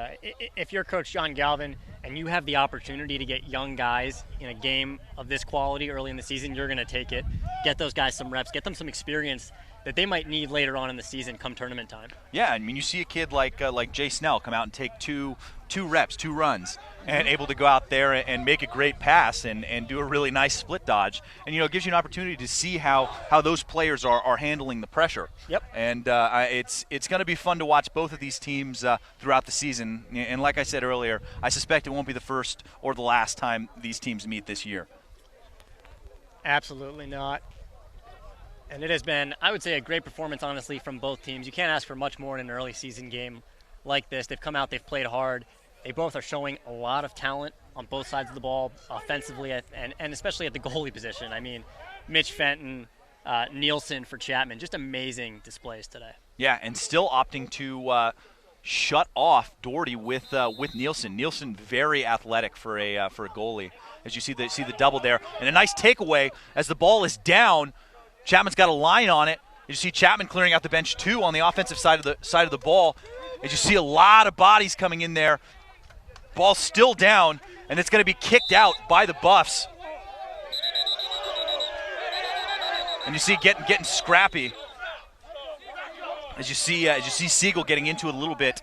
if you're Coach John Galvin and you have the opportunity to get young guys in a game of this quality early in the season, you're going to take it. Get those guys some reps, get them some experience that they might need later on in the season come tournament time. Yeah, I mean, you see a kid like Jay Snell come out and take two reps, 2 runs, and able to go out there and make a great pass and do a really nice split dodge. And, it gives you an opportunity to see how those players are handling the pressure. Yep. And it's going to be fun to watch both of these teams throughout the season. And like I said earlier, I suspect it won't be the first or the last time these teams meet this year. Absolutely not. And it has been, I would say, a great performance, honestly, from both teams. You can't ask for much more in an early season game like this. They've come out, they've played hard. They both are showing a lot of talent on both sides of the ball, offensively and especially at the goalie position. I mean, Mitch Fenton, Nielsen for Chapman, just amazing displays today. Yeah, and still opting to shut off Doherty with Nielsen. Nielsen very athletic for a goalie. As you see the double there, and a nice takeaway as the ball is down. Chapman's got a line on it. You see Chapman clearing out the bench too on the offensive side of the ball. As you see a lot of bodies coming in there. Ball's still down, and it's going to be kicked out by the Buffs. And you see getting scrappy. As you see Siegel getting into it a little bit.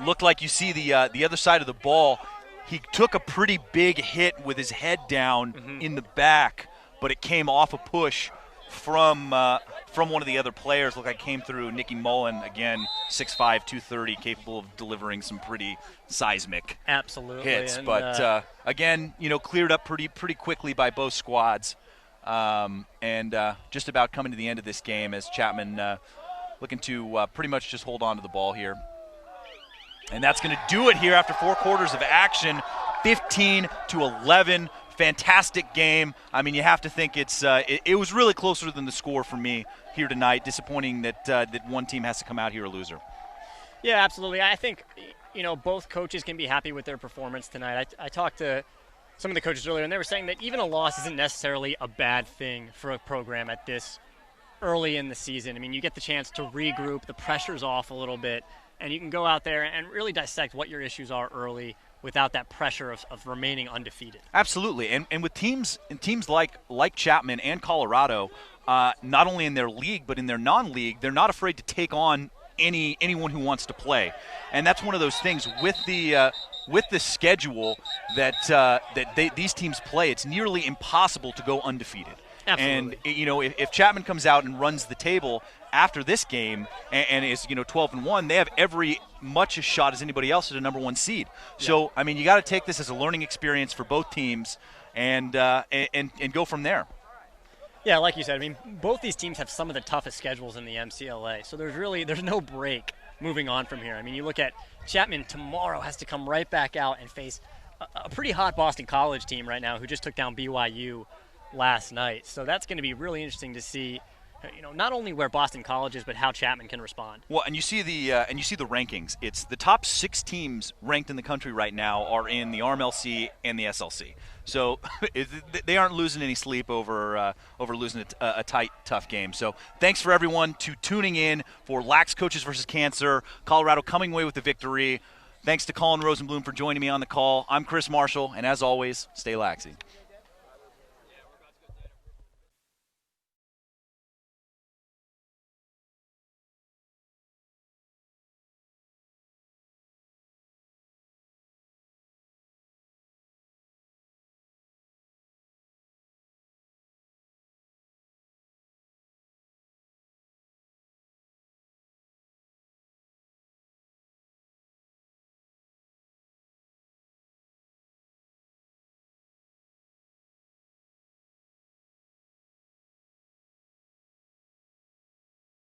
Looked like you see the other side of the ball. He took a pretty big hit with his head down in the back. But it came off a push from one of the other players. Looked like it came through Nicky Mullen, again, 6'5", 230, capable of delivering some pretty seismic hits. And, but again, cleared up pretty quickly by both squads, and just about coming to the end of this game as Chapman looking to pretty much just hold on to the ball here. And that's going to do it here after 4 quarters of action, 15-11. Fantastic game. I mean, you have to think it was really closer than the score for me here tonight. Disappointing that one team has to come out here a loser. Yeah, absolutely. I think both coaches can be happy with their performance tonight. I talked to some of the coaches earlier, and they were saying that even a loss isn't necessarily a bad thing for a program at this early in the season. I mean, you get the chance to regroup, the pressure's off a little bit, and you can go out there and really dissect what your issues are early without that pressure of remaining undefeated. Absolutely, and with teams like Chapman and Colorado, not only in their league but in their non-league, they're not afraid to take on anyone who wants to play, and that's one of those things with the schedule that these teams play. It's nearly impossible to go undefeated. Absolutely. And if Chapman comes out and runs the table after this game and is 12-1, they have every much a shot as anybody else at a number 1 seed. Yeah. So I mean, you got to take this as a learning experience for both teams and go from there. Yeah, like you said, I mean, both these teams have some of the toughest schedules in the MCLA, so there's no break moving on from here. I mean, you look at Chapman tomorrow has to come right back out and face a pretty hot Boston College team right now who just took down BYU last night. So that's going to be really interesting to see, not only where Boston College is, but how Chapman can respond. Well, and you see the rankings. It's the top 6 teams ranked in the country right now are in the RMLC and the SLC. So they aren't losing any sleep over losing a tight, tough game. So thanks for everyone to tuning in for LAX Coaches versus Cancer. Colorado coming away with the victory. Thanks to Colin Rosenblum for joining me on the call. I'm Chris Marshall, and as always, stay laxy.